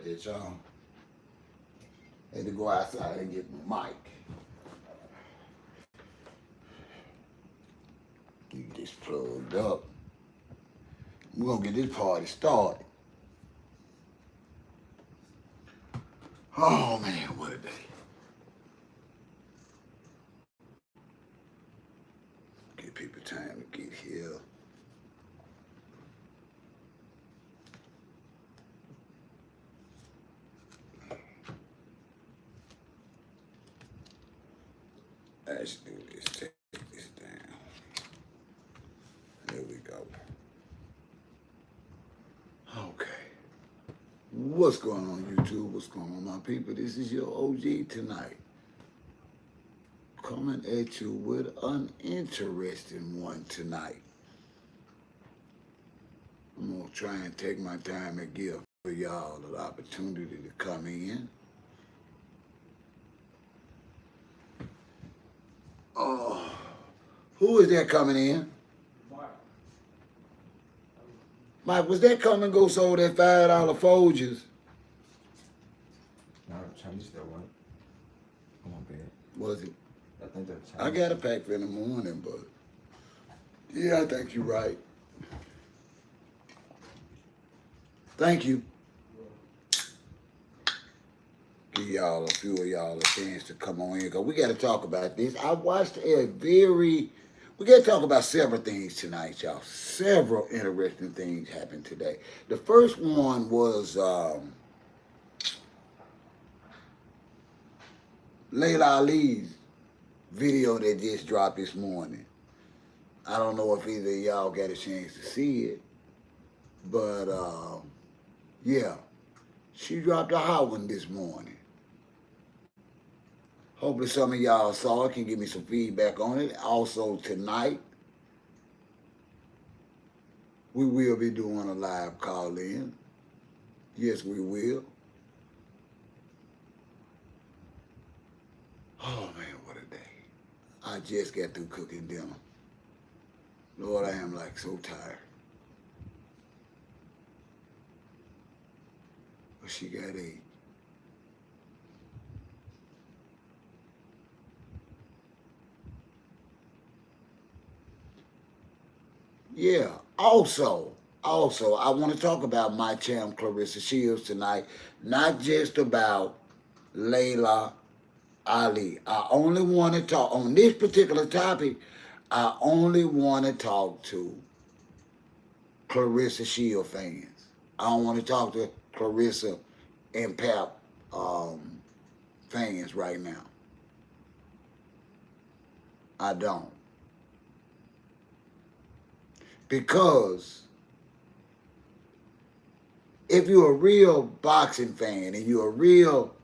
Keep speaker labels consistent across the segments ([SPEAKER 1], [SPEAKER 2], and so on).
[SPEAKER 1] that, y'all. Had to go outside and get my mic. Get this plugged up. We're gonna get this party started. Oh man, what a day. Give people time to get here. Let's do this. Take this down. There we go. Okay. What's going on, YouTube? What's going on, my people? This is your OG tonight. Coming at you with an interesting one tonight. I'm going to try and take my time and give y'all the opportunity to come in. Oh, who is that coming in? Mike, was that come and go sold that $5 Folgers?
[SPEAKER 2] No, Chinese that one. Come on, babe.
[SPEAKER 1] Was it?
[SPEAKER 2] I think that's
[SPEAKER 1] I got a pack for in the morning, but yeah, I think you're right. Thank you. Give y'all, a few of y'all, a chance to come on in, because we got to talk about this. I watched we got to talk about several things tonight, y'all. Several interesting things happened today. The first one was Laila Ali's video that just dropped this morning. I don't know if either of y'all got a chance to see it, but yeah, she dropped a hot one this morning. Hopefully some of y'all saw it, can give me some feedback on it. Also tonight, we will be doing a live call-in. Yes, we will. Oh man, what a day. I just got through cooking dinner. Lord, I am like so tired. But she got ate. Yeah, also, I want to talk about my champ, Claressa Shields, tonight. Not just about Laila Ali. I only want to talk, on this particular topic, I only want to talk to Claressa Shields fans. I don't want to talk to Claressa and Pap fans right now. I don't. Because if you're a real boxing fan and you're a real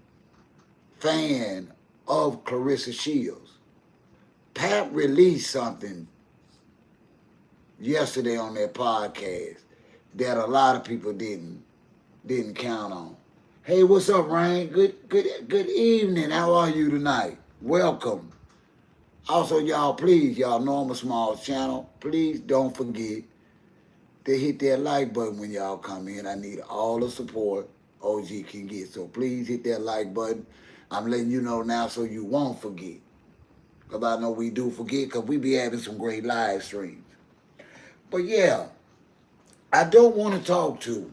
[SPEAKER 1] fan of Claressa Shields, Pap released something yesterday on their podcast that a lot of people didn't count on. Hey, what's up, Ryan? Good evening. How are you tonight? Welcome. Also, y'all, please, y'all know I'm a small channel. Please don't forget to hit that like button when y'all come in. I need all the support OG can get. So please hit that like button. I'm letting you know now so you won't forget. Because I know we do forget, because we be having some great live streams. But yeah, I don't want to talk to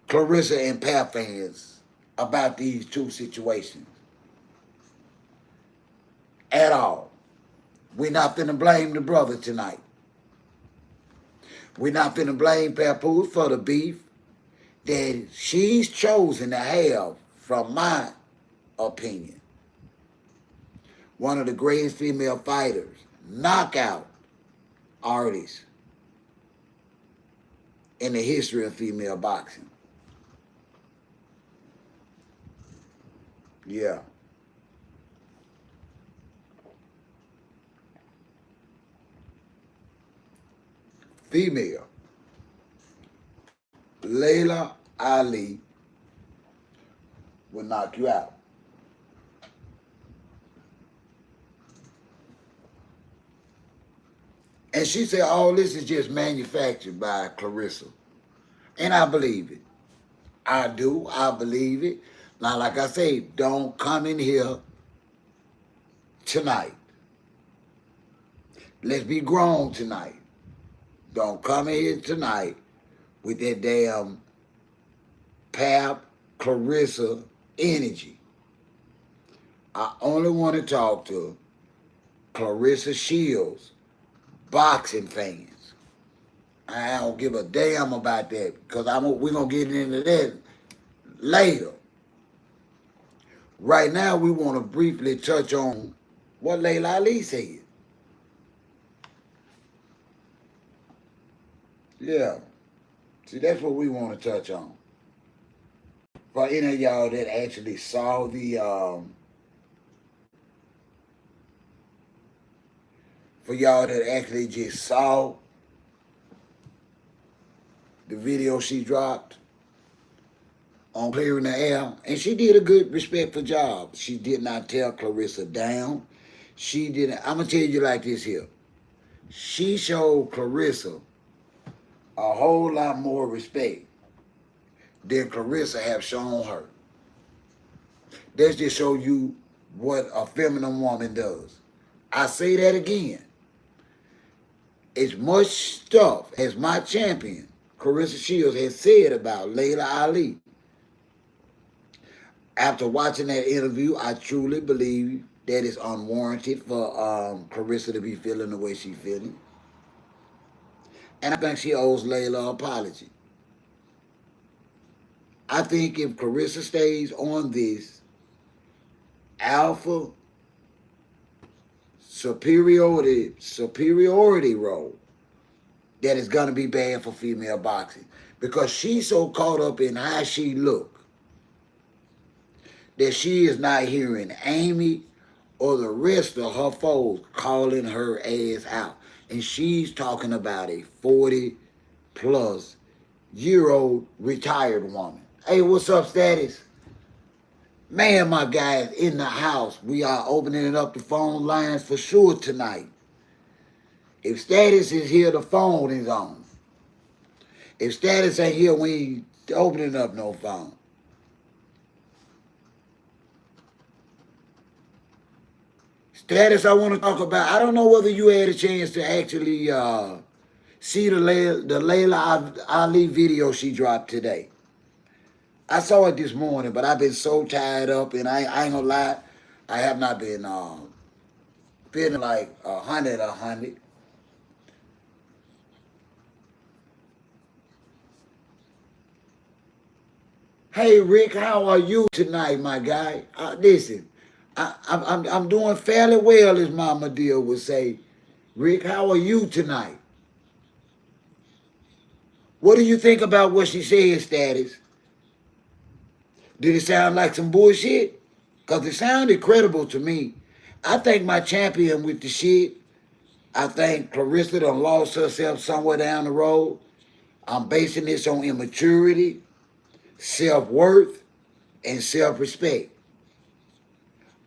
[SPEAKER 1] Claressa and Pap fans about these two situations at all. We're not finna blame the brother tonight. We're not finna blame Papoose for the beef that she's chosen to have, from my opinion. One of the greatest female fighters, knockout artists in the history of female boxing. Yeah. Female. Laila Ali will knock you out. And she said all this is just manufactured by Claressa. And I believe it. I do. I believe it. Now, like I say, don't come in here tonight. Let's be grown tonight. Don't come in here tonight with that damn Pap Claressa energy. I only want to talk to Claressa Shields boxing fans. I don't give a damn about that because we're going to get into that later. Right now, we want to briefly touch on what Laila Ali said. Yeah. See, that's what we want to touch on. For any of y'all that actually saw for y'all that actually just saw the video she dropped on Clearing the Air, and she did a good, respectful job. She did not tear Claressa down. She didn't. I'm gonna tell you like this here. She showed Claressa a whole lot more respect than Claressa have shown her. That's just show you what a feminine woman does. I say that again. As much stuff as my champion, Claressa Shields, has said about Laila Ali, after watching that interview, I truly believe that it's unwarranted for Claressa to be feeling the way she's feeling. And I think she owes Laila an apology. I think if Claressa stays on this alpha superiority role, that is going to be bad for female boxing. Because she's so caught up in how she look that she is not hearing Amy or the rest of her foes calling her ass out. And she's talking about a 40-plus-year-old retired woman. Hey, what's up, Status? Man, my guys, in the house. We are opening up the phone lines for sure tonight. If Status is here, the phone is on. If Status ain't here, we ain't opening up no phone. Status, I want to talk about. I don't know whether you had a chance to actually see the Laila Ali video she dropped today. I saw it this morning, but I've been so tied up, and I ain't gonna lie, I have not been feeling like 100. Hey Rick, how are you tonight, my guy? Listen, I'm doing fairly well, as Mama Deal would say. Rick, how are you tonight? What do you think about what she said, Status? Did it sound like some bullshit? Because it sounded credible to me. I think my champion with the shit, I think Claressa done lost herself somewhere down the road. I'm basing this on immaturity, self-worth, and self-respect.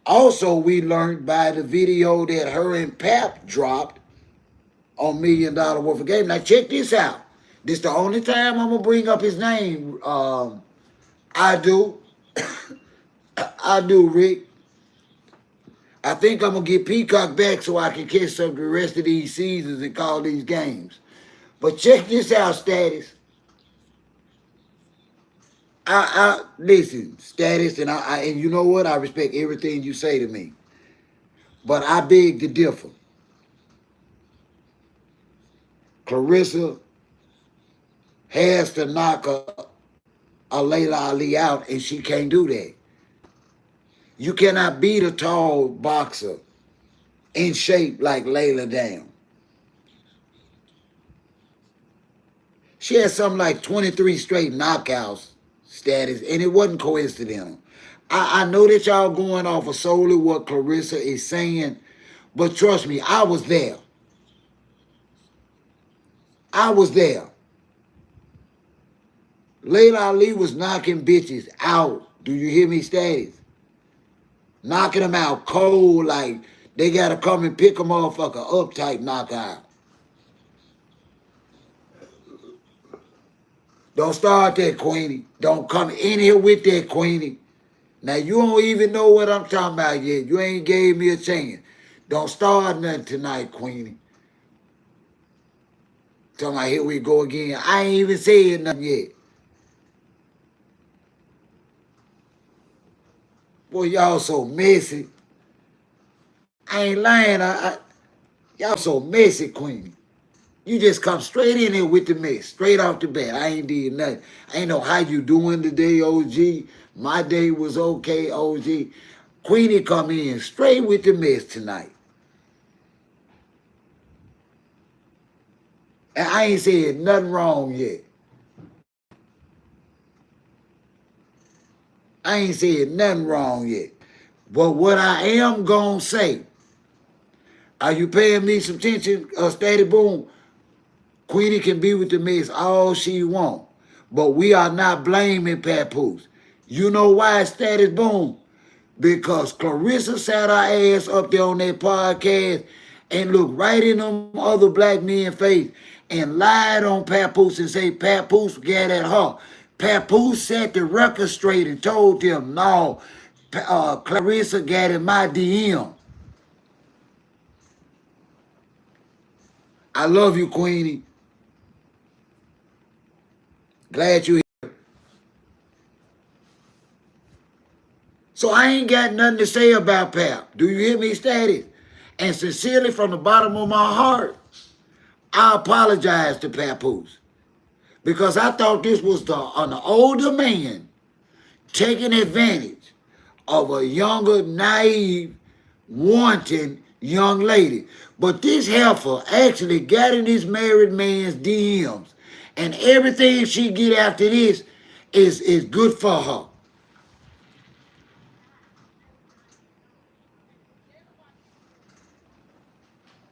[SPEAKER 1] Also, we learned by the video that her and Pap dropped on $1 Million Worth of Game. Now, check this out. This the only time I'm going to bring up his name. I do. I do, Rick. I think I'm going to get Peacock back so I can catch some of the rest of these seasons and call these games. But check this out, Status. Listen, Status, and you know what? I respect everything you say to me. But I beg to differ. Claressa has to knock a Laila Ali out, and she can't do that. You cannot beat a tall boxer in shape like Laila down. She had something like 23 straight knockouts, Status, and it wasn't coincidental. I know that y'all going off of solely what Claressa is saying, but trust me, I was there. I was there. Laila Ali was knocking bitches out. Do you hear me, Status? Knocking them out cold, like they got to come and pick a motherfucker up type knockout. Don't start that, Queenie. Don't come in here with that, Queenie. Now, you don't even know what I'm talking about yet. You ain't gave me a chance. Don't start nothing tonight, Queenie. Talking about here we go again. I ain't even said nothing yet. Boy, y'all so messy. I ain't lying. Y'all so messy, Queenie. You just come straight in here with the mess, straight off the bat. I ain't did nothing. I ain't know how you doing today, OG. My day was okay, OG. Queenie come in straight with the mess tonight. And I ain't said nothing wrong yet. I ain't said nothing wrong yet. But what I am gonna say, are you paying me some attention, Steady Boom? Queenie can be with the mess all she want. But we are not blaming Papoose. You know why, Status Boom? Because Claressa sat her ass up there on that podcast and looked right in them other black men's face and lied on Papoose and say Papoose got at her. Papoose set the record straight and told them, no, Claressa got in my DM. I love you, Queenie. Glad you here. So I ain't got nothing to say about Pap. Do you hear me, Status? And sincerely from the bottom of my heart, I apologize to Papoose. Because I thought this was an older man taking advantage of a younger, naive, wanting young lady. But this heifer actually got in this married man's DMs. And everything she get after this is good for her.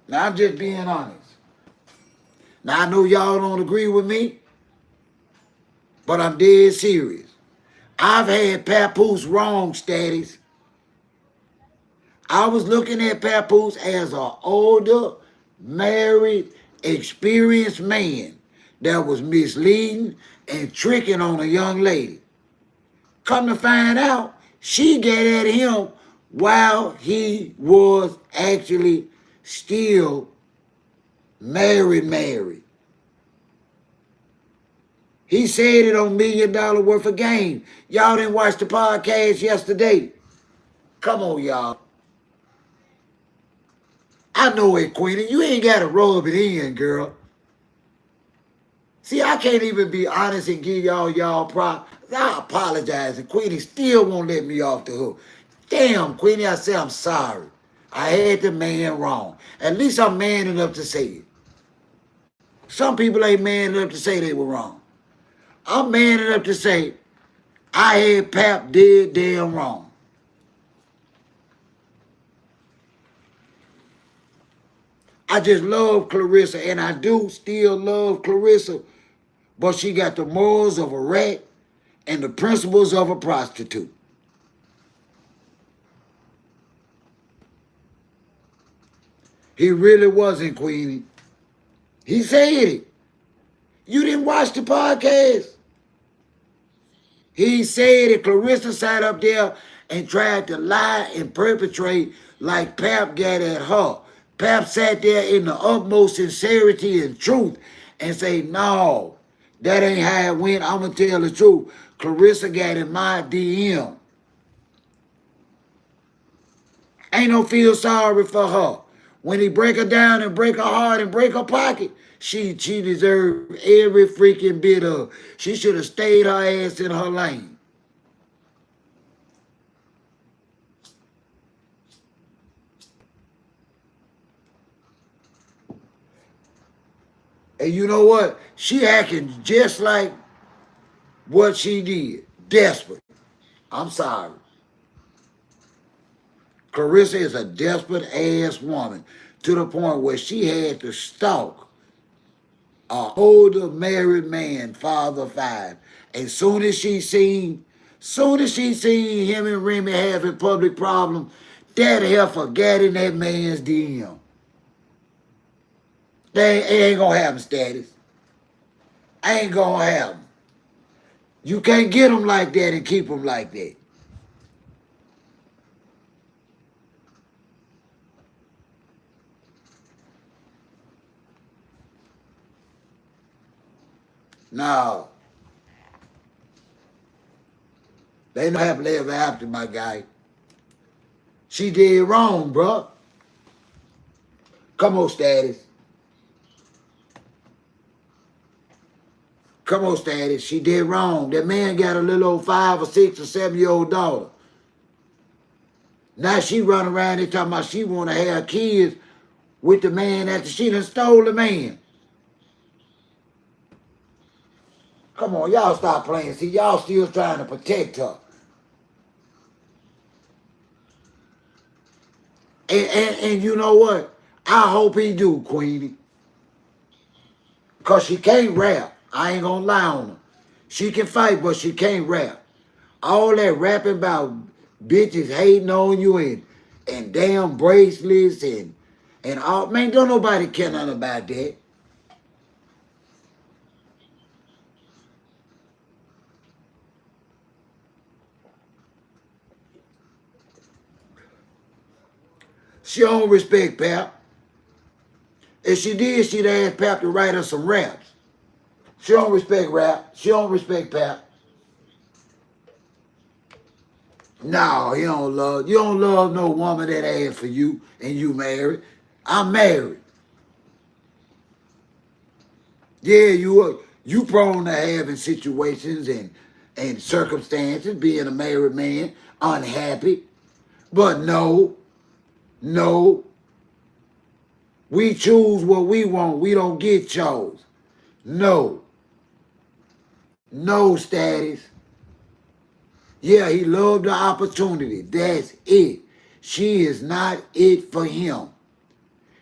[SPEAKER 1] Now, I'm just being honest. Now, I know y'all don't agree with me, but I'm dead serious. I've had Papoose wrong, Status. I was looking at Papoose as an older, married, experienced man that was misleading and tricking on a young lady. Come to find out, she got at him while he was actually still married. He said it on $1 Million Worth of Game. Y'all didn't watch the podcast yesterday. Come on, y'all. I know it, Queenie. You ain't got to rub it in, girl. See, I can't even be honest and give y'all props. I apologize, and Queenie still won't let me off the hook. Damn, Queenie, I say I'm sorry. I had the man wrong. At least I'm man enough to say it. Some people ain't man enough to say they were wrong. I'm man enough to say I had Pap dead damn wrong. I just love Claressa, and I do still love Claressa, but she got the morals of a rat and the principles of a prostitute. He really wasn't, Queenie. He said it. You didn't watch the podcast. He said it. Claressa sat up there and tried to lie and perpetrate like Pap got at her. Pap sat there in the utmost sincerity and truth and say, no, that ain't how it went. I'm going to tell the truth. Claressa got in my DM. Ain't no feel sorry for her. When he break her down and break her heart and break her pocket, she deserved every freaking bit of. She should have stayed her ass in her lane. And you know what? She acting just like what she did. Desperate. I'm sorry. Claressa is a desperate ass woman to the point where she had to stalk an older married man, father of five. And soon as she seen him and Remy having public problems, that heifer got in that man's DM. It ain't gonna happen, Status. Ain't gonna happen. You can't get them like that and keep them like that. No. They don't happily ever after, my guy. She did wrong, bro. Come on, Status. Come on, Status. She did wrong. That man got a little old 5 or 6 or 7-year-old daughter. Now she run around and talking about she want to have kids with the man after she done stole the man. Come on, y'all stop playing. See, y'all still trying to protect her. And you know what? I hope he do, Queenie. Because she can't rap. I ain't going to lie on her. She can fight, but she can't rap. All that rapping about bitches hating on you and damn bracelets and all. Man, don't nobody care nothing about that. She don't respect Pap. If she did, she'd ask Pap to write her some raps. She don't respect rap. She don't respect Pap. No, you don't love no woman that asked for you and you married. I'm married. Yeah, you prone to having situations and circumstances, being a married man, unhappy. But no, we choose what we want. We don't get chose. No Status. Yeah, he loved the opportunity. That's it. She is not it for him.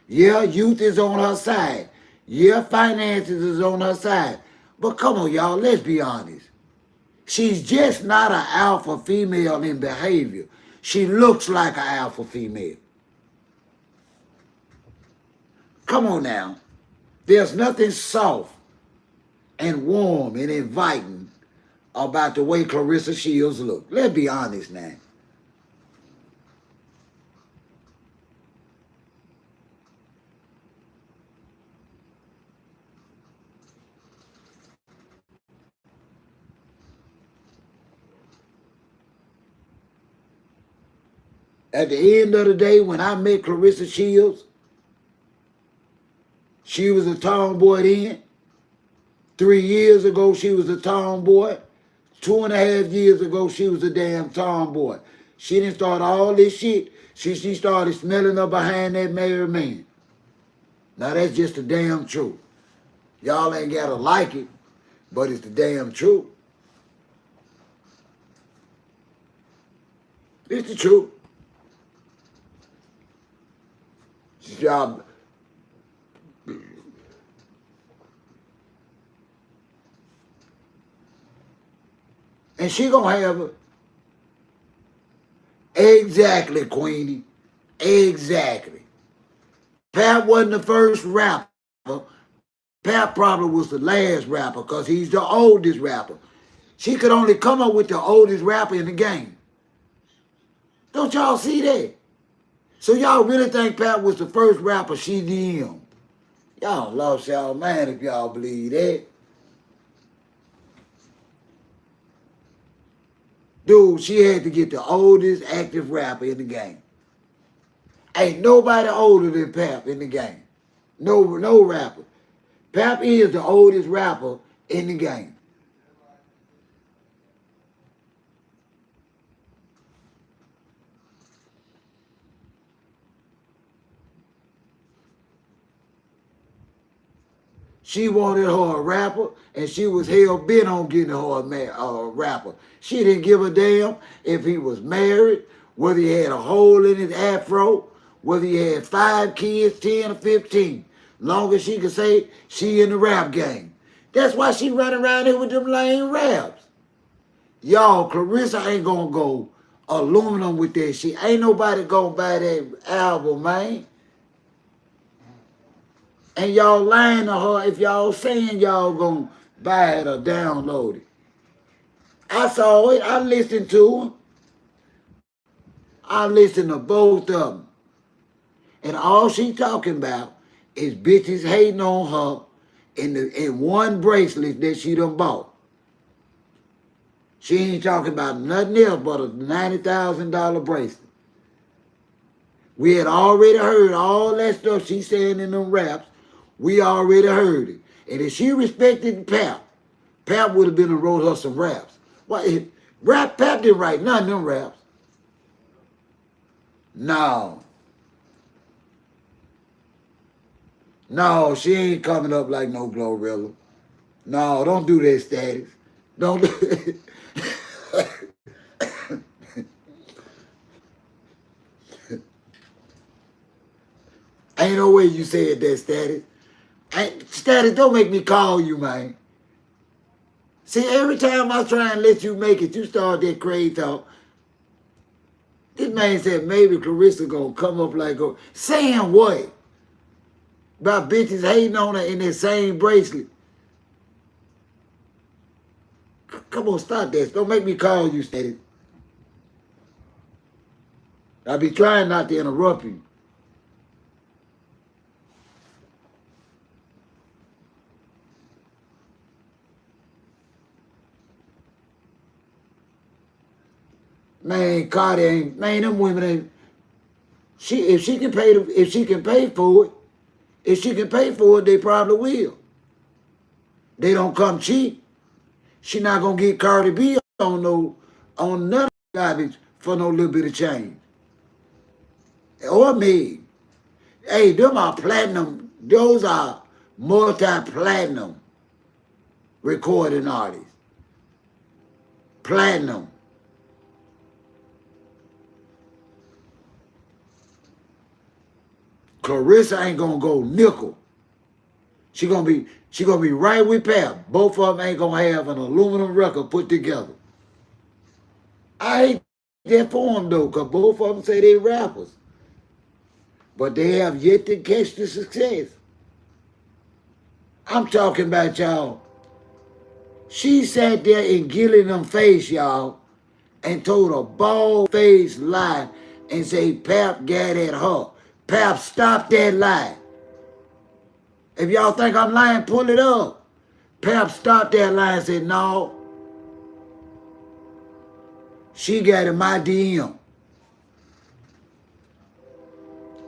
[SPEAKER 1] Yeah, youth is on her side. Yeah, finances is on her side. But come on, y'all, let's be honest. She's just not an alpha female in behavior. She looks like an alpha female. Come on now. There's nothing soft and warm and inviting about the way Claressa Shields look. Let's be honest now. At the end of the day, when I met Claressa Shields, she was a tomboy then. 3 years ago, she was a tomboy. 2.5 years ago, she was a damn tomboy. She didn't start all this shit. She started smelling up behind that married man. Now that's just the damn truth. Y'all ain't gotta like it, but it's the damn truth. It's the truth. Y'all, and she gonna have a, exactly, Queenie. Exactly. Pat wasn't the first rapper. Pat probably was the last rapper because he's the oldest rapper. She could only come up with the oldest rapper in the game. Don't y'all see that? So y'all really think Pat was the first rapper she DM'd? Y'all lost y'all mind if y'all believe that. Dude, she had to get the oldest active rapper in the game. Ain't nobody older than Pap in the game. No rapper. Pap is the oldest rapper in the game. She wanted her a rapper, and she was hell bent on getting her a rapper. She didn't give a damn if he was married, whether he had a hole in his afro, whether he had 5 kids, 10 or 15. Long as she could say she in the rap game. That's why she running around here with them lame raps. Y'all, Claressa ain't gonna go aluminum with that shit. Ain't nobody gonna buy that album, man. And y'all lying to her if y'all saying y'all gonna buy it or download it. I saw it. I listened to him. I listened to both of them. And all she talking about is bitches hating on her in one bracelet that she done bought. She ain't talking about nothing else but a $90,000 bracelet. We had already heard all that stuff she saying in them raps. We already heard it. And if she respected Pap, Pap would have been and wrote her some raps. Why? Pap didn't write none of them raps. No. No, she ain't coming up like no Glorilla. No, don't do that, Status. Don't do it. Ain't no way you said that, Status. Status, don't make me call you, man. See, every time I try and let you make it, you start that crazy talk. This man said maybe Claressa gonna come up like, saying what? About bitches hating on her in that same bracelet. Come on, stop that. Don't make me call you, Status. I be trying not to interrupt you. Man, Cardi ain't, man, them women ain't, if she can pay for it, they probably will. They don't come cheap. She not gonna get Cardi B on none of garbage for no little bit of change. Or me. Hey, them are platinum, those are multi-platinum recording artists. Platinum. Claressa ain't gonna go nickel. She gonna be right with Pap. Both of them ain't gonna have an aluminum record put together. I hate that for them though, cause both of them say they rappers, but they have yet to catch the success. I'm talking about y'all. She sat there in Gillingham face, y'all, and told a bald-faced lie and say Pap got at her. Pap, stop that lie. If y'all think I'm lying, pull it up. Pap stopped that lie and said, no, she got in my DM.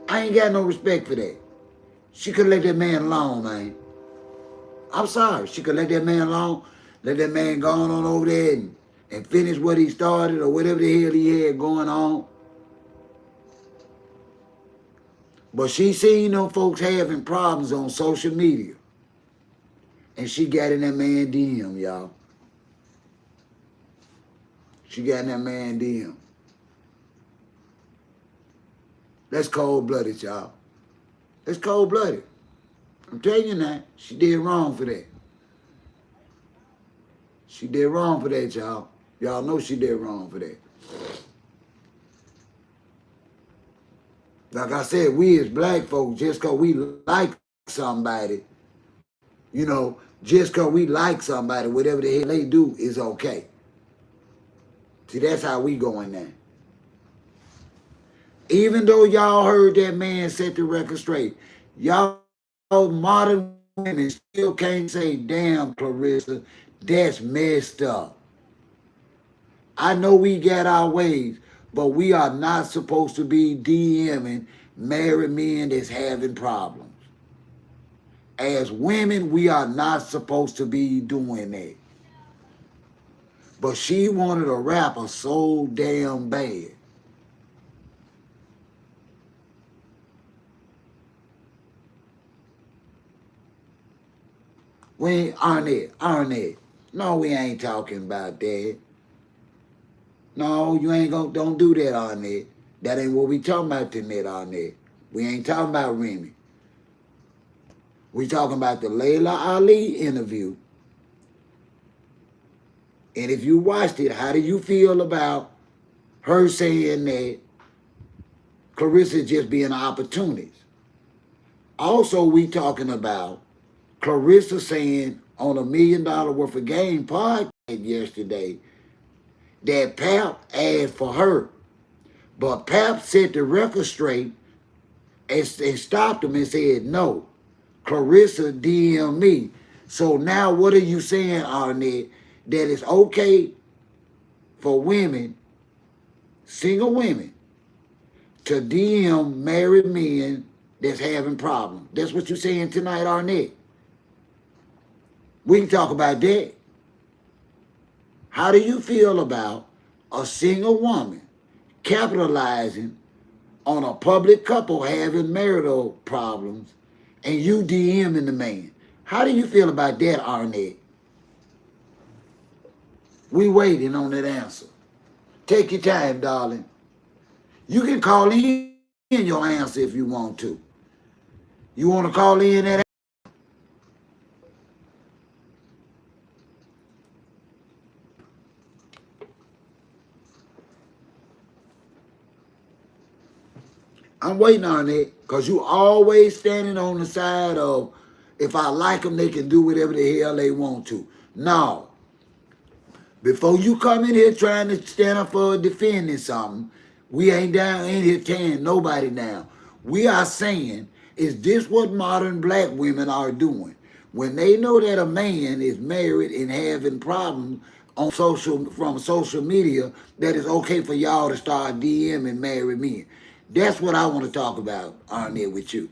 [SPEAKER 1] I ain't got no respect for that. She could let that man alone, man. I'm sorry. She could let that man alone, let that man go on over there and finish what he started or whatever the hell he had going on. But she seen them folks having problems on social media. And she got in that man DM, y'all. She got in that man DM. That's cold-blooded, y'all. That's cold-blooded. I'm telling you now, she did wrong for that. She did wrong for that, y'all. Y'all know she did wrong for that. Like I said, we as black folks, just because we like somebody, you know, just because we like somebody, whatever the hell they do is okay. See, that's how we going now. Even though y'all heard that man set the record straight, y'all modern women still can't say, damn, Claressa, that's messed up. I know we got our ways, but we are not supposed to be DMing married men that's having problems. As women, we are not supposed to be doing that. But she wanted a rapper so damn bad. We ain't, Arnett. No, we ain't talking about that. No, you ain't gonna, don't do that, Arnett. That ain't what we talking about tonight, Arnett. We ain't talking about Remy. We talking about the Laila Ali interview. And if you watched it, how do you feel about her saying that Claressa just being an opportunist? Also, we talking about Claressa saying on $1 million worth of game podcast yesterday that Pap asked for her. But Pap set the record straight and stopped him and said, no, Claressa DM me. So now what are you saying, Arnett, that it's okay for women, single women, to DM married men that's having problems? That's what you're saying tonight, Arnett. We can talk about that. How do you feel about a single woman capitalizing on a public couple having marital problems and you DMing the man? How do you feel about that, Arnett? We waiting on that answer. Take your time, darling. You can call in your answer if you want to. You want to call in that? I'm waiting on it because you always standing on the side of, if I like them, they can do whatever the hell they want to. No. Before you come in here trying to stand up for defending something, we ain't down in here tearing nobody down. We are saying, is this what modern black women are doing? When they know that a man is married and having problems on from social media, that it's okay for y'all to start DMing married men. That's what I want to talk about, Arnett, with you.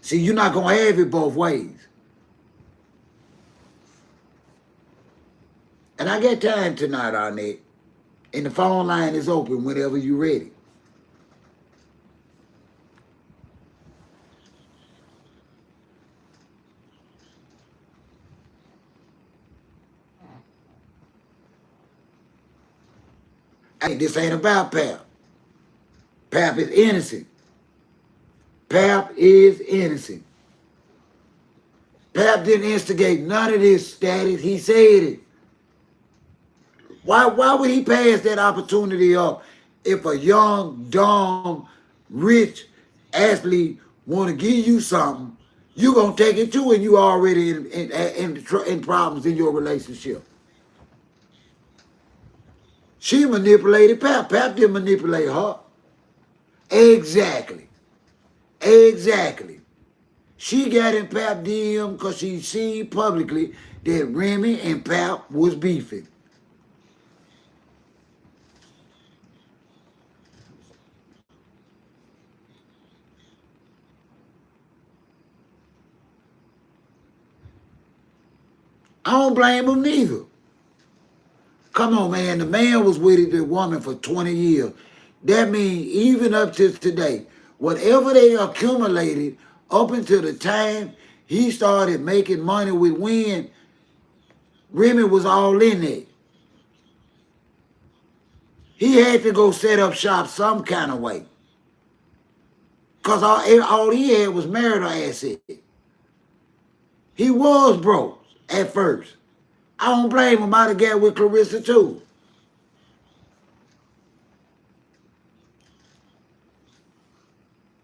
[SPEAKER 1] See, you're not going to have it both ways. And I got time tonight, Arnett. And the phone line is open whenever you're ready. Hey, this ain't about Pap. Pap is innocent. Pap is innocent. Pap didn't instigate none of this status. He said it. Why would he pass that opportunity up if a young, dumb, rich athlete want to give you something, you going to take it too and you already in problems in your relationship? She manipulated Pap. Pap didn't manipulate her. Exactly. Exactly. She got in Pap DM because she seen publicly that Remy and Pap was beefing. I don't blame him neither. Come on, man. The man was with the woman for 20 years. That means even up to today, whatever they accumulated up until the time he started making money with Wynn, Remy was all in it. He had to go set up shop some kind of way. Because all he had was marital asset. He was broke at first. I don't blame him. I'd have got with Claressa too.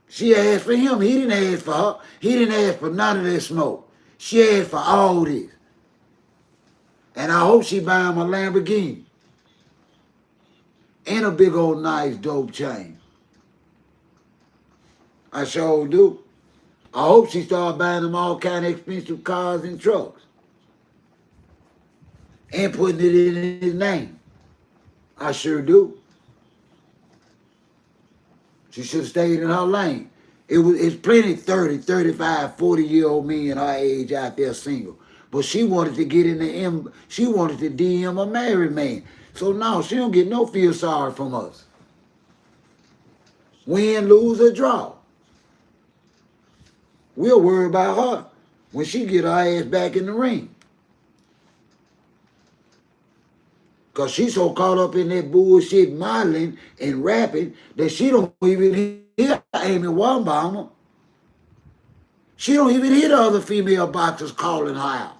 [SPEAKER 1] She asked for him. He didn't ask for her. He didn't ask for none of this smoke. She asked for all this. And I hope she buy him a Lamborghini. And a big old nice dope chain. I sure do. I hope she start buying him all kind of expensive cars and trucks. And putting it in his name. I sure do. She should have stayed in her lane. It's plenty 30, 35, 40-year-old men her age out there single. But she wanted to get in the M. She wanted to DM a married man. So now she don't get no feel sorry from us. Win, lose, or draw. We'll worry about her when she get her ass back in the ring. Because she's so caught up in that bullshit modeling and rapping that she don't even hear Amy Wambama. She don't even hear the other female boxers calling her out.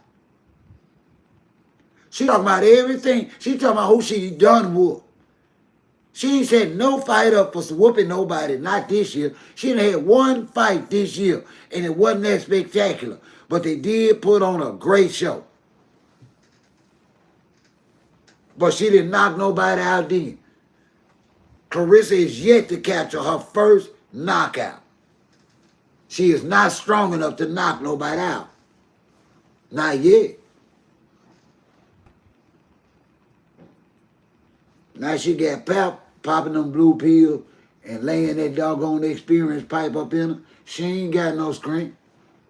[SPEAKER 1] She talking about everything. She talking about who she done whoop. She ain't set no fight up for whooping nobody, not this year. She done had one fight this year, and it wasn't that spectacular. But they did put on a great show. But she didn't knock nobody out then. Claressa is yet to capture her first knockout. She is not strong enough to knock nobody out. Not yet. Now she got Pap popping them blue pills and laying that doggone experience pipe up in her. She ain't got no screen.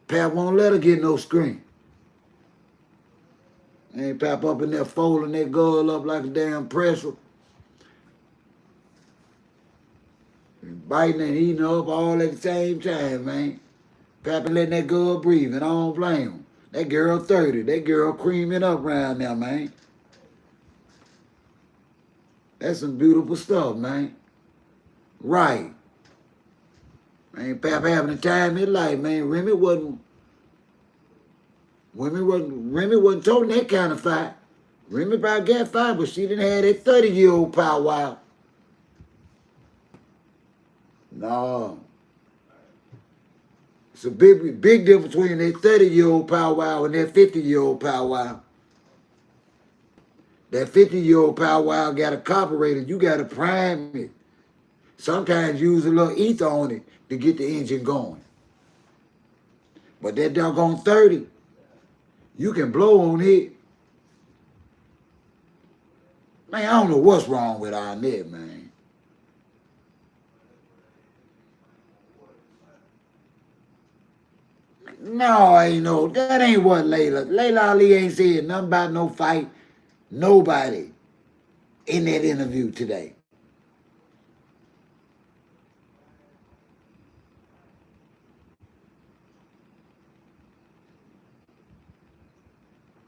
[SPEAKER 1] Pap won't let her get no screen. Ain't Pap up in there folding that girl up like a damn pretzel. Biting and eating up all at the same time, man. Pap letting that girl breathe, and I don't blame him. That girl 30. That girl creaming up around there, man. That's some beautiful stuff, man. Right. Man, Pap having the time of his life, man. Remy wasn't toting that kind of fight. Remy about got fight, but she didn't have that 30-year-old powwow. No. It's a big difference between that 30-year-old powwow and that 50-year-old powwow. That 50-year-old powwow got a carburetor. You got to prime it. Sometimes use a little ether on it to get the engine going. But that doggone 30, you can blow on it. Man, I don't know what's wrong with Arnett, man. No, ain't no. That ain't what Laila Ali ain't said nothing about no fight. Nobody in that interview today.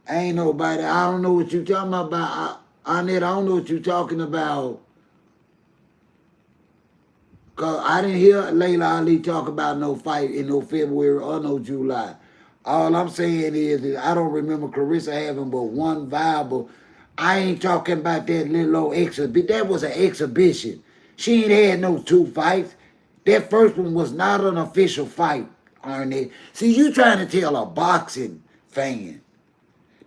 [SPEAKER 1] Ain't nobody. I don't know what you talking about. Arnett, I don't know what you talking about. Cause I didn't hear Laila Ali talk about no fight in no February or no July. All I'm saying is that I don't remember Claressa having but one viable. I ain't talking about that little old exhibition. That was an exhibition. She ain't had no two fights. That first one was not an official fight, Arnett. See, you trying to tell a boxing fan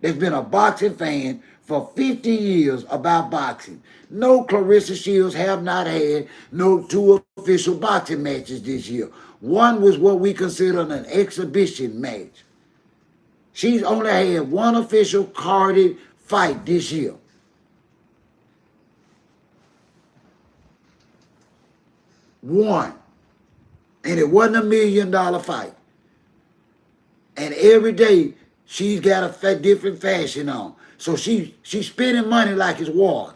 [SPEAKER 1] that's been a boxing fan for 50 years about boxing. No, Claressa Shields have not had no two official boxing matches this year. One was what we consider an exhibition match. She's only had one official carded fight this year. One. And it wasn't $1 million fight. And every day she's got a different fashion on. So she's spending money like it's water.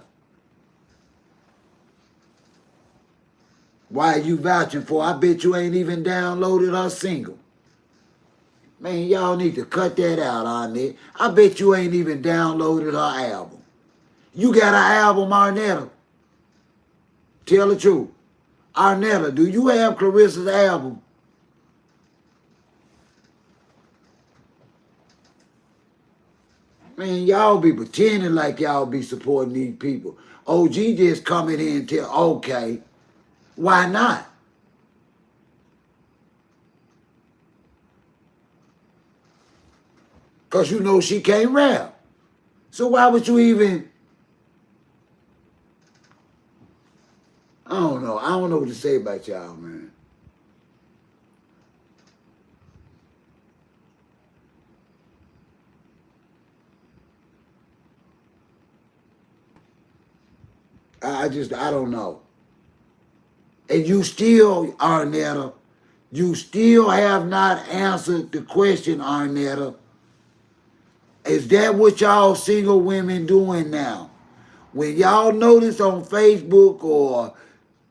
[SPEAKER 1] Why are you vouching for? I bet you ain't even downloaded her single. Man, y'all need to cut that out, Arnett. I bet you ain't even downloaded her album. You got an album, Arnetta? Tell the truth. Arnetta, do you have Claressa's album? Man, y'all be pretending like y'all be supporting these people. OG just come in here and tell, okay, why not? Because you know she can't rap. So why would you even... I don't know. I don't know what to say about y'all, man. I don't know. And you still, Arnetta, you still have not answered the question, Arnetta. Is that what y'all single women doing now? When y'all notice on Facebook or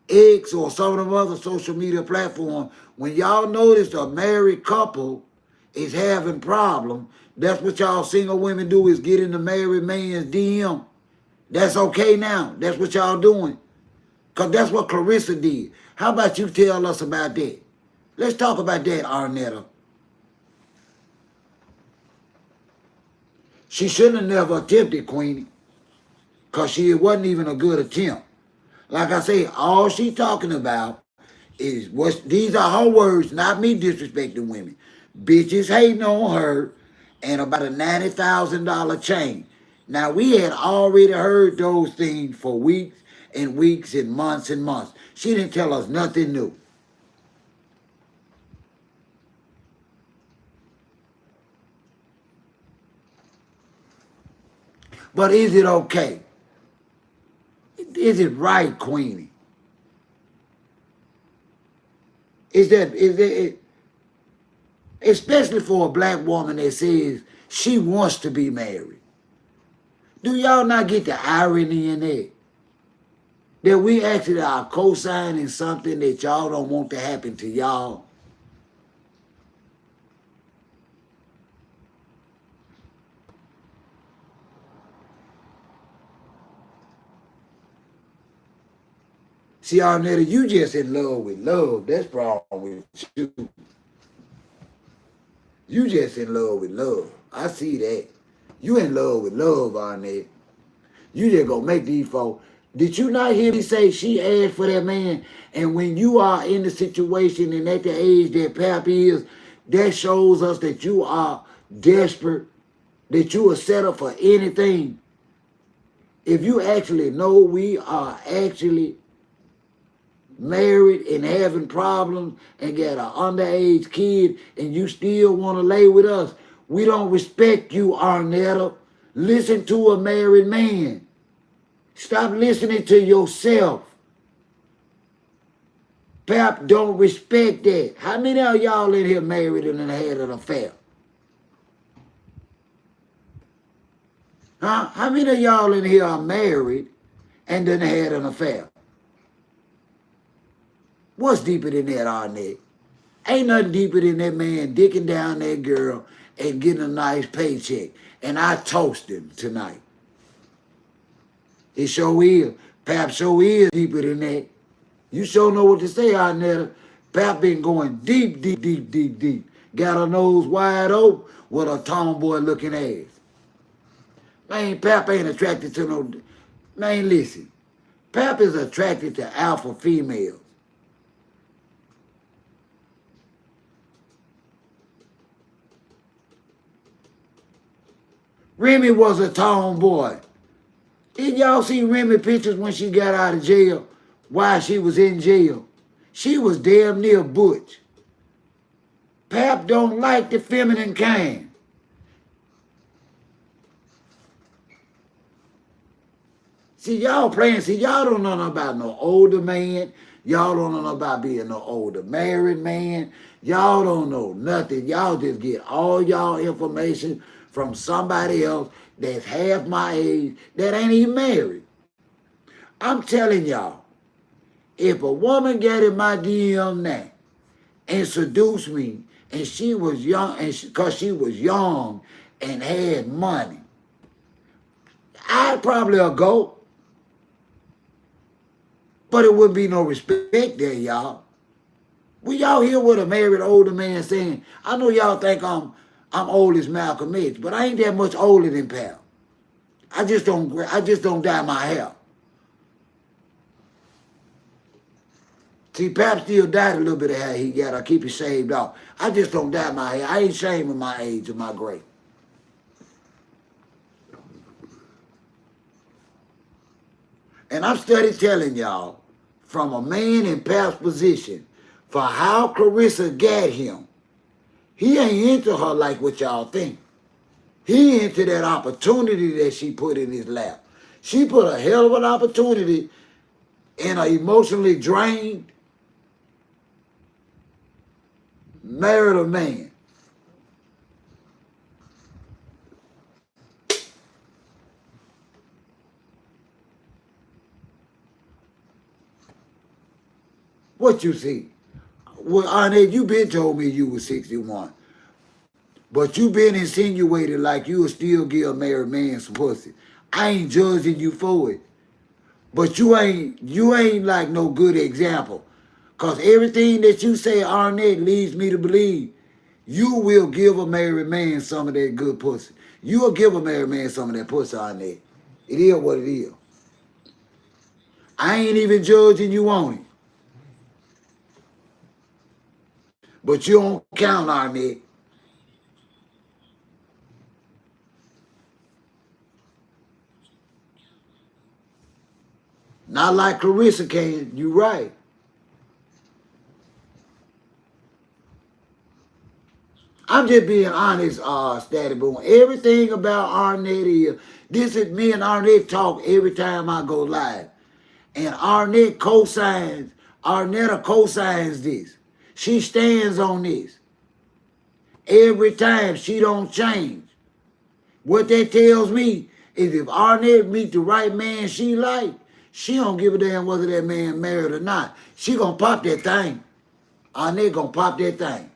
[SPEAKER 1] X or some of them other social media platforms, when y'all notice a married couple is having problems, that's what y'all single women do, is get in the married man's DM. That's okay now. That's what y'all doing. Because that's what Claressa did. How about you tell us about that? Let's talk about that, Arnetta. She shouldn't have never attempted, Queenie, because it wasn't even a good attempt. Like I say, all she talking about is these are her words, not me disrespecting women. Bitches hating on her and about a $90,000 chain. Now, we had already heard those things for weeks and weeks and months and months. She didn't tell us nothing new. But is it okay? Is it right, Queenie? Is that, especially for a black woman that says she wants to be married? Do y'all not get the irony in that? That we actually are co-signing something that y'all don't want to happen to y'all? See, Arnetta, you just in love with love. That's problem with you. You just in love with love. I see that. You in love with love, Arnett. You just gonna make these folks. Did you not hear me say she asked for that man? And when you are in the situation and at the age that Pap is, that shows us that you are desperate, that you are set up for anything. If you actually know we are actually married and having problems and got an underage kid and you still want to lay with us, we don't respect you, Arnetta. Listen to a married man. Stop listening to yourself. Pap don't respect that. How many of y'all in here married and had an affair? Huh? How many of y'all in here are married and then had an affair? What's deeper than that, Arnett? Ain't nothing deeper than that man dicking down that girl and getting a nice paycheck. And I toast him tonight. It sure is. Pap sure is deeper than that. You sure know what to say, Arnetta. Pap been going deep, deep, deep, deep, deep. Got her nose wide open with a tomboy looking ass. Man, Pap ain't attracted to no... Man, listen. Pap is attracted to alpha females. Remy was a tomboy. Did y'all see Remy pictures when she got out of jail? While she was in jail? She was damn near butch. Pap don't like the feminine kind. See, y'all playing. See, y'all don't know nothing about no older man. Y'all don't know nothing about being no older married man. Y'all don't know nothing. Y'all just get all y'all information from somebody else that's half my age that ain't even married. I'm telling y'all, if a woman get in my DM now and seduced me and she was young, and because she was young and had money, I'd probably go. But it wouldn't be no respect there, y'all. Will y'all hear what a married older man saying? I know y'all think I'm old as Malcolm X, but I ain't that much older than Pal. I just don't dye my hair. See, Pap still dyed a little bit of hair he got. I keep it shaved off. I just don't dye my hair. I ain't shaming my age or my grade. And I'm steady telling y'all, from a man in Pap's position, for how Clarissa got him, he ain't into her like what y'all think. He into that opportunity that she put in his lap. She put a hell of an opportunity in an emotionally drained, married man. What you see? Well, Arnett, you been told me you was 61. But you been insinuated like you would still give a married man some pussy. I ain't judging you for it. But you ain't like no good example. Cause everything that you say, Arnett, leads me to believe you will give a married man some of that good pussy. You will give a married man some of that pussy, Arnett. It is what it is. I ain't even judging you on it. But you don't count, Arnett. Not like Claressa can. You right. I'm just being honest, Static Boom. Everything about Arnett is, this is me and Arnett talk every time I go live. And Arnett co-signs, Arnetta co-signs this. She stands on this. Every time she don't change. What that tells me is if Arnett meet the right man she like, she don't give a damn whether that man married or not. She gonna pop that thing. Arnett gonna pop that thing.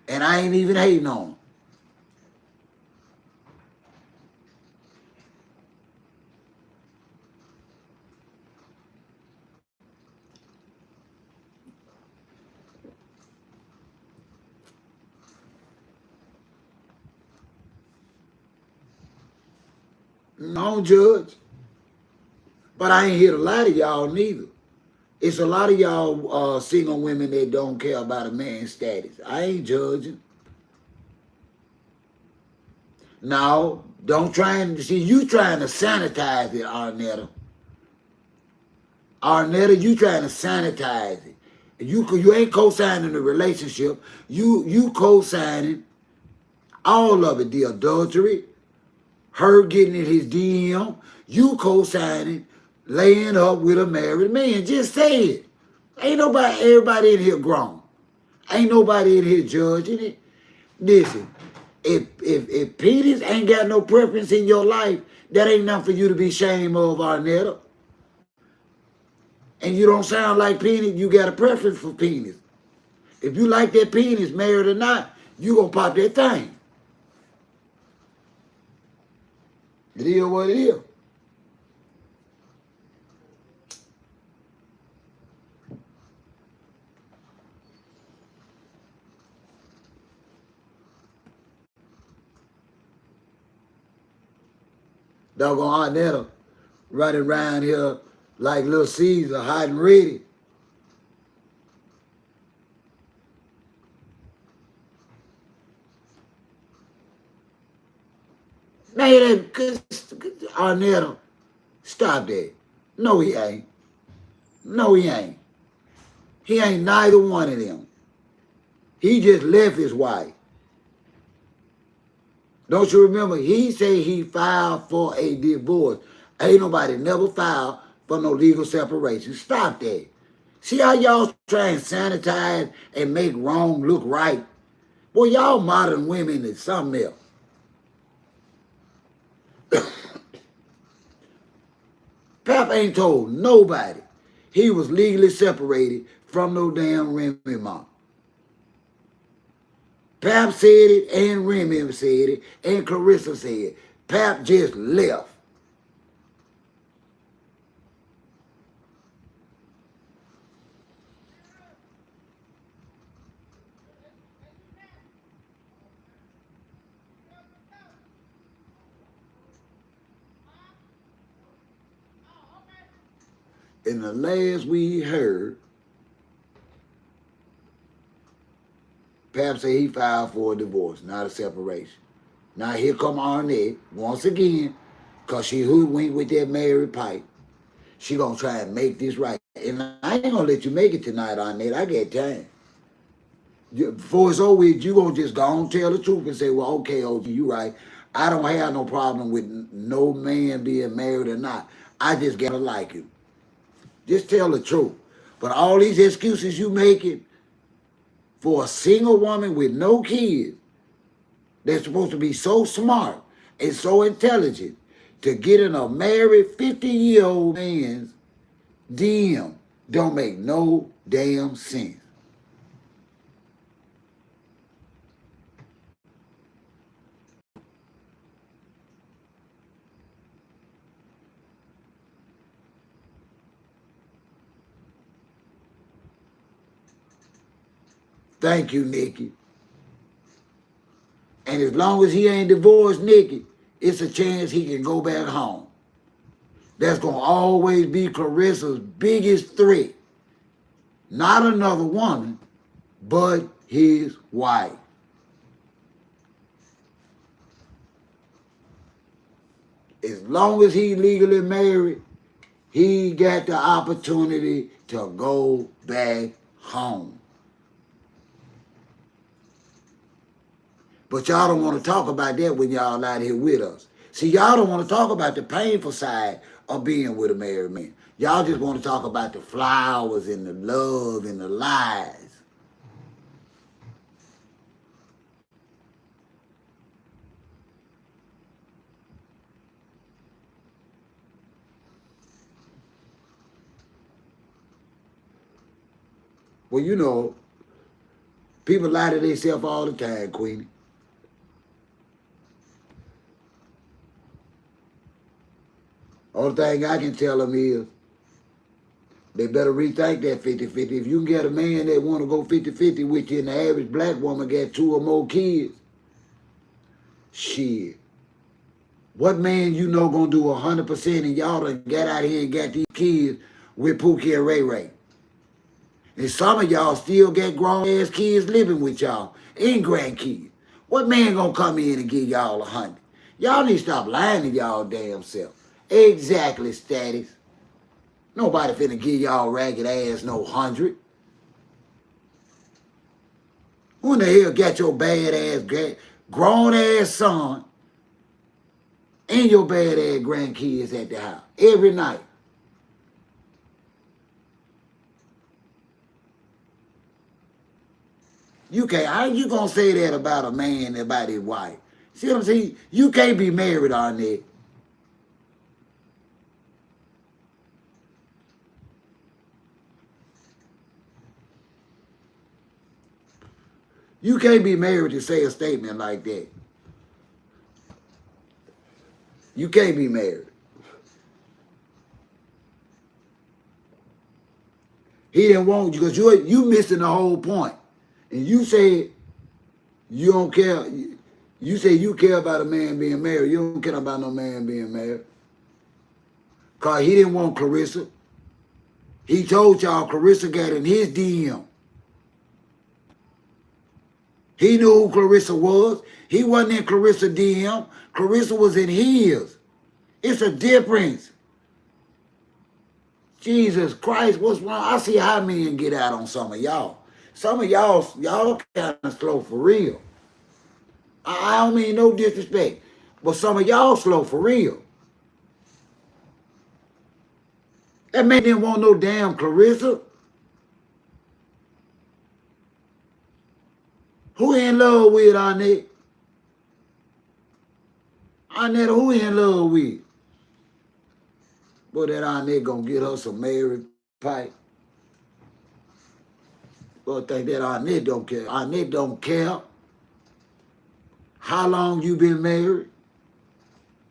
[SPEAKER 1] And I ain't even hating on her. I don't judge. But I ain't here to lie to y'all neither. It's a lot of y'all single women that don't care about a man's status. I ain't judging. No, don't try and see you trying to sanitize it, Arnetta. Arnetta, you trying to sanitize it. You ain't co-signing the relationship. You co-signing all of it, the adultery, her getting in his DM, you co-signing, laying up with a married man. Just say it. Ain't nobody, everybody in here grown. Ain't nobody in here judging it. Listen, if penis ain't got no preference in your life, that ain't nothing for you to be ashamed of, Arnetta. And you don't sound like penis, you got a preference for penis. If you like that penis, married or not, you gonna pop that thing. It is what it is. Doggone Arnetta running around here like little Caesar, hot and ready. Man, Arnetta, stop that. No, he ain't. No, he ain't. He ain't neither one of them. He just left his wife. Don't you remember? He said he filed for a divorce. Ain't nobody never filed for no legal separation. Stop that. See how y'all try and sanitize and make wrong look right? Well, y'all modern women is something else. Pap ain't told nobody he was legally separated from no damn Remy mom. Pap said it, and Remy said it, and Claressa said it. Pap just left. And the last we heard, Pap said he filed for a divorce, not a separation. Now here come Arnett once again, because she hoodwinked with that married pipe. She gonna try and make this right. And I ain't gonna let you make it tonight, Arnett. I got time. Before it's over with, you gonna just go on tell the truth and say, well, okay, OG, you right. I don't have no problem with no man being married or not. I just gotta like him. Just tell the truth. But all these excuses you making for a single woman with no kids that's supposed to be so smart and so intelligent to get in a married 50-year-old man's DM don't make no damn sense. Thank you, Nikki. And as long as he ain't divorced Nikki, it's a chance he can go back home. That's going to always be Claressa's biggest threat. Not another woman, but his wife. As long as he legally married, he got the opportunity to go back home. But y'all don't want to talk about that when y'all out here with us. See, y'all don't want to talk about the painful side of being with a married man. Y'all just want to talk about the flowers and the love and the lies. Well, you know, people lie to themselves all the time, Queenie. Only thing I can tell them is they better rethink that 50-50. If you can get a man that want to go 50-50 with you and the average black woman got 2 or more kids, shit. What man you know gonna do 100% and y'all done got out here and got these kids with Pookie and Ray Ray? And some of y'all still got grown-ass kids living with y'all and grandkids. What man gonna come in and give y'all 100? Y'all need to stop lying to y'all damn self. Exactly, status. Nobody finna give y'all ragged ass no 100. Who in the hell got your bad ass grown ass son and your bad ass grandkids at the house every night? You can't. How you gonna say that about a man and about his wife? See what I'm saying? You can't be married on that. You can't be married to say a statement like that. You can't be married. He didn't want you because you missing the whole point. And you said you don't care. You say you care about a man being married. You don't care about no man being married. Because he didn't want Claressa. He told y'all Claressa got in his DM. He knew who Claressa was. He wasn't in Claressa DM. Claressa was in his. It's a difference. Jesus Christ, what's wrong? I see how men get out on some of y'all. Some of y'all kind of slow for real. I don't mean no disrespect, but some of y'all slow for real. That man didn't want no damn Claressa. Who in love with Annette? Annette, who in love with? Boy, that Annette gonna get her some married pipe. Boy, think that Annette don't care. Annette don't care how long you been married.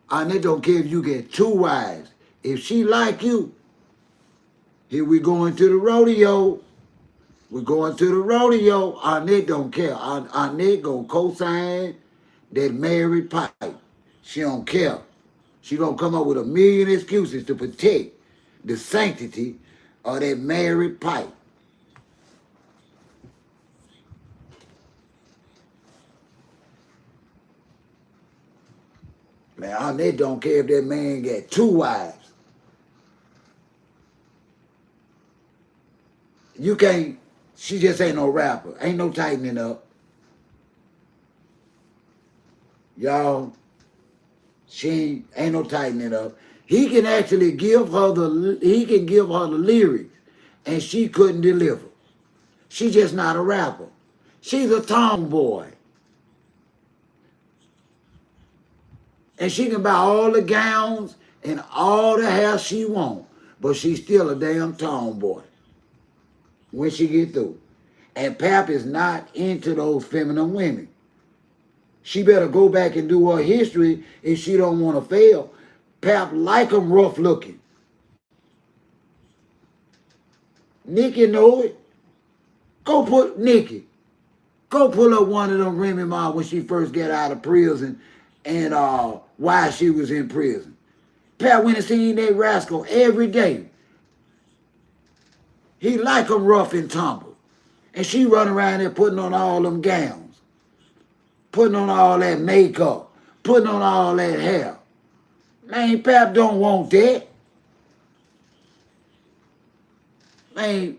[SPEAKER 1] Annette don't care if you get 2 wives. If she like you, here we going to the rodeo. We're going to the rodeo. Annette don't care. Annette gonna co-sign that married pipe. She don't care. She gonna come up with a million excuses to protect the sanctity of that married pipe. Man, Annette don't care if that man got 2 wives. You can't, she just ain't no rapper. Ain't no tightening up. Y'all, she ain't no tightening up. He can actually give her the lyrics, and she couldn't deliver. She just not a rapper. She's a tomboy. And she can buy all the gowns and all the hair she want, but she's still a damn tomboy when she get through. And Pap is not into those feminine women. She better go back and do her history if she don't want to fail. Pap like them rough looking. Nikki know it. Go pull up one of them Remy Ma when she first got out of prison and why she was in prison. Pat went and seen that rascal every day. He like them rough and tumble. And she run around there putting on all them gowns, putting on all that makeup, putting on all that hair. Man, Pap don't want that. Man,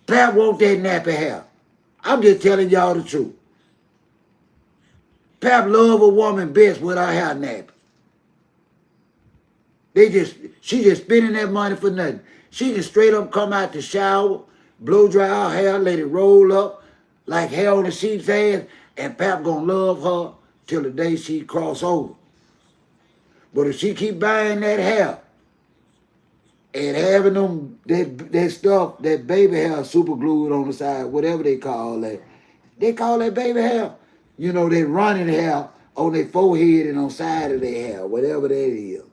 [SPEAKER 1] Pap want that nappy hair. I'm just telling y'all the truth. Pap love a woman best with her hair nappy. She just spending that money for nothing. She just straight up come out the shower, blow dry her hair, let it roll up like hair on a sheep's ass, and Pap gonna love her till the day she cross over. But if she keep buying that hair and having them that stuff, that baby hair super glued on the side, whatever they call that baby hair. You know, they running hair on their forehead and on side of their hair, whatever that is.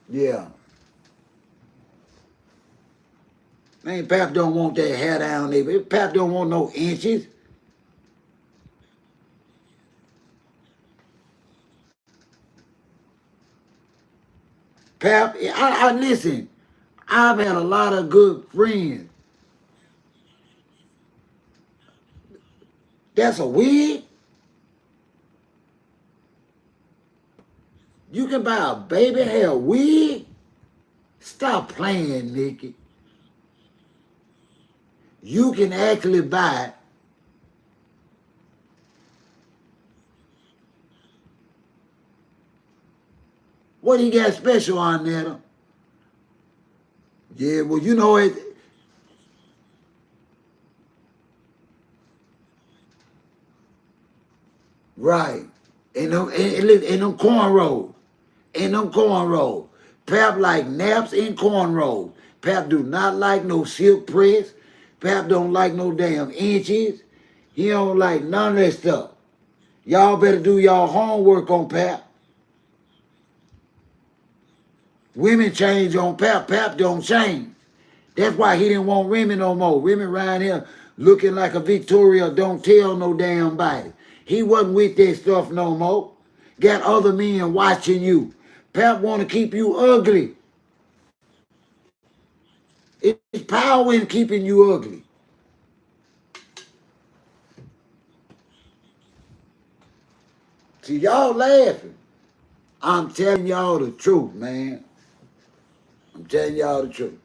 [SPEAKER 1] Yeah. Man, Pap don't want that hair down there. Pap don't want no inches. Pap, I listen. I've had a lot of good friends. That's a wig. You can buy a baby hair wig. Stop playing, Nikki. You can actually buy. What he got special on there? Yeah, well, you know it. Right. And them cornrows. And them cornrows. Pap like naps and cornrows. Pap do not like no silk press. Pap don't like no damn inches. He don't like none of that stuff. Y'all better do y'all homework on Pap. Women change on Pap. Pap don't change. That's why he didn't want Remy no more. Remy around here looking like a Victoria don't tell no damn body. He wasn't with that stuff no more. Got other men watching you. Pap want to keep you ugly. It's power in keeping you ugly. See, y'all laughing. I'm telling y'all the truth, man. I'm telling y'all the truth.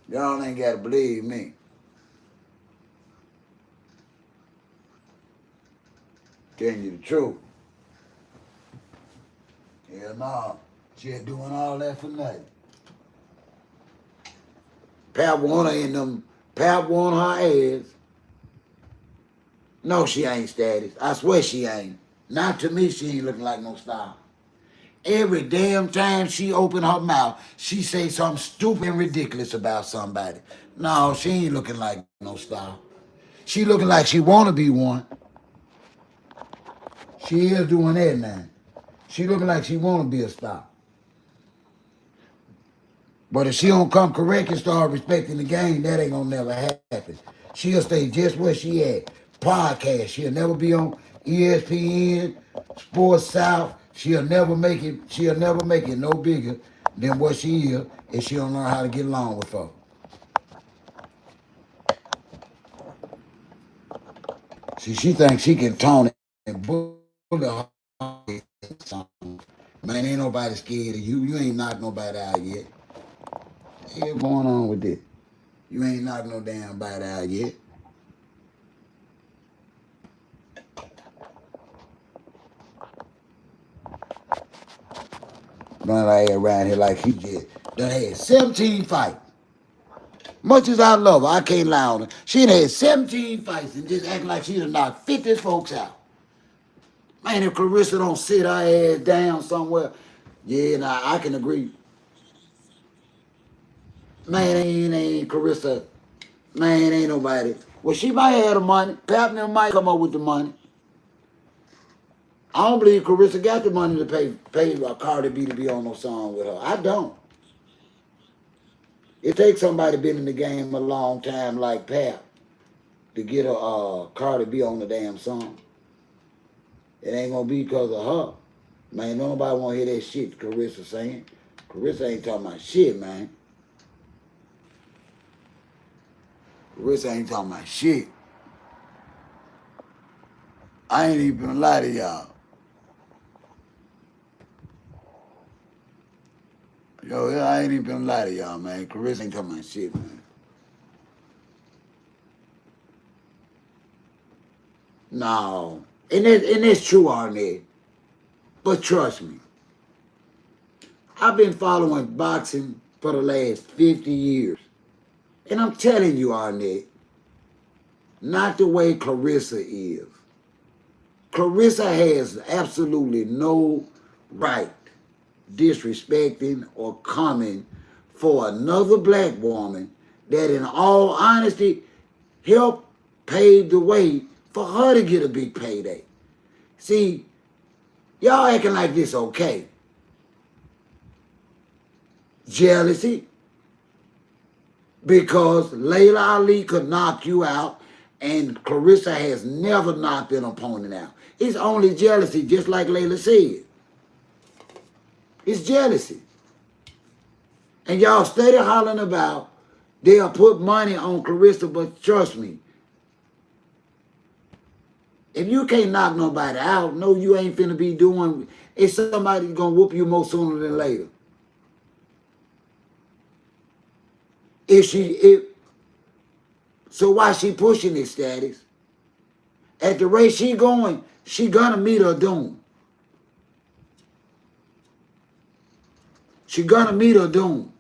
[SPEAKER 1] Y'all ain't got to believe me. Telling you the truth. Hell no. She ain't doing all that for nothing. Pap want her in them. Pap want her ass. No, she ain't status. I swear she ain't. Not to me, she ain't looking like no star. Every damn time she open her mouth, she say something stupid and ridiculous about somebody. No, she ain't looking like no star. She looking like she want to be one. She is doing that now. She looking like she want to be a star. But if she don't come correct and start respecting the game, that ain't gonna never happen. She'll stay just where she at. Podcast. She'll never be on ESPN, Sports South. She'll never make it. She'll never make it no bigger than what she is if she don't learn how to get along with folks. See, she thinks she can tone it and bully her. Man, ain't nobody scared of you. You ain't knocked nobody out yet. What's going on with this? You ain't knocked no damn body out yet. Run right around here like he just done had 17 fights. Much as I love her, I can't lie on her. She done had 17 fights and just acting like she done knocked 50 folks out. Man, if Claressa don't sit her ass down somewhere, yeah, nah, I can agree. Man, ain't Claressa. Man, ain't nobody. Well, she might have the money. Pap might come up with the money. I don't believe Claressa got the money to pay Cardi B to be on no song with her. I don't. It takes somebody been in the game a long time like Pap to get a Cardi B on the damn song. It ain't gonna be because of her. Man, nobody wanna hear that shit Claressa saying. Claressa ain't talking about shit, man. Claressa ain't talking about shit. I ain't even gonna lie to y'all. Yo, I ain't even gonna lie to y'all, man. Clarissa ain't talking about shit, man. No. And that's true, Arnett. But trust me, I've been following boxing for the last 50 years. And I'm telling you, Arnett, not the way Clarissa is. Clarissa has absolutely no right disrespecting or coming for another black woman that, in all honesty, helped pave the way for her to get a big payday. See, y'all acting like this okay. Jealousy, because Laila Ali could knock you out and Clarissa has never knocked an opponent out. It's only jealousy, just like Laila said. It's jealousy. And y'all steady hollering about they'll put money on Clarissa, but trust me, if you can't knock nobody out, no, you ain't finna be doing, it's somebody gonna whoop you more sooner than later. So why she pushing this status? At the rate she going, she gonna meet her doom. She gonna meet her doom.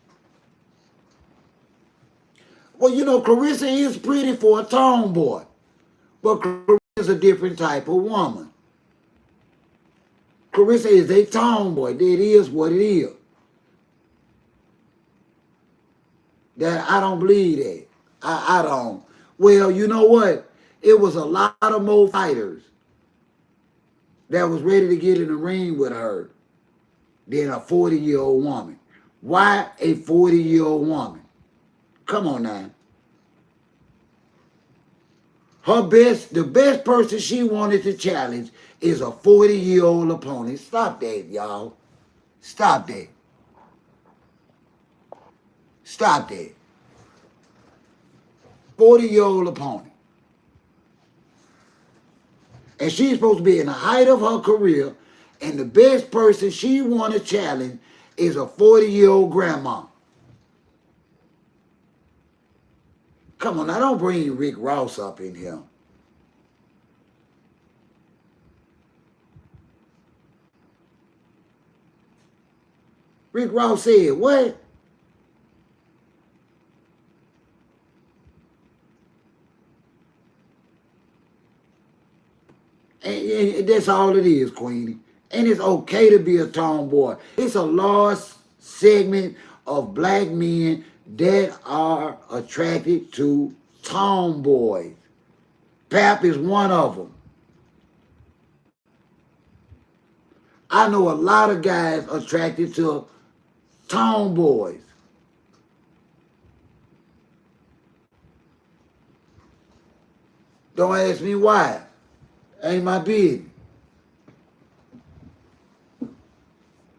[SPEAKER 1] Well, you know, Clarissa is pretty for a tomboy, but Clarissa is a different type of woman. Clarissa is a tomboy. It is what it is. That I don't believe that. I don't. Well, you know what? It was a lot of more fighters that was ready to get in the ring with her than a 40-year-old woman. Why a 40-year-old woman? Come on now. The best person she wanted to challenge is a 40-year-old opponent. Stop that, y'all. Stop that. Stop that. 40-year-old opponent. And she's supposed to be in the height of her career, and the best person she want to challenge is a 40-year-old grandma. Come on, now don't bring Rick Ross up in here. Rick Ross said, what? And that's all it is, Queenie. And it's okay to be a tomboy. It's a large segment of black men that are attracted to tomboys. Pap is one of them. I know a lot of guys attracted to tomboys. Don't ask me why. Ain't my business.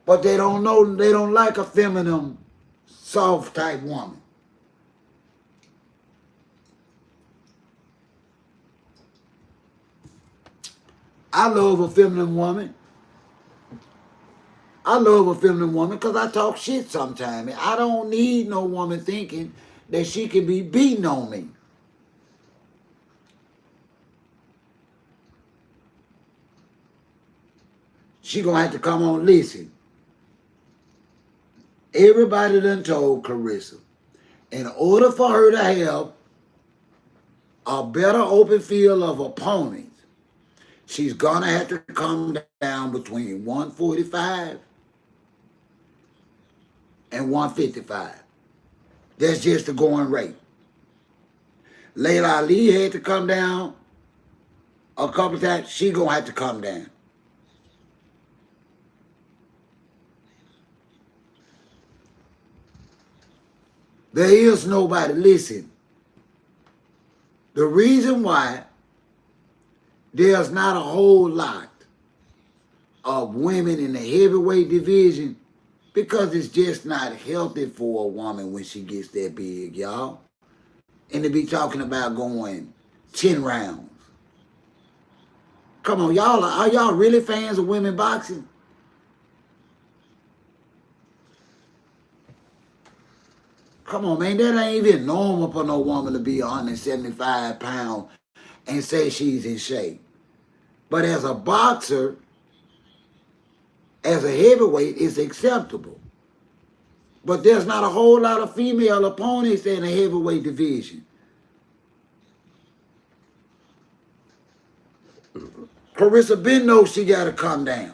[SPEAKER 1] But they don't know, they don't like a feminine, soft type woman. I love a feminine woman. I love a feminine woman because I talk shit sometimes. I don't need no woman thinking that she can be beating on me. She gonna have to come on, listen. Everybody done told Clarissa, in order for her to have a better open field of opponents, she's gonna have to come down between 145 and 155. That's just the going rate. Laila Ali had to come down a couple times. She gonna have to come down. There is nobody, listen. The reason why there's not a whole lot of women in the heavyweight division, because it's just not healthy for a woman when she gets that big, y'all. And to be talking about going 10 rounds. Come on, y'all, are y'all really fans of women boxing? Come on, man. That ain't even normal for no woman to be 175 pounds and say she's in shape. But as a boxer, as a heavyweight, it's acceptable. But there's not a whole lot of female opponents in the heavyweight division. Claressa Ben knows she got to come down.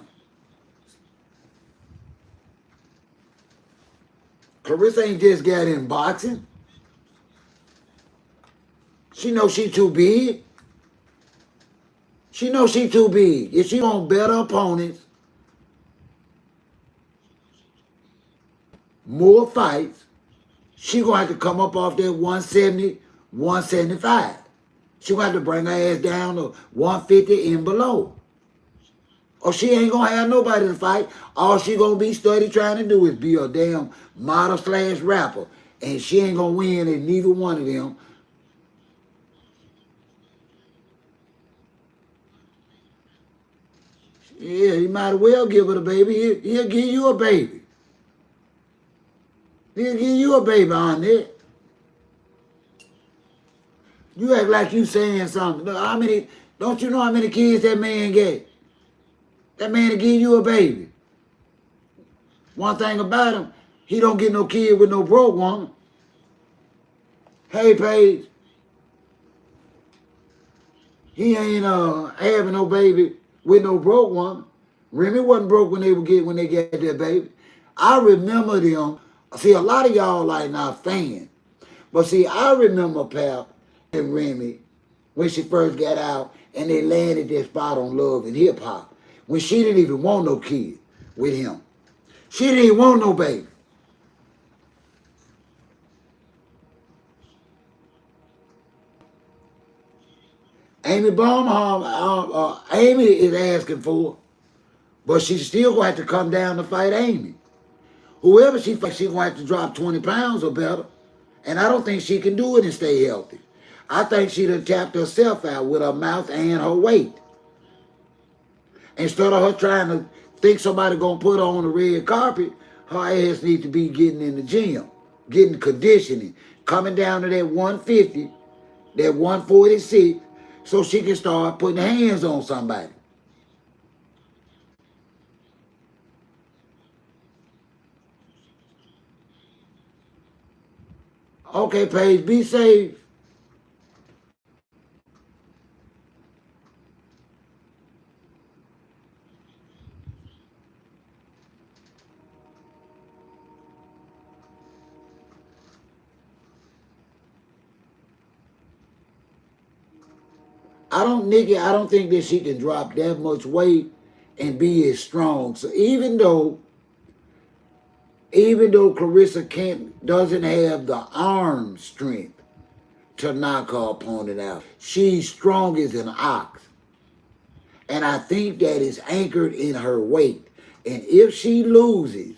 [SPEAKER 1] Claressa ain't just got in boxing. She knows she too big. She knows she too big. If she want better opponents, more fights, she gonna have to come up off that 170, 175. She gonna have to bring her ass down to 150 and below. Or she ain't gonna have nobody to fight. All she gonna be study trying to do is be a damn model / rapper. And she ain't gonna win in neither one of them. Yeah, you might as well give her the baby. He'll give you a baby. He'll give you a baby on that. You act like you saying something. Look, don't you know how many kids that man get? That man will give you a baby. One thing about him, he don't get no kid with no broke woman. Hey, Paige. He ain't having no baby with no broke woman. Remy wasn't broke when they get their baby. I remember them. See, a lot of y'all like not fans. But see, I remember Pap and Remy when she first got out and they landed their spot on Love and Hip Hop. When she didn't even want no kid with him. She didn't even want no baby. Amy Baumholm, Amy is asking for, but she's still going to have to come down to fight Amy. Whoever she fights, she's going to have to drop 20 pounds or better. And I don't think she can do it and stay healthy. I think she'd have tapped herself out with her mouth and her weight. Instead of her trying to think somebody going to put her on the red carpet, her ass needs to be getting in the gym, getting conditioning, coming down to that 150, that 146, so she can start putting hands on somebody. Okay, Paige, be safe. Nikki, I don't think that she can drop that much weight and be as strong. So even though Claressa doesn't have the arm strength to knock her opponent out, she's strong as an ox. And I think that is anchored in her weight. And if she loses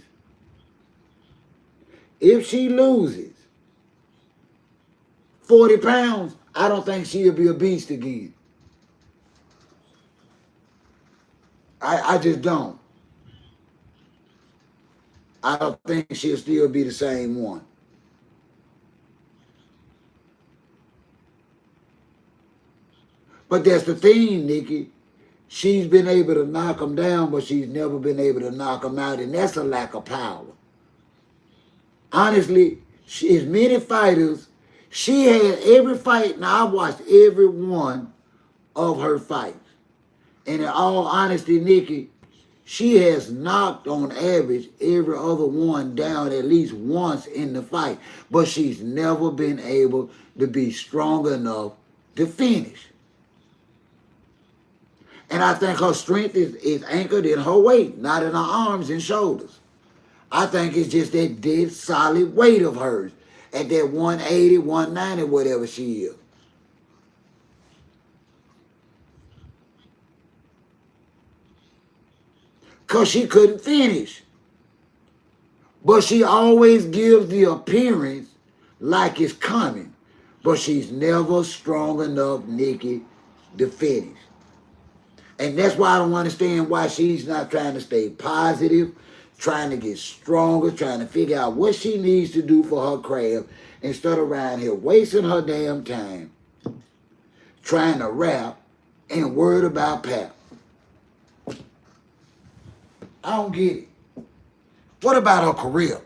[SPEAKER 1] 40 pounds, I don't think she'll be a beast again. I just don't. I don't think she'll still be the same one. But that's the thing, Nikki. She's been able to knock them down, but she's never been able to knock them out, and that's a lack of power. Honestly, as many fighters, she had every fight, and I watched every one of her fights. And in all honesty, Nikki, she has knocked on average every other one down at least once in the fight. But she's never been able to be strong enough to finish. And I think her strength is anchored in her weight, not in her arms and shoulders. I think it's just that dead solid weight of hers at that 180, 190, whatever she is. Because she couldn't finish. But she always gives the appearance like it's coming. But she's never strong enough, Nikki, to finish. And that's why I don't understand why she's not trying to stay positive. trying to get stronger, trying to figure out what she needs to do for her craft instead of around here wasting her damn time trying to rap and worried about Pap. I don't get it. What about her career?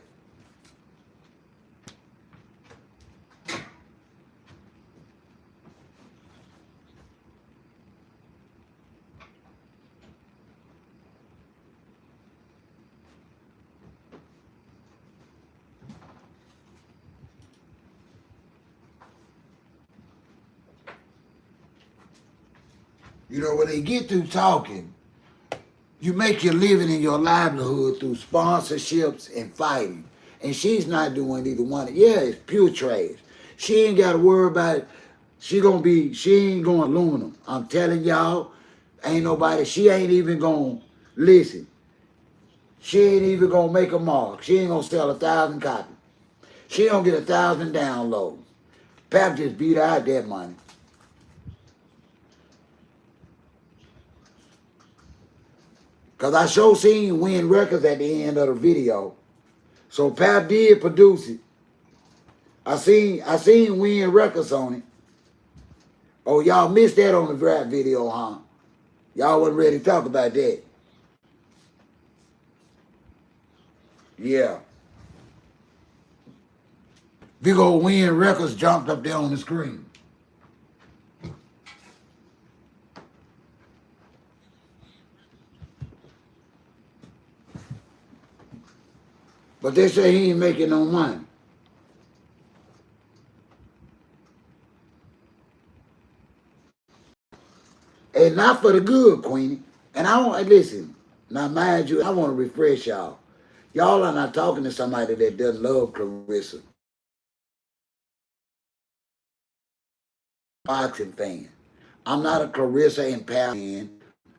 [SPEAKER 1] You know, when they get through talking, you make your living and your livelihood through sponsorships and fighting. And she's not doing either one. Yeah, it's pure trash. She ain't got to worry about it. She ain't going aluminum. I'm telling y'all, ain't nobody, she ain't even going to listen. She ain't even going to make a mark. She ain't going to sell 1,000 copies. She don't get 1,000 downloads. Pap just beat her out that money. Because I sure seen Win Records at the end of the video. So Pap did produce it. I seen Win Records on it. Oh, y'all missed that on the rap video, huh? Y'all wasn't ready to talk about that. Yeah. Big old Win Records jumped up there on the screen. But they say he ain't making no money. And not for the good, Queenie. And I want, listen, now mind you, I want to refresh y'all. Y'all are not talking to somebody that doesn't love Claressa. Boxing fan. I'm not a Claressa and Pap fan.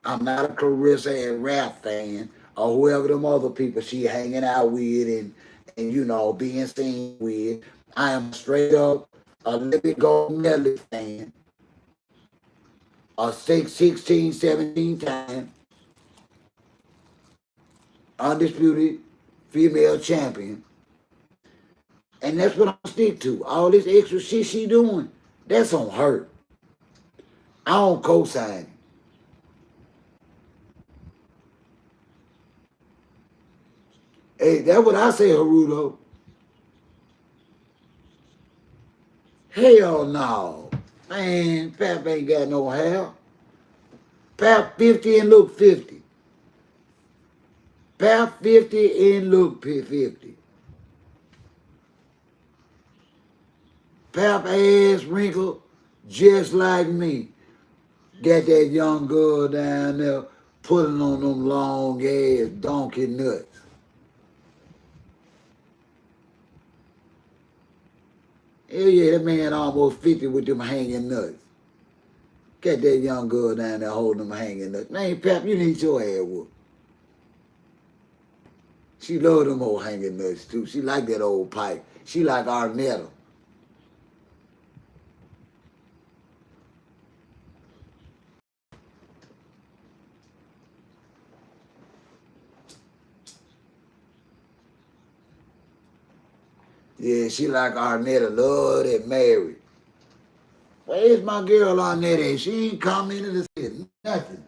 [SPEAKER 1] I'm not a Claressa and rap fan or whoever them other people she hanging out with and you know, being seen with. I am straight up a Let It Go Melly fan. A 16, 17 time undisputed female champion. And that's what I stick to. All this extra shit she doing, that's on her. I don't co-sign it. Hey, that's what I say, Haruto. Hell no. Man, Pap ain't got no hair. Pap 50 and look 50. Pap 50 and look 50. Pap ass wrinkled just like me. Got that young girl down there pulling on them long ass donkey nuts. Hell yeah, that man almost 50 with them hanging nuts. Got that young girl down there holding them hanging nuts. Man, Pap, you need your ass whooped. She love them old hanging nuts too. She like that old pipe. She like Arnetta. Yeah, she like Arnetta. Love that Mary. Where's my girl Arnetta? She ain't commented or said nothing.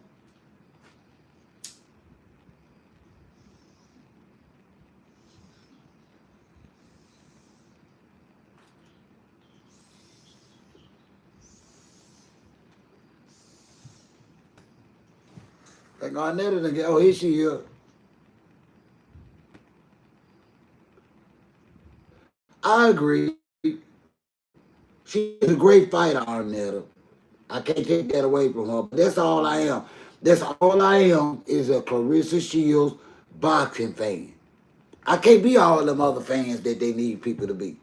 [SPEAKER 1] Like Arnetta, oh, here she is. I agree. She's a great fighter, Arnetta. I can't take that away from her. But that's all I am. That's all I am is a Claressa Shields boxing fan. I can't be all them other fans that they need people to be.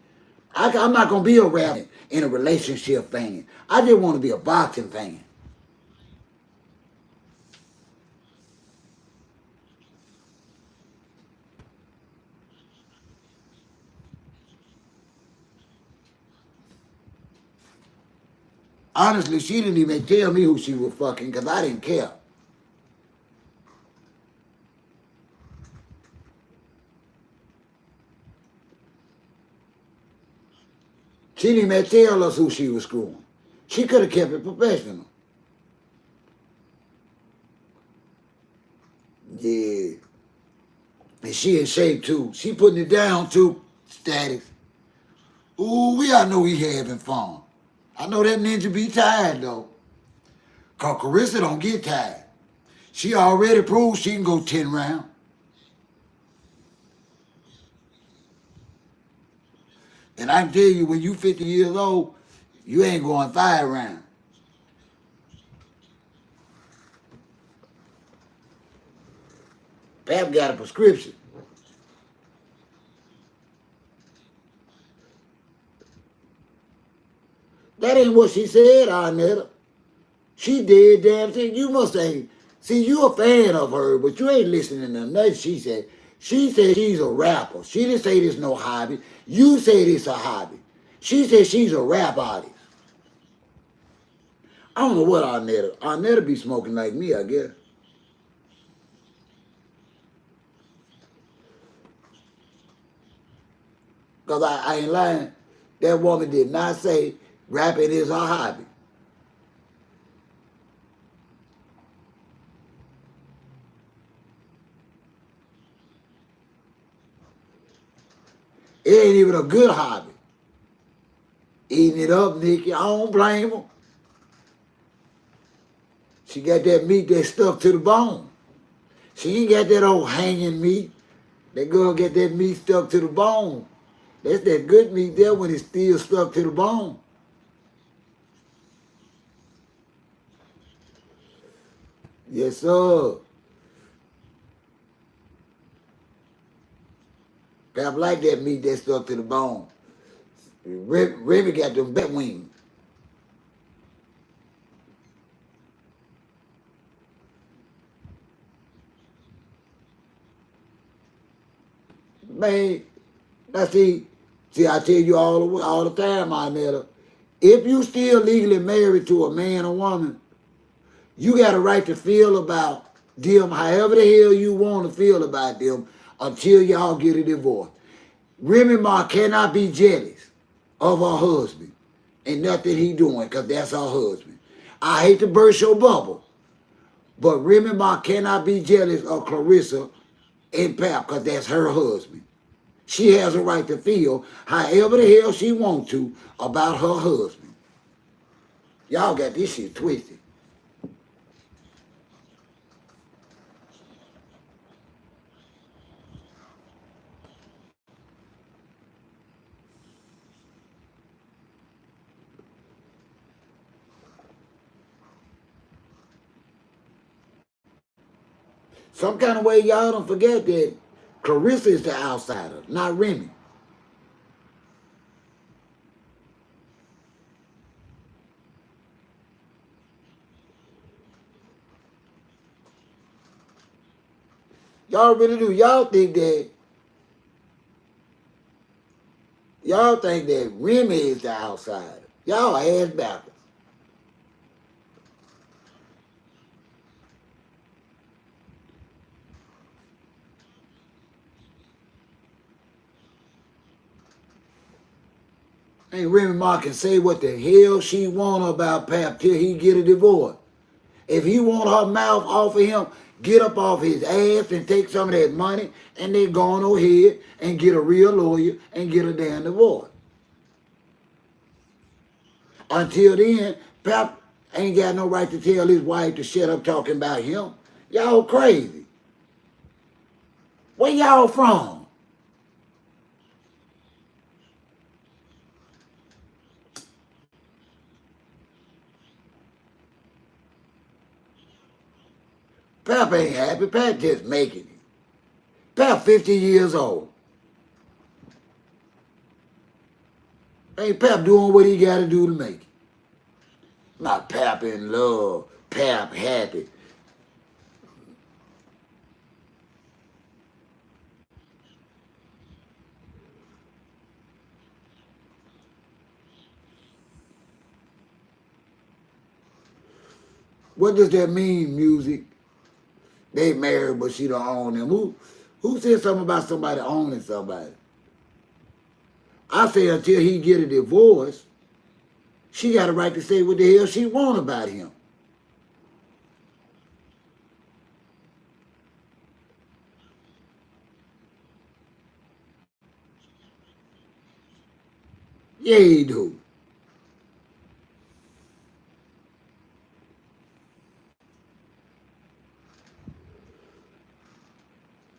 [SPEAKER 1] I'm not going to be a rap and a relationship fan. I just want to be a boxing fan. Honestly, she didn't even tell me who she was fucking because I didn't care. She didn't even tell us who she was screwing. She could have kept it professional. Yeah. And she in shape too. She putting it down too. Status. Ooh, I know he having fun. I know that ninja be tired though. Cause Claressa don't get tired. She already proved she can go 10 rounds. And I can tell you, when you 50 years old, you ain't going 5 rounds. Pap got a prescription. That ain't what she said, Arnetta. She did damn thing. You must ain't. See, you a fan of her, but you ain't listening to nothing she said. She said she's a rapper. She didn't say this no hobby. You said it's a hobby. She said she's a rap artist. I don't know what Arnetta be smoking like me, I guess. Because I ain't lying. That woman did not say rapping is her hobby. It ain't even a good hobby. Eating it up, Nikki. I don't blame her. She got that meat that stuck to the bone. She ain't got that old hanging meat. That girl get that meat stuck to the bone. That's that good meat there when it's still stuck to the bone. Yes, sir. Pap like that meat that stuck to the bone. Remy got them bat wings. Man, now see, I tell you all the time, Arnetta, if you still legally married to a man or woman, you got a right to feel about them however the hell you want to feel about them until y'all get a divorce. Remy Ma cannot be jealous of her husband and nothing he doing because that's her husband. I hate to burst your bubble, but Remy Ma cannot be jealous of Claressa and Pap because that's her husband. She has a right to feel however the hell she wants to about her husband. Y'all got this shit twisted. Some kind of way y'all don't forget that Claressa is the outsider, not Remy. Y'all really do. Y'all think that Remy is the outsider. Y'all ass backwards. Ain't Remy Ma can say what the hell she want about Pap till he get a divorce. If he want her mouth off of him, get up off his ass and take some of that money and then go on ahead and get a real lawyer and get a damn divorce. Until then, Pap ain't got no right to tell his wife to shut up talking about him. Y'all crazy. Where y'all from? Pap ain't happy. Pap just making it. Pap 50 years old. Ain't Pap doing what he got to do to make it. Not Pap in love. Pap happy. What does that mean, music? They married, but she don't own them. Who said something about somebody owning somebody? I say until he get a divorce, she got a right to say what the hell she want about him. Yeah, he do.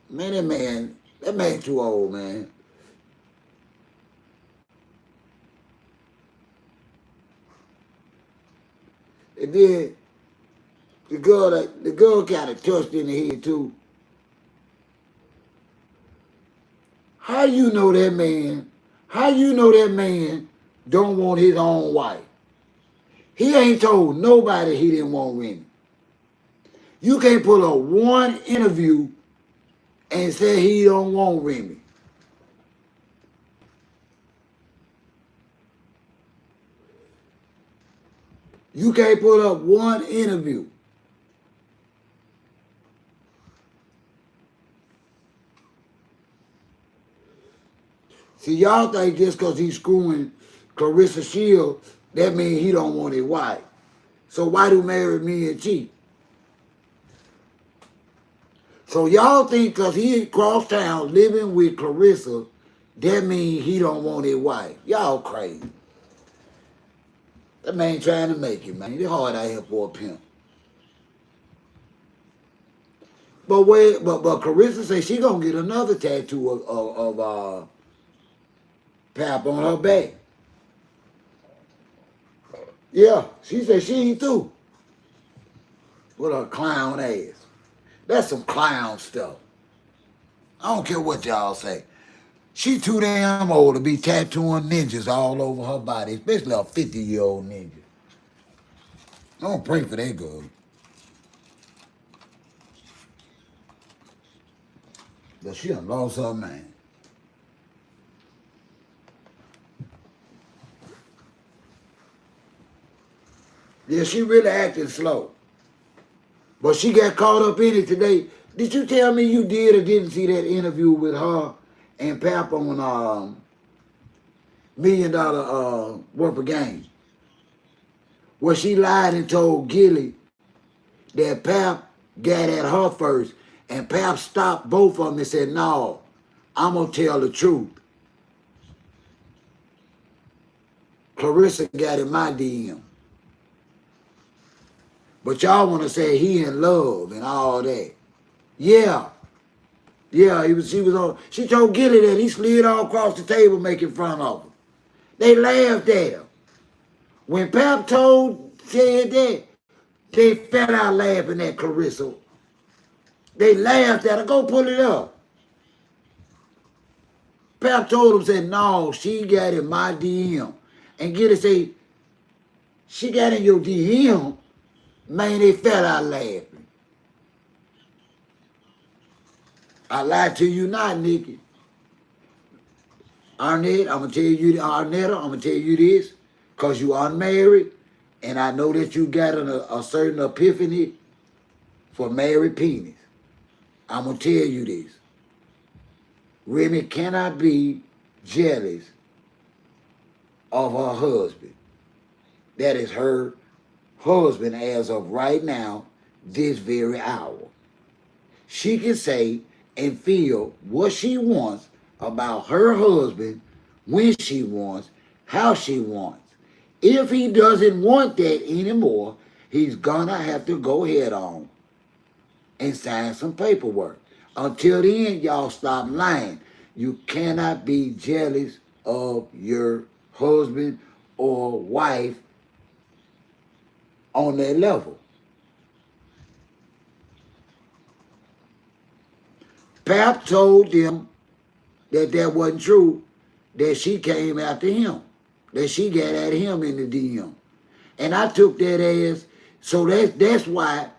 [SPEAKER 1] Man, that man too old, man. And then the girl kind of touched in the head too. How you know that man? How you know that man don't want his own wife? He ain't told nobody he didn't want Remy. You can't pull up one interview and say he don't want Remy. You can't pull up one interview. See, y'all think just because he's screwing Claressa Shields, that means he don't want his wife. So why do marry me and cheat? So y'all think because he cross town living with Claressa, that means he don't want his wife. Y'all crazy. That man trying to make it, man. It's hard out here for a pimp. But Claressa say she gonna get another tattoo of Pap on her back. Yeah, she said she ain't through with her clown ass. That's some clown stuff. I don't care what y'all say. She too damn old to be tattooing ninjas all over her body, especially a 50-year-old ninja. I don't pray for that girl. But she done lost her man. Yeah, she really acting slow. But she got caught up in it today. Did you tell me you did or didn't see that interview with her and Pap on $1 million worth of game? Where she lied and told Gilly that Pap got at her first, and Pap stopped both of them and said, no, I'm going to tell the truth. Claressa got in my DM. But y'all want to say he in love and all that. Yeah. Yeah, she was on. She told Gilly that he slid all across the table making fun of her. They laughed at her. When Pap said that, they fell out laughing at Claressa. They laughed at her. Go pull it up. Pap told him, said, no, she got in my DM. And Gilly say, she got in your DM. Man, they fell out laughing. I lied to you not, Nikki. Arnett, I'm going to tell you, Arnetta, I'm going to tell you this, because you unmarried, and I know that you got a certain epiphany for married penis. I'm going to tell you this. Remy cannot be jealous of her husband. That is her husband as of right now, this very hour. She can say and feel what she wants about her husband, when she wants, how she wants. If he doesn't want that anymore, he's gonna have to go head on and sign some paperwork. Until then, y'all stop lying. You cannot be jealous of your husband or wife on that level. Pap told them that wasn't true, that she came after him, that she got at him in the DM. And I took that as, so that's why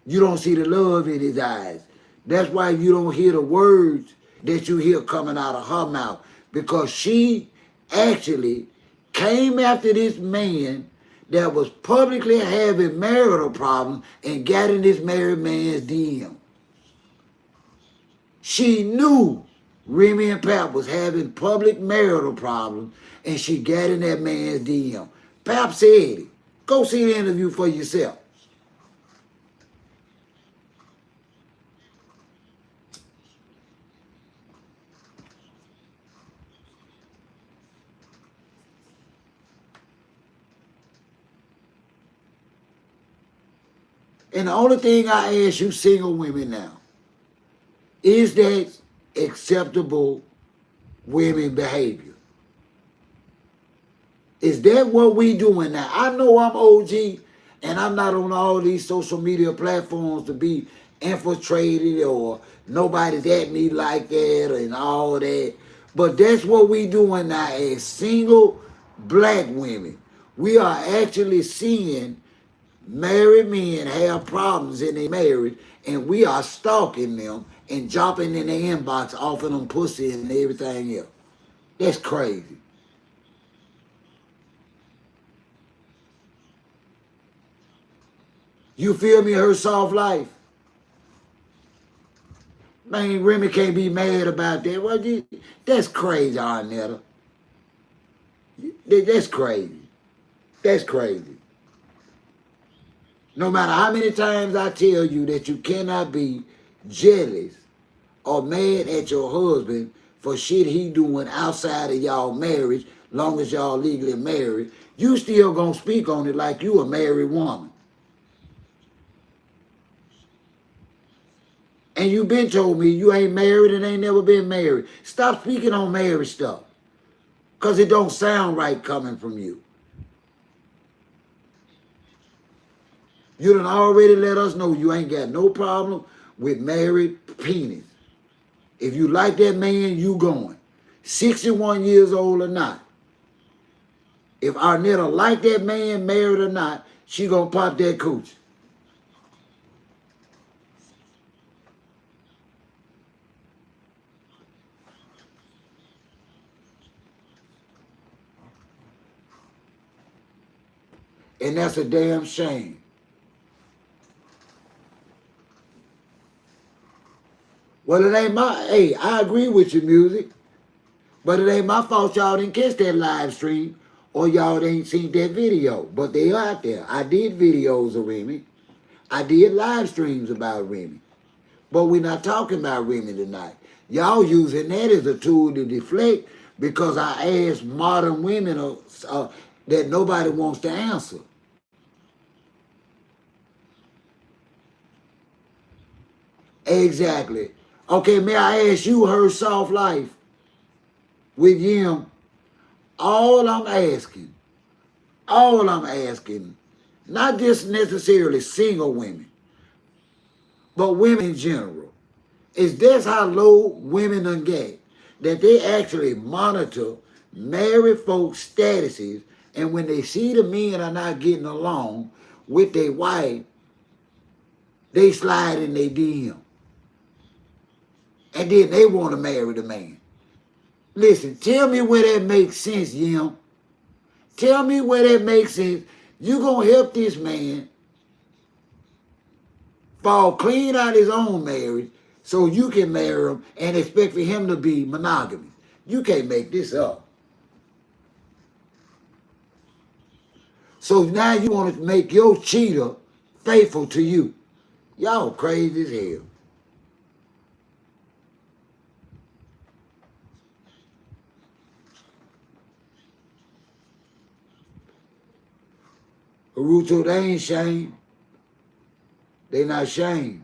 [SPEAKER 1] you don't see the love in his eyes. That's why you don't hear the words that you hear coming out of her mouth. Because she actually came after this man that was publicly having marital problems and got in this married man's DM. She knew Remy and Pap was having public marital problems, and she got in that man's DM. Pap said it. Go see the interview for yourself. And the only thing I ask you single women now, is that acceptable women behavior? Is that what we doing now? I know I'm OG and I'm not on all these social media platforms to be infiltrated or nobody's at me like that and all that. But that's what we doing now as single black women. We are actually seeing married men have problems in their marriage, and we are stalking them and dropping in their inbox, offering them pussy and everything else. That's crazy. You feel me? Her soft life. Man, Remy can't be mad about that. That's crazy, Arnetta. That's crazy. That's crazy. No matter how many times I tell you that you cannot be jealous or mad at your husband for shit he doing outside of y'all marriage, long as y'all legally married, you still gonna speak on it like you a married woman. And you been told me you ain't married and ain't never been married. Stop speaking on marriage stuff. Because it don't sound right coming from you. You done already let us know you ain't got no problem with married penis. If you like that man, you going. 61 years old or not. If Arnetta like that man, married or not, she gonna pop that cooch. And that's a damn shame. Well, it ain't my, hey, I agree with your music, but it ain't my fault y'all didn't catch that live stream or y'all ain't seen that video, but they are out there. I did videos of Remy. I did live streams about Remy, but we're not talking about Remy tonight. Y'all using that as a tool to deflect because I asked modern women that nobody wants to answer. Exactly. Okay, may I ask you her soft life with Yim? All I'm asking, not just necessarily single women, but women in general, is this how low women done get? That they actually monitor married folks' statuses, and when they see the men are not getting along with their wife, they slide in their DM. And then they want to marry the man. Listen, tell me where that makes sense, Yim. Tell me where that makes sense. You gonna help this man fall clean out his own marriage so you can marry him and expect for him to be monogamous. You can't make this up. So now you want to make your cheater faithful to you. Y'all crazy as hell. Haruto, they ain't shame. They not shame.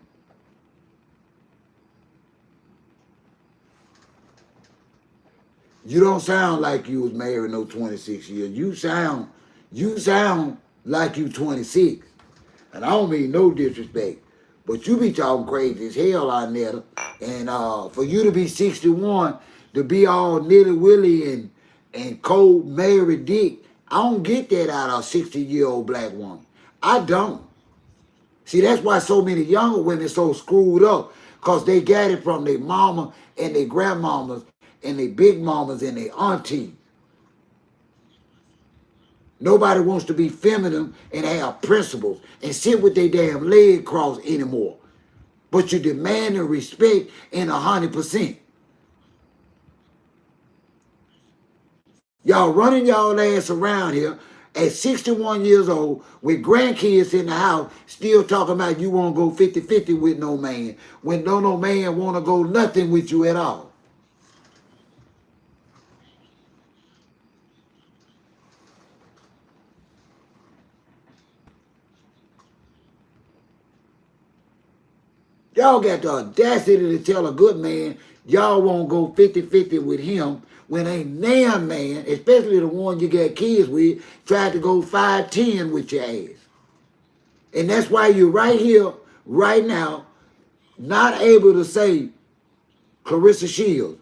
[SPEAKER 1] You don't sound like you was married no 26 years. You sound like you 26. And I don't mean no disrespect, but you be talking crazy as hell on there. And for you to be 61, to be all nilly-willy and cold married dick, I don't get that out of a 60-year-old black woman. I don't. See, that's why so many younger women so screwed up, because they got it from their mama and their grandmamas and their big mamas and their aunties. Nobody wants to be feminine and have principles and sit with their damn leg crossed anymore. But you demand and respect in 100%. Y'all running y'all ass around here at 61 years old with grandkids in the house still talking about you won't go 50-50 with no man when no man want to go nothing with you at all. Y'all got the audacity to tell a good man y'all won't go 50-50 with him when a damn man, especially the one you got kids with, tried to go 5-10 with your ass. And that's why you're right here, right now, not able to say, Claressa Shields,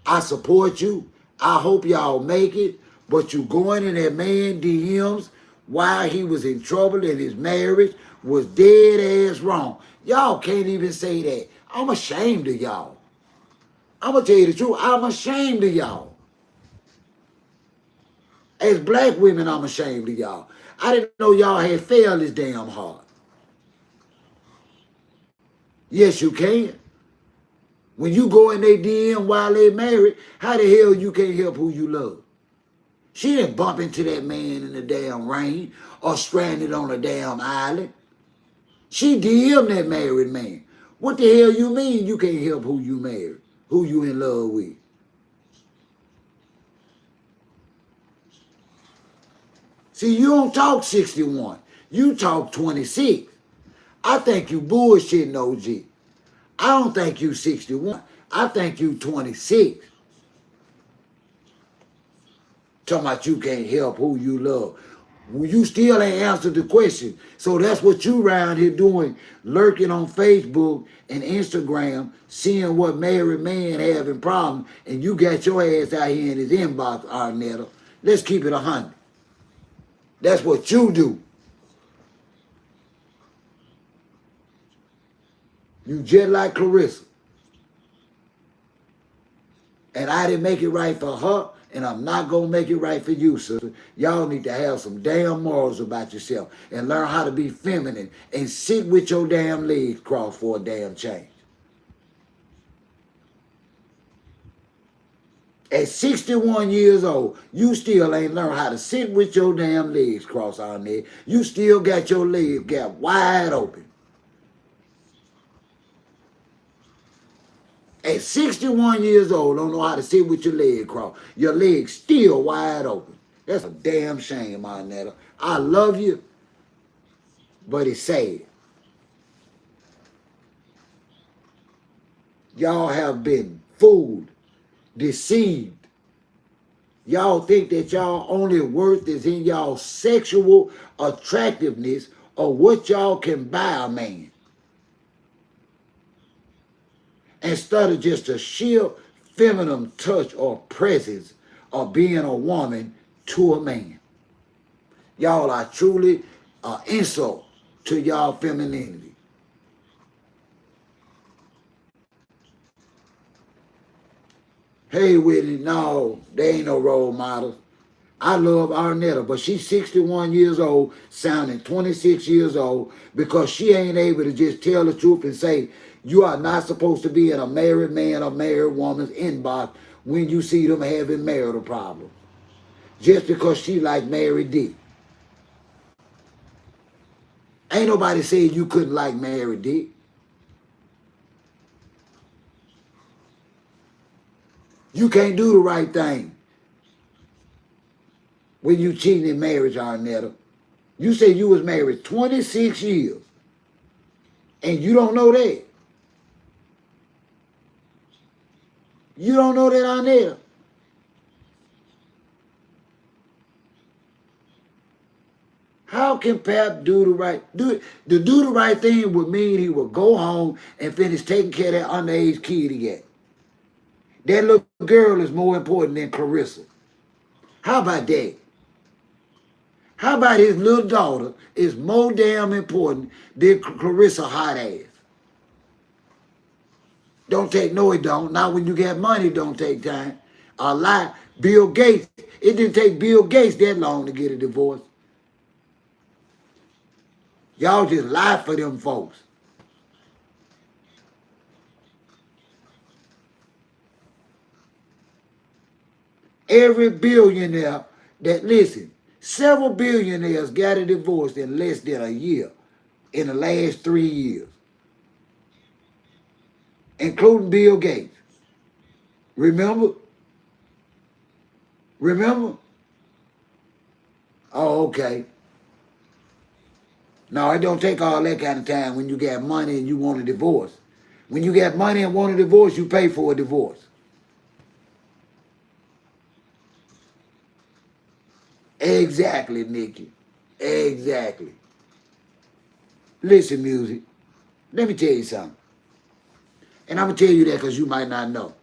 [SPEAKER 1] I support you. I hope y'all make it. But you going in that man DMs while he was in trouble in his marriage was dead ass wrong. Y'all can't even say that. I'm ashamed of y'all. I'm going to tell you the truth. I'm ashamed of y'all. As black women, I'm ashamed of y'all. I didn't know y'all had failed this damn hard. Yes, you can. When you go in their DM while they married, how the hell you can't help who you love? She didn't bump into that man in the damn rain or stranded on a damn island. She DM'd that married man. What the hell you mean you can't help who you married, who you in love with? See, you don't talk 61. You talk 26. I think you bullshitting, OG. I don't think you 61. I think you 26. Talking about you can't help who you love. Well, you still ain't answered the question. So that's what you around here doing, lurking on Facebook and Instagram, seeing what married man having problems, and you got your ass out here in his inbox, Arnetta. Let's keep it 100. That's what you do. You just like Claressa. And I didn't make it right for her, and I'm not going to make it right for you, sister. Y'all need to have some damn morals about yourself and learn how to be feminine and sit with your damn legs crossed for a damn change. At 61 years old, you still ain't learned how to sit with your damn legs crossed on there. You still got your legs gap wide open. At 61 years old, don't know how to sit with your leg crossed. Your legs still wide open. That's a damn shame, Arnetta. I love you, but it's sad. Y'all have been fooled, deceived. Y'all think that y'all only worth is in y'all sexual attractiveness or what y'all can buy a man. Instead of just a sheer feminine touch or presence of being a woman to a man. Y'all are truly an insult to y'all femininity. Hey, Whitney, no, they ain't no role models. I love Arnetta, but she's 61 years old, sounding 26 years old, because she ain't able to just tell the truth and say, you are not supposed to be in a married man or married woman's inbox when you see them having marital problems. Just because she like Mary D. Ain't nobody said you couldn't like Mary D. You can't do the right thing when you cheating in marriage, Arnetta. You say you was married 26 years, and you don't know that. You don't know that, Arnetta. How can Pap do the right to do the right thing would mean he would go home and finish taking care of that underage kid he got. That little girl is more important than Claressa. How about that? How about his little daughter is more damn important than Claressa hot ass? Don't take, no it don't. Not when you got money, don't take time. A lie. Bill Gates, it didn't take Bill Gates that long to get a divorce. Y'all just lie for them folks. Every billionaire that, listen, several billionaires got a divorce in less than a year in the last 3 years, including Bill Gates. Remember? Remember? Oh, okay. No, it don't take all that kind of time when you got money and you want a divorce. When you got money and want a divorce, you pay for a divorce. Exactly, Nikki. Exactly. Listen, music. Let me tell you something. And I'm going to tell you that because you might not know.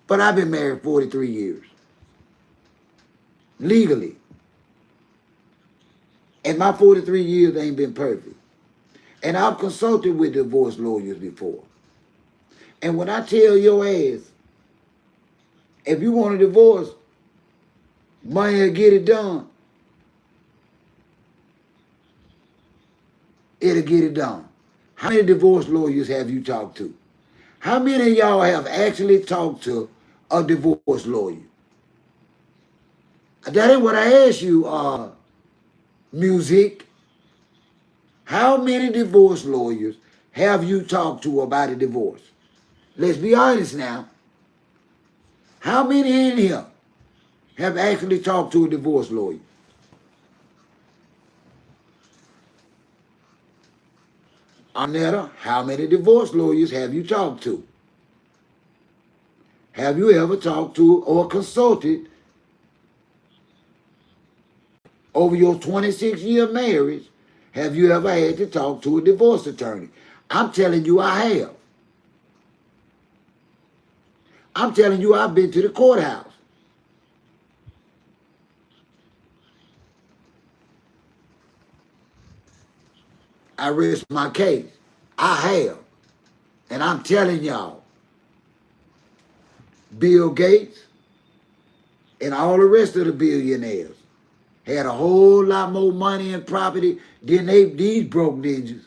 [SPEAKER 1] But I've been married 43 years. Legally. And my 43 years ain't been perfect. And I've consulted with divorce lawyers before. And when I tell your ass, if you want a divorce, money will get it done. It'll get it done. How many divorce lawyers have you talked to? How many of y'all have actually talked to a divorce lawyer? That ain't what I asked you, music. How many divorce lawyers have you talked to about a divorce? Let's be honest now. How many in here have actually talked to a divorce lawyer? Anetta, how many divorce lawyers have you talked to? Have you ever talked to or consulted over your 26-year marriage? Have you ever had to talk to a divorce attorney? I'm telling you I have. I'm telling you I've been to the courthouse. I risked my case. I have. And I'm telling y'all, Bill Gates and all the rest of the billionaires had a whole lot more money and property than these broke ninjas.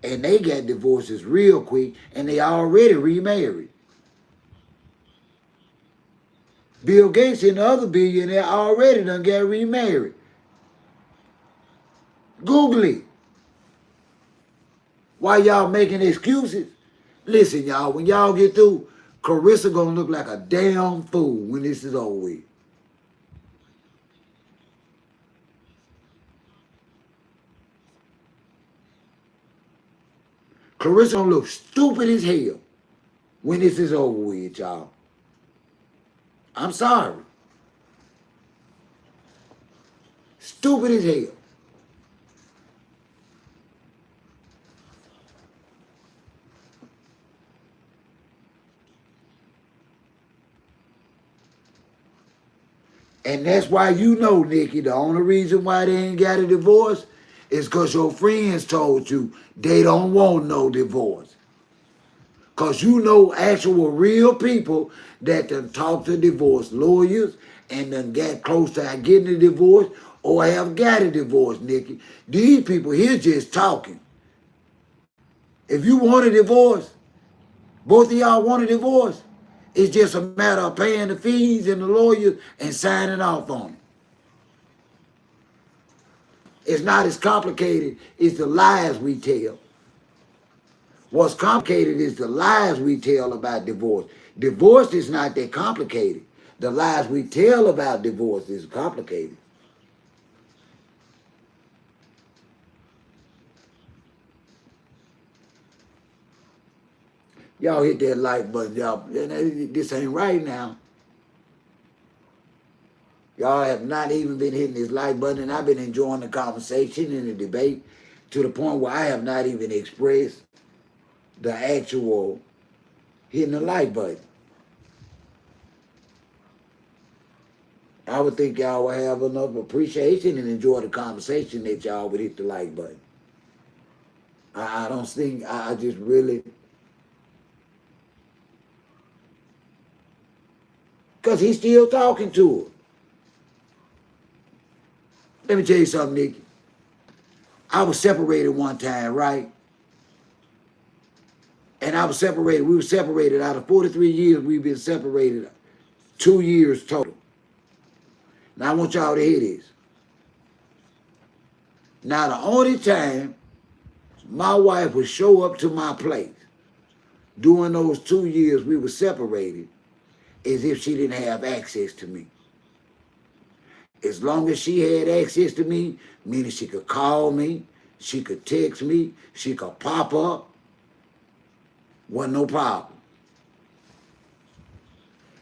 [SPEAKER 1] And they got divorces real quick and they already remarried. Bill Gates and the other billionaire already done got remarried. Google it. Why y'all making excuses? Listen, y'all, when y'all get through, Claressa gonna look like a damn fool when this is over with. Claressa gonna look stupid as hell when this is over with, y'all. I'm sorry. Stupid as hell. And that's why you know, Nikki, the only reason why they ain't got a divorce is because your friends told you they don't want no divorce. Because you know actual real people that done talk to divorce lawyers and done got close to getting a divorce or have got a divorce, Nikki. These people here just talking. If you want a divorce, both of y'all want a divorce, it's just a matter of paying the fees and the lawyers and signing off on it. It's not as complicated as the lies we tell. What's complicated is the lies we tell about divorce. Divorce is not that complicated. The lies we tell about divorce is complicated. Y'all hit that like button, y'all. This ain't right now. Y'all have not even been hitting this like button, and I've been enjoying the conversation and the debate to the point where I have not even expressed the actual hitting the like button. I would think y'all would have enough appreciation and enjoy the conversation that y'all would hit the like button. I don't think, I just really, because he's still talking to her. Let me tell you something, Nikki. I was separated one time, right? And I was separated. We were separated out of 43 years. We've been separated. 2 years total. Now I want y'all to hear this. Now the only time my wife would show up to my place during those 2 years we were separated is if she didn't have access to me. As long as she had access to me, meaning she could call me, she could text me, she could pop up, wasn't no problem.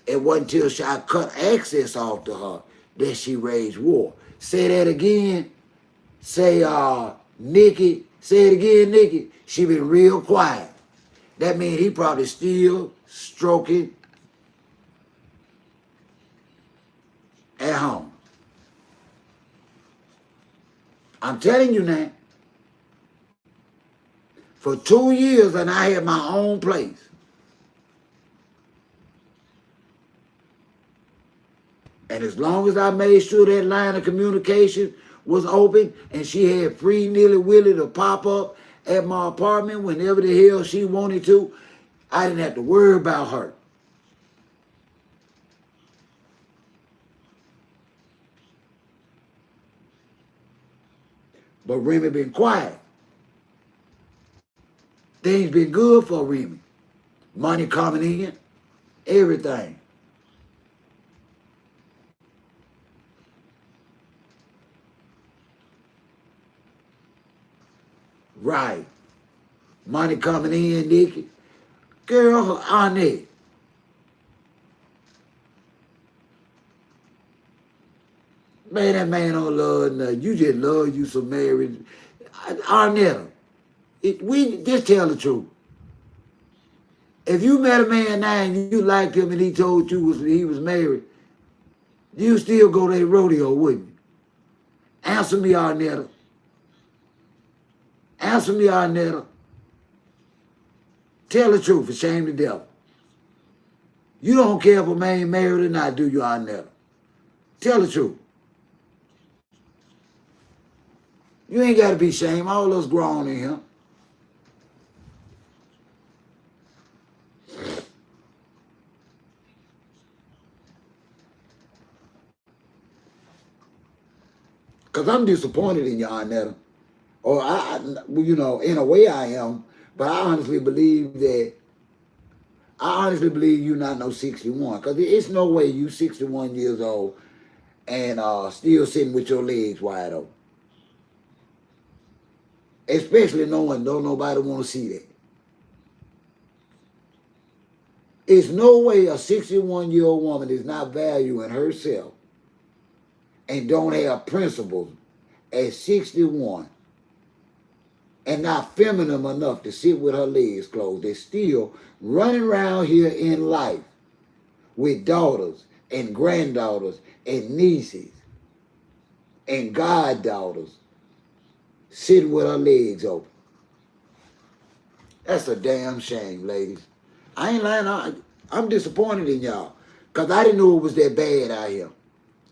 [SPEAKER 1] It wasn't until I cut access off to her that she raised war. Say that again. Say, Nikki. Say it again, Nikki. She been real quiet. That means he probably still stroking at home. I'm telling you now. For 2 years, and I had my own place. And as long as I made sure that line of communication was open and she had free Nilly Willy to pop up at my apartment whenever the hell she wanted to, I didn't have to worry about her. But Remy been quiet. Things been good for Remy. Money coming in, everything. Right. Money coming in, Nikki. Girl, Arnett. Man, that man don't love nothing. You just love you some marriage. Arnett, we just tell the truth. If you met a man now and you liked him and he told you he was married, you still go to that rodeo, wouldn't you? Answer me, Arnett. Answer me, Arnetta. Tell the truth and shame the devil. You don't care if a man married or not, do you, Arnetta? Tell the truth. You ain't got to be ashamed. All us grown in here. Because I'm disappointed in you, Arnetta. Or, you know, in a way I am. But I honestly believe you're not no 61. Because it's no way you 61 years old and still sitting with your legs wide open. Especially knowing don't nobody want to see that. It's no way a 61-year-old woman is not valuing herself and don't have principles at 61 and not feminine enough to sit with her legs closed. They're still running around here in life with daughters and granddaughters and nieces and goddaughters sitting with her legs open. That's a damn shame, ladies. I ain't lying. I'm disappointed in y'all because I didn't know it was that bad out here.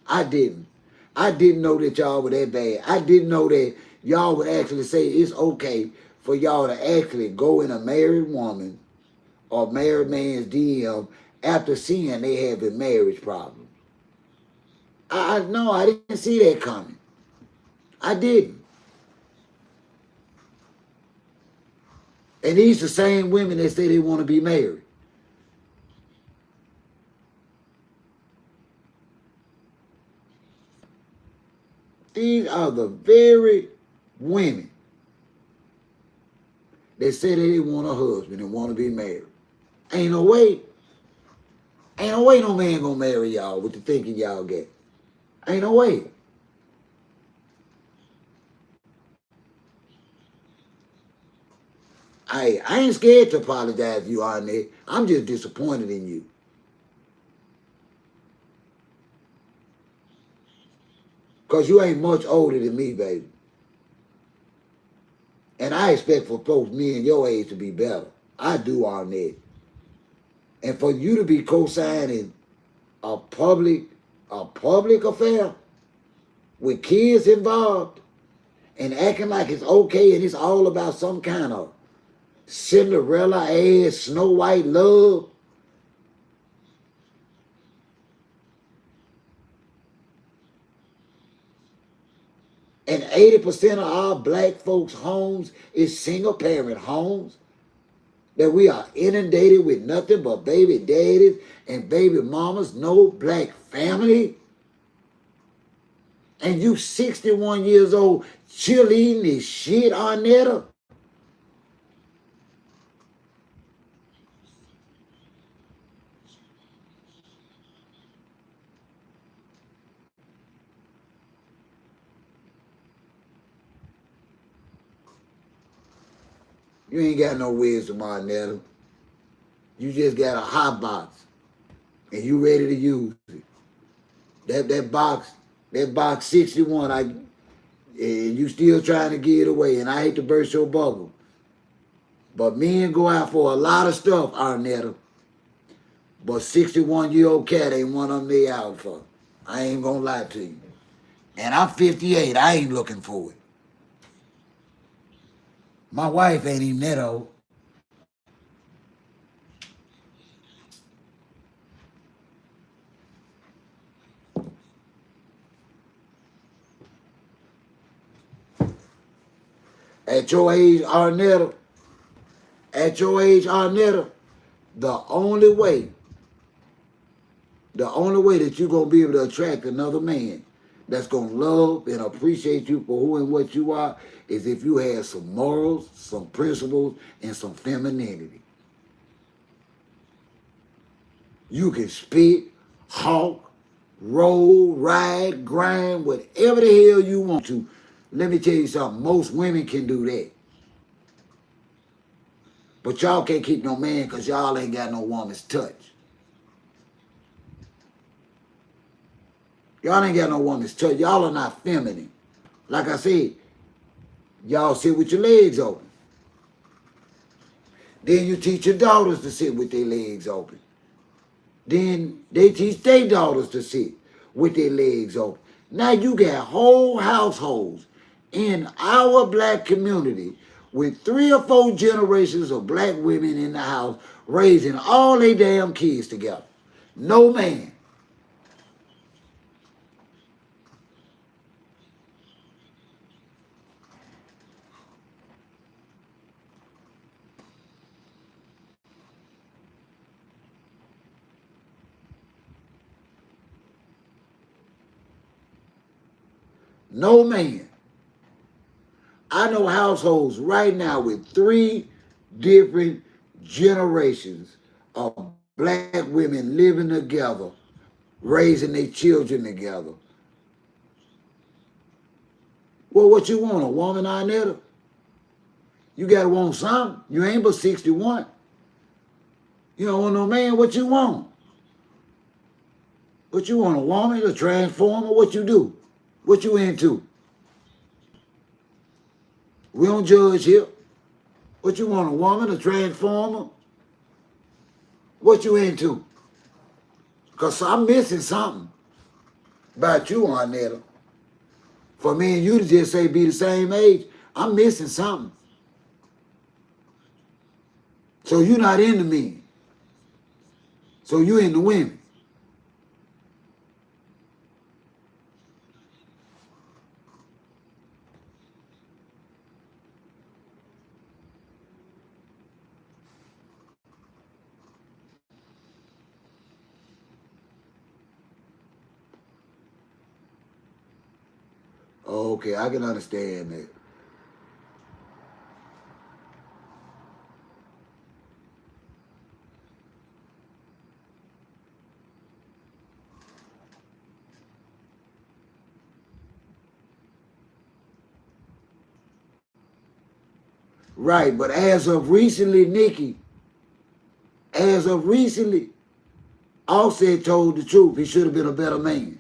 [SPEAKER 1] I didn't. I didn't know that y'all were that bad. I didn't know that y'all would actually say it's okay for y'all to actually go in a married woman or married man's DM after seeing they having marriage problems. No, I didn't see that coming. I didn't. And these the same women that say they want to be married. These are the very women that say they want a husband and want to be married. Ain't no way. Ain't no way no man gonna marry y'all with the thinking y'all get. Ain't no way. I ain't scared to apologize to you, Arnett. I'm just disappointed in you. Because you ain't much older than me, baby. And I expect for folks me and your age to be better. I do, Arnett. And for you to be co-signing a public affair with kids involved and acting like it's okay and it's all about some kind of Cinderella ass Snow White love. And 80% of our black folks' homes is single parent homes. That we are inundated with nothing but baby daddies and baby mamas, no black family. And you 61 years old, still eating this shit, Arnetta? You ain't got no wisdom, Arnetta. You just got a hot box, and you ready to use it. That box 61, and you still trying to give it away, and I hate to burst your bubble. But men go out for a lot of stuff, Arnetta. But 61-year-old cat ain't one of them they out for. I ain't gonna lie to you. And I'm 58, I ain't looking for it. My wife ain't even that old. At your age, Arnetta, the only way that you're gonna be able to attract another man that's gonna love and appreciate you for who and what you are is if you have some morals, some principles, and some femininity. You can spit, hawk, roll, ride, grind, whatever the hell you want to. Let me tell you something, most women can do that. But y'all can't keep no man because y'all ain't got no woman's touch. Y'all ain't got no woman's touch. Y'all are not feminine. Like I said, y'all sit with your legs open. Then you teach your daughters to sit with their legs open. Then they teach their daughters to sit with their legs open. Now you got whole households in our black community with 3 or 4 generations of black women in the house raising all their damn kids together. No man. No man. I know households right now with 3 different generations of black women living together, raising their children together. Well, what you want, a woman, Arnetta? You gotta want something. You ain't but 61. You don't want no man, what you want? What you want, a woman, a transformer? What you do? What you into? We don't judge here. What you want, a woman, a transformer? What you into? Because I'm missing something about you, Arnetta. For me and you to just say be the same age, I'm missing something. So you're not into me. So you into women. Okay, I can understand that. Right, but as of recently, Nikki, as of recently, Offset told the truth. He should have been a better man.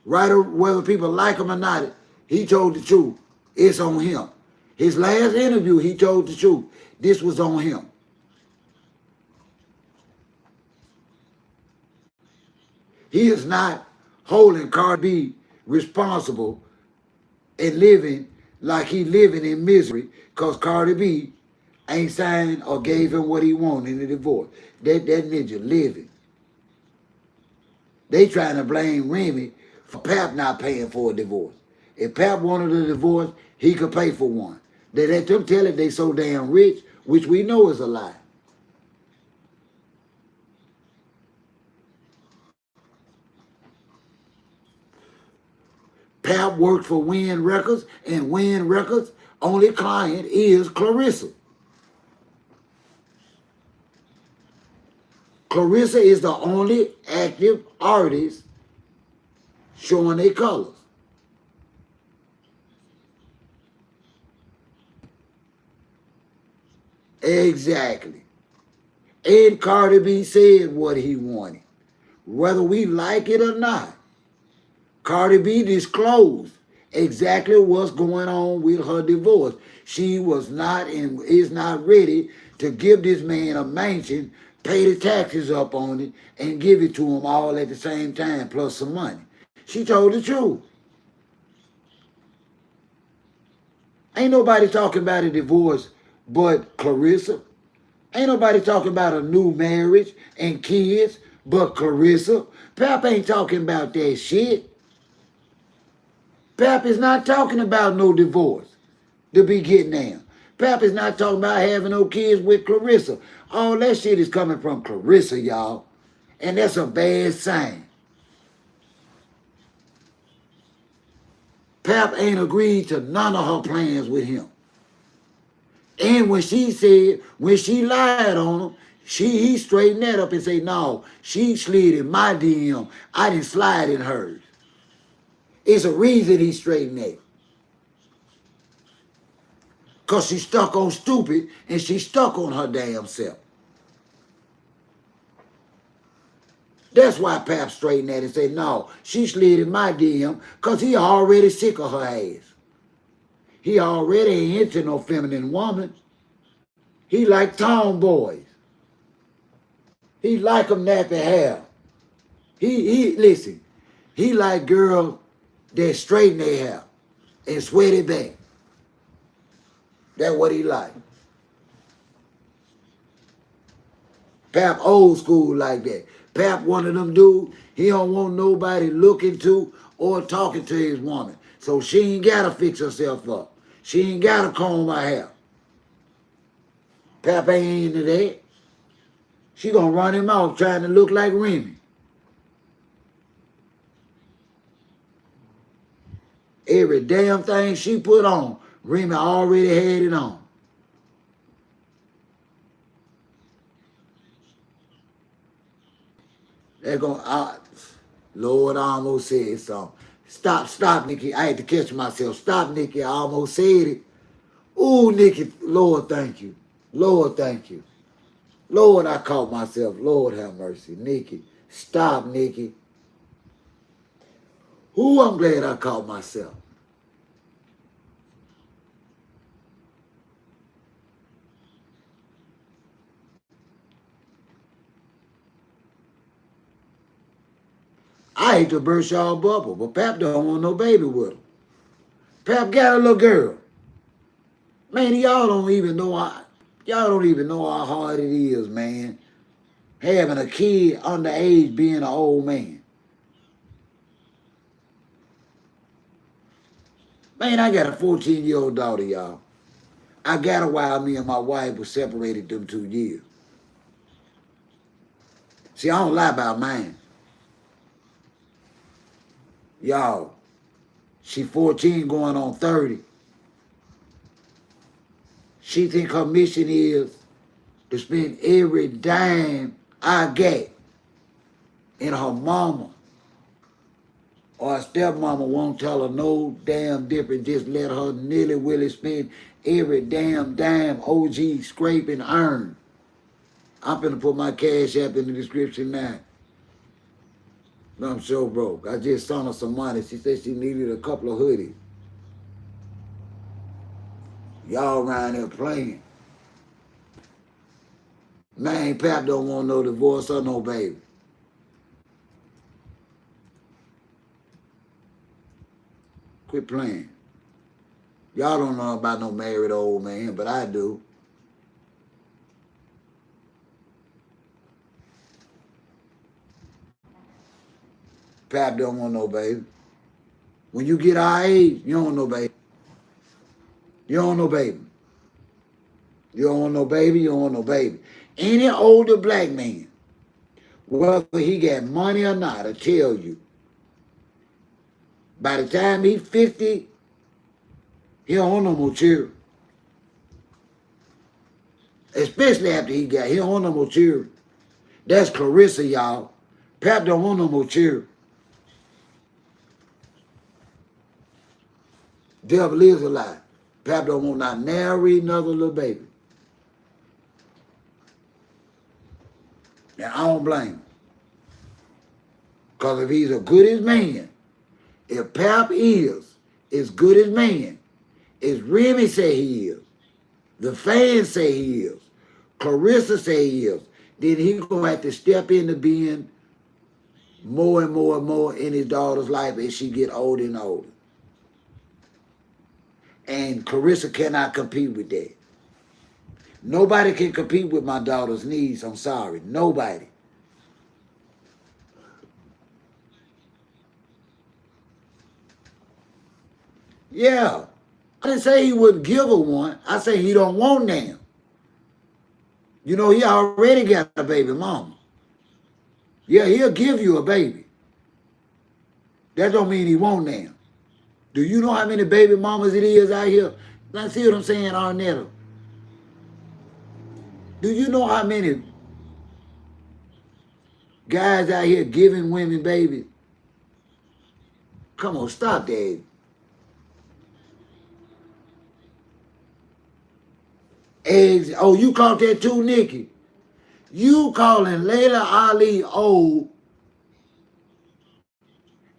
[SPEAKER 1] Right, or whether people like him or not, he told the truth. It's on him. His last interview, he told the truth. This was on him. He is not holding Cardi B responsible and living like he living in misery because Cardi B ain't signed or gave him what he wanted in the divorce. That ninja living. They trying to blame Remy for Pap not paying for a divorce. If Pap wanted a divorce, he could pay for one. They let them tell it they so damn rich, which we know is a lie. Pap worked for Win Records, and Win Records' only client is Claressa. Claressa is the only active artist showing their colors. Exactly. And Cardi B said what he wanted. Whether we like it or not, Cardi B disclosed exactly what's going on with her divorce. She was not and is not ready to give this man a mansion, pay the taxes up on it, and give it to him all at the same time, plus some money. She told the truth. Ain't nobody talking about a divorce but Claressa. Ain't nobody talking about a new marriage and kids but Claressa. Pap ain't talking about that shit. Pap is not talking about no divorce to be getting down. Pap is not talking about having no kids with Claressa. All that shit is coming from Claressa, y'all. And that's a bad sign. Pap ain't agreed to none of her plans with him. And when she lied on him, he straightened that up and said, no, she slid in my DM. I didn't slide in hers. It's a reason he straightened that. Because she stuck on stupid and she stuck on her damn self. That's why Pap straightened that and said, no, she slid in my DM because he already sick of her ass. He already ain't into no feminine woman. He like tomboys. He like them nappy hair. Listen, he like girls that straighten their hair and sweat it back. That's what he like. Pap old school like that. Pap one of them dudes, he don't want nobody looking to or talking to his woman. So she ain't got to fix herself up. She ain't got to comb her hair. Pap ain't into that. She gonna run him off trying to look like Remy. Every damn thing she put on, Remy already had it on. They're gonna, Lord, I almost said something. Stop, Nikki. I had to catch myself. Stop, Nikki. I almost said it. Ooh, Nikki, Lord, thank you. Lord, thank you. Lord, I caught myself. Lord, have mercy. Nikki, stop, Nikki. Ooh, I'm glad I caught myself. I hate to burst y'all bubble, but Pap don't want no baby with him. Pap got a little girl. Man, y'all don't even know how hard it is, man. Having a kid underage being an old man. Man, I got a 14-year-old daughter, y'all. I got her while me and my wife was separated them 2 years. See, I don't lie about mine. Y'all, she 14 going on 30. She think her mission is to spend every dime I get in her mama or her stepmama won't tell her no damn different. Just let her nilly-willy spend every damn dime OG scrape and earn. I'm finna put my cash app in the description now. I'm so broke. I just sent her some money. She said she needed a couple of hoodies. Y'all around there playing. Man, Pap don't want no divorce or no baby. Quit playing. Y'all don't know about no married old man, but I do. Pap don't want no baby. When you get our age, you don't want no baby. You don't want no baby. You don't want no baby, you don't want no baby. Any older black man, whether he got money or not, will tell you, by the time he's 50, he don't want no more children. Especially after he don't want no more children. That's Claressa, y'all. Pap don't want no more children. Devil is a lie. Pap don't want not nary another little baby. And I don't blame him. Because if he's a good as man, if Pap is as good as man, as Remy say he is, the fans say he is, Claressa say he is, then he's going to have to step into being more and more and more in his daughter's life as she get older and older. And Claressa cannot compete with that. Nobody can compete with my daughter's needs. I'm sorry. Nobody. Yeah. I didn't say he wouldn't give her one. I say he don't want them. You know, he already got a baby mama. Yeah, he'll give you a baby. That don't mean he won't them. Do you know how many baby mamas it is out here? Now, see what I'm saying, Arnetta? Do you know how many guys out here giving women babies? Come on, stop that. Eggs. Oh, you caught that too, Nikki? You calling Laila Ali old,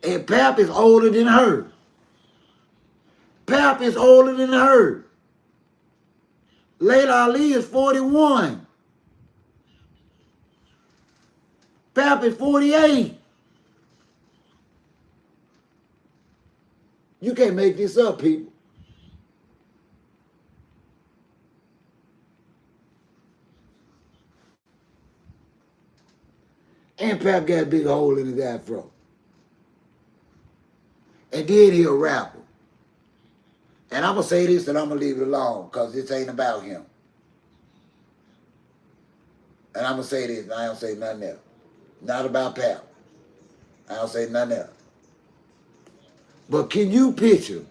[SPEAKER 1] and Pap is older than her. Pap is older than her. Laila Ali is 41. Pap is 48. You can't make this up, people. And Pap got a big hole in his afro. And then he a rapper. And I'm going to say this and I'm going to leave it alone because this ain't about him. And I'm going to say this and I don't say nothing else. Not about Pap. I don't say nothing else. But can you picture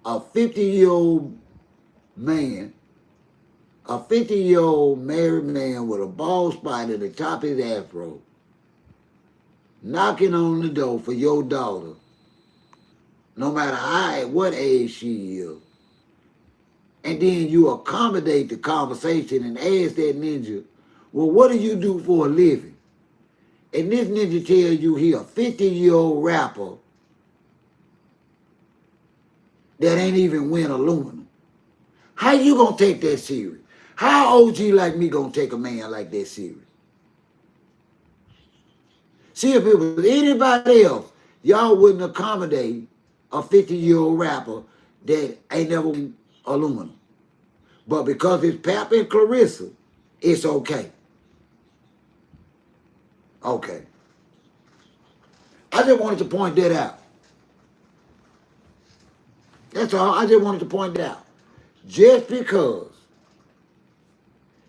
[SPEAKER 1] a 50-year-old man, a 50-year-old married man with a bald spot at the top of his afro, knocking on the door for your daughter, no matter what age she is, and then you accommodate the conversation and ask that ninja, well, what do you do for a living? And this ninja tells you he a 50-year-old rapper that ain't even win aluminum. How you gonna take that serious? How OG like me gonna take a man like that serious? See, if it was anybody else, y'all wouldn't accommodate a 50-year-old rapper that ain't never won aluminum. But because it's Pap and Claressa, it's okay. Okay. I just wanted to point that out. That's all. I just wanted to point that out. Just because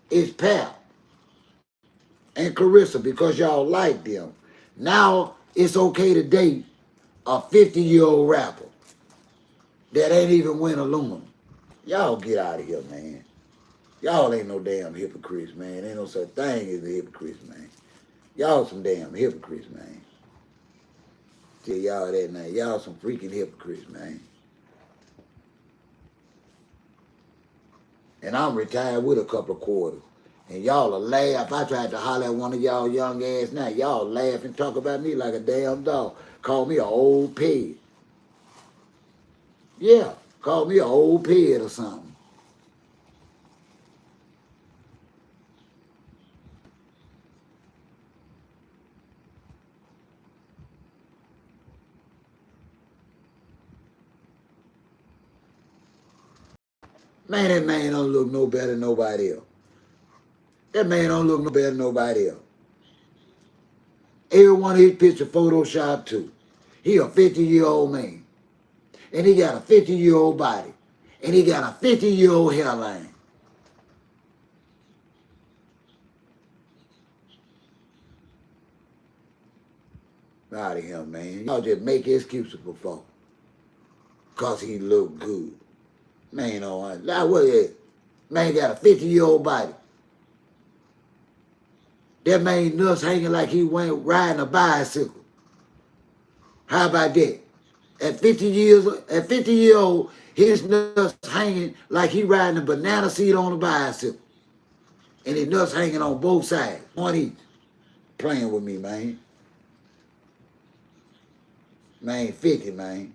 [SPEAKER 1] it's Pap and Claressa, because y'all like them, now it's okay to date a 50-year-old rapper that ain't even win aluminum. Y'all get out of here, man. Y'all ain't no damn hypocrites, man. Ain't no such thing as a hypocrite, man. Y'all some damn hypocrites, man. Tell y'all that now. Y'all some freaking hypocrites, man. And I'm retired with a couple of quarters. And y'all will laugh. If I tried to holler at one of y'all young ass now, y'all laugh and talk about me like a damn dog. Call me an old pig. Yeah, call me an old pig or something. Man, that man don't look no better than nobody else. That man don't look no better than nobody else. Every one of his pictures Photoshop too. He a 50-year-old man. And he got a 50-year-old body. And he got a 50-year-old hairline. Out of him, man. Y'all just make excuses for folk. Cause he look good. Man, what is it? Man got a 50-year-old body. That man nuts hanging like he went riding a bicycle. How about that? At 50 years old, his nuts hanging like he riding a banana seat on a bicycle. And his nuts hanging on both sides. One each. Playing with me, man. Man, 50, man.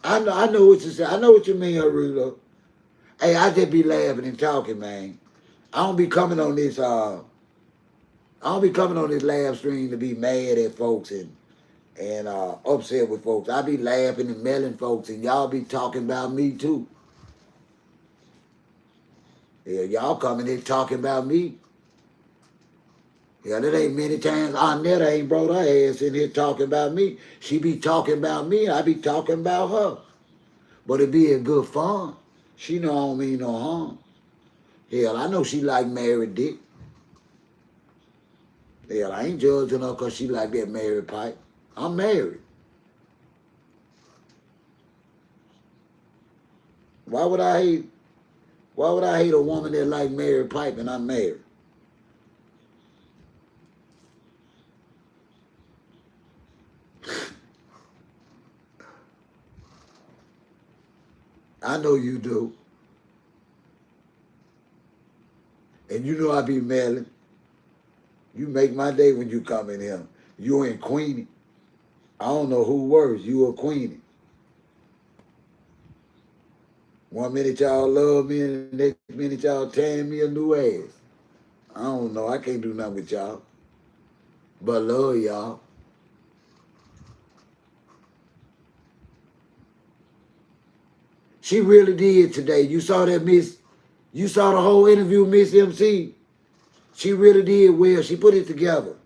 [SPEAKER 1] I know what you say. I know what you mean, Arulo. Hey, I just be laughing and talking, man. I don't be coming on this live stream to be mad at folks and upset with folks. I be laughing and mailing folks, and y'all be talking about me too. Yeah, y'all coming here talking about me. Yeah, there ain't many times Arnetta ain't brought her ass in here talking about me. She be talking about me, I be talking about her. But it be in good fun. She know I don't mean no harm. Hell, I know she like married dick. Hell, I ain't judging her because she like that married pipe. I'm married. Why would I hate a woman that like married pipe and I'm married? I know you do. And you know I be mailing. You make my day when you come in here. You and Queenie. I don't know who worse, you or Queenie. One minute y'all love me and the next minute y'all tearing me a new ass. I don't know. I can't do nothing with y'all. But love y'all. She really did today. You saw that Miss, you saw the whole interview, Miss MC. She really did well. She put it together.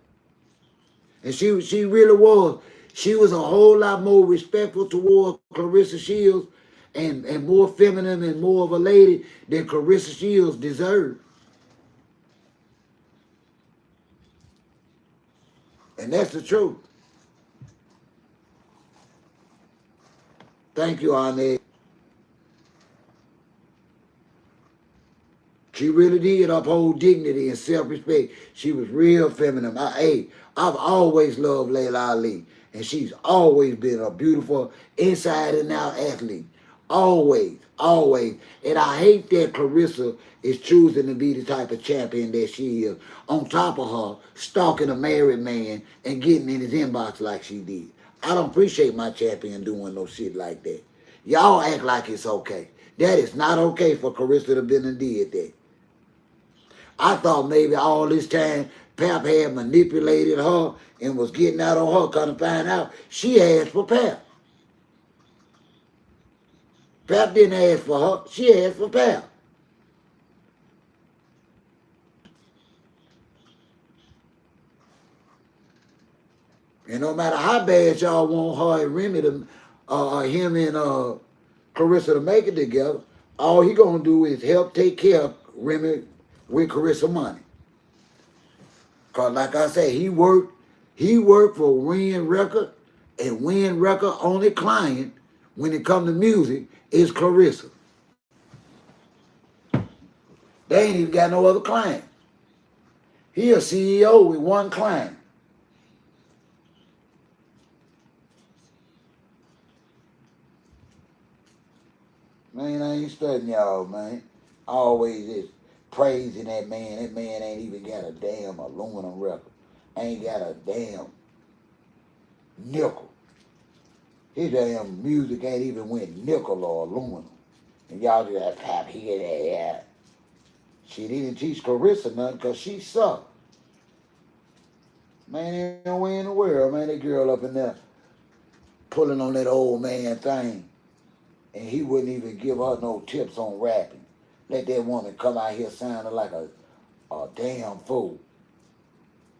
[SPEAKER 1] And she really was. She was a whole lot more respectful toward Claressa Shields and more feminine and more of a lady than Claressa Shields deserved. And that's the truth. Thank you, Arnett. She really did uphold dignity and self-respect. She was real feminine. I've always loved Laila Ali, and she's always been a beautiful inside and out athlete. Always, always. And I hate that Claressa is choosing to be the type of champion that she is. On top of her, stalking a married man and getting in his inbox like she did. I don't appreciate my champion doing no shit like that. Y'all act like it's okay. That is not okay for Claressa to have been and did that. I thought maybe all this time Pap had manipulated her and was getting out on her, come to find out she asked for Pap. Pap didn't ask for her, she asked for Pap. And no matter how bad y'all want her and Remy to, him and Claressa to make it together, all he gonna do is help take care of Remy with Claressa money. Cause like I say, he worked for Win Record, and Win Record only client when it come to music is Claressa. They ain't even got no other client. He a CEO with one client. Man, I ain't studying y'all, man. Always is praising that man. That man ain't even got a damn aluminum record. Ain't got a damn nickel. His damn music ain't even went nickel or aluminum. And y'all just have Pap here, there, yeah. She didn't teach Claressa nothing because she sucked. Man, ain't no way in the world, man. That girl up in there pulling on that old man thing. and he wouldn't even give her no tips on rapping. Let that woman come out here sounding like a damn fool.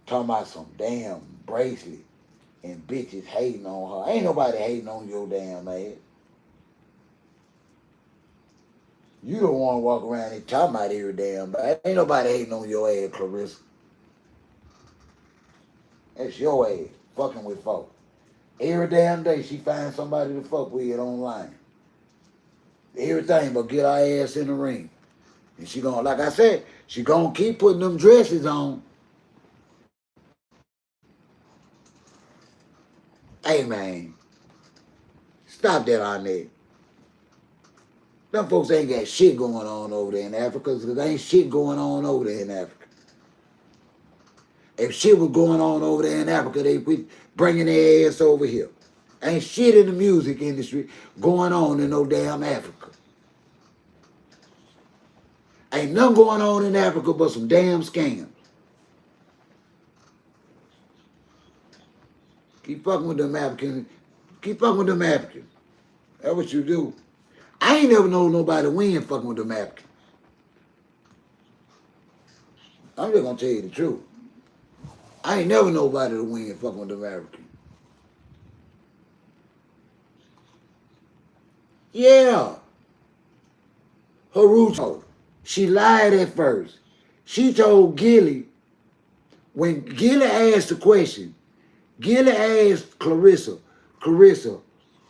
[SPEAKER 1] Talking about some damn bracelet and bitches hating on her. Ain't nobody hating on your damn ass. You don't want to walk around and talking about every damn body. Ain't nobody hating on your ass, Claressa. That's your ass, fucking with folks. Every damn day she finds somebody to fuck with online. Everything but get her ass in the ring. And she gonna, like I said, she gonna keep putting them dresses on. Hey man, stop that on there. Them folks ain't got shit going on over there in Africa, because there ain't shit going on over there in Africa. If shit was going on over there in Africa, they be bringing their ass over here. Ain't shit in the music industry going on in no damn Africa. Ain't nothing going on in Africa but some damn scams. Keep fucking with them Africans. Keep fucking with them Africans. That's what you do. I ain't never known nobody win fucking with them Africans. I'm just gonna tell you the truth. I ain't never nobody to win fucking with them Africans. Yeah. Her roots told her. She lied at first. She told Gilly, when Gilly asked the question, Gilly asked Claressa,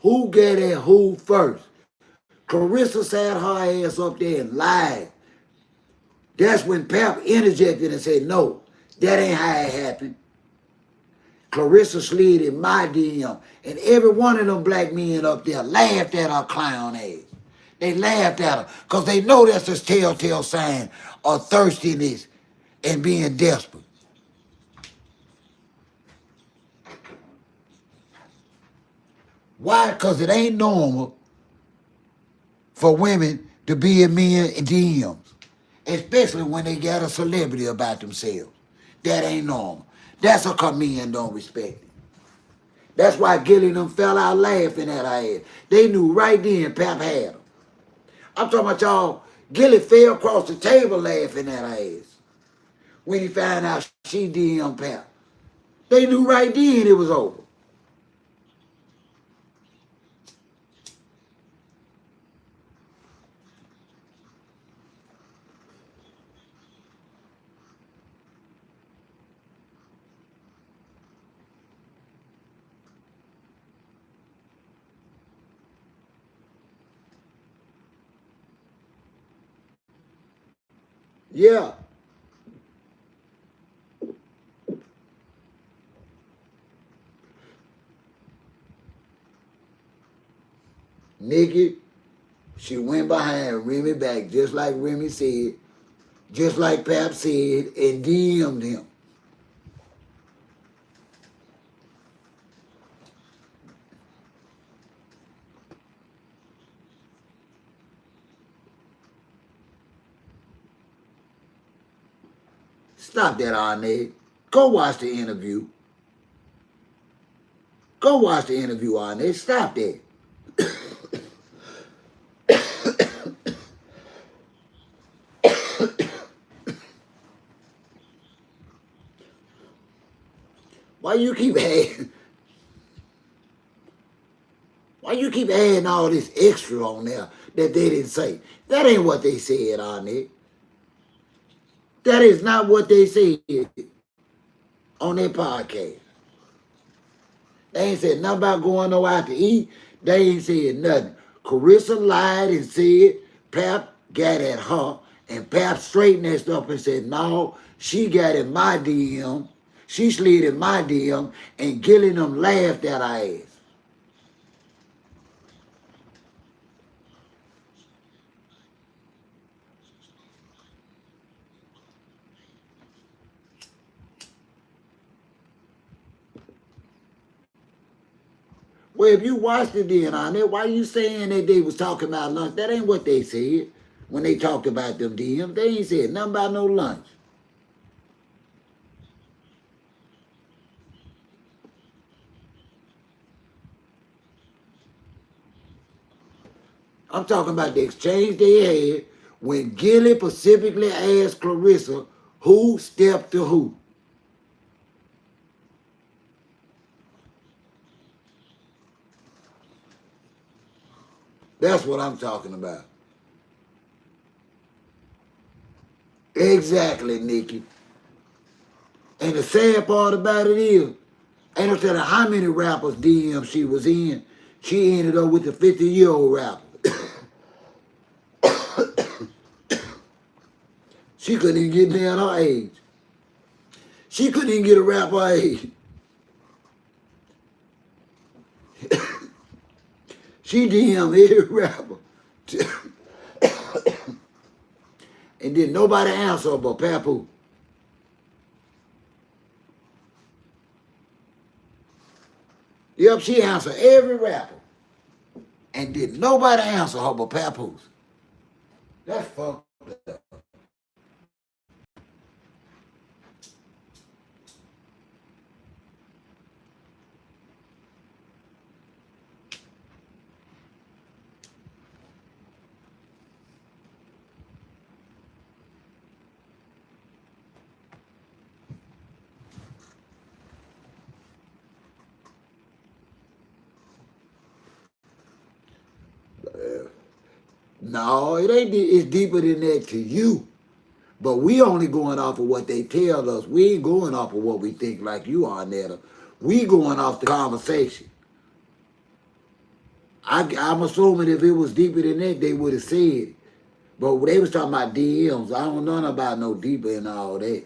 [SPEAKER 1] who got at who first? Claressa sat her ass up there and lied. That's when Pap interjected and said, no, that ain't how it happened. Claressa slid in my DM, and every one of them black men up there laughed at her clown ass. They laughed at her because they know that's a telltale sign of thirstiness and being desperate. Why? Because it ain't normal for women to be in men DMs, especially when they got a celebrity about themselves. That ain't normal. That's a men don't respect it. That's why Gilly and them fell out laughing at her ass. They knew right then Pap had them. I'm talking about y'all, Gilly fell across the table laughing at her ass when he found out she DM Pap. They knew right then it was over. Yeah. Nikki, she went behind Remy back just like Remy said, just like Pap said, and DM'd him. Stop that, Arnett. Go watch the interview. Go watch the interview, Arnett. Stop that. Why you keep adding? Why you keep adding all this extra on there that they didn't say? That ain't what they said, Arnett. That is not what they said on their podcast. They ain't said nothing about going no out to eat. They ain't said nothing. Claressa lied and said Pap got at her, and Pap straightened that stuff and said, no, she got in my DM. She slid in my DM, and Gillingham laughed at her ass. Well, if you watched it then on it, why you saying that they was talking about lunch? That ain't what they said when they talked about them DMs. They ain't said nothing about no lunch. I'm talking about the exchange they had when Gilly specifically asked Claressa who stepped to who. That's what I'm talking about. Exactly, Nikki. And the sad part about it is, ain't no telling how many rappers DM she was in. She ended up with the 50-year-old rapper. She couldn't even get down her age. She couldn't even get a rapper age. She DM every rapper. And then nobody answer but Papoose. Yep, she answered every rapper. And did nobody answer her but Papoose. That's fucked up. No, it ain't. It's deeper than that to you. But we only going off of what they tell us. We ain't going off of what we think like you are, Netta. We going off the conversation. I'm assuming if it was deeper than that, they would have said it. But they was talking about DMs. I don't know nothing about no deeper and all that.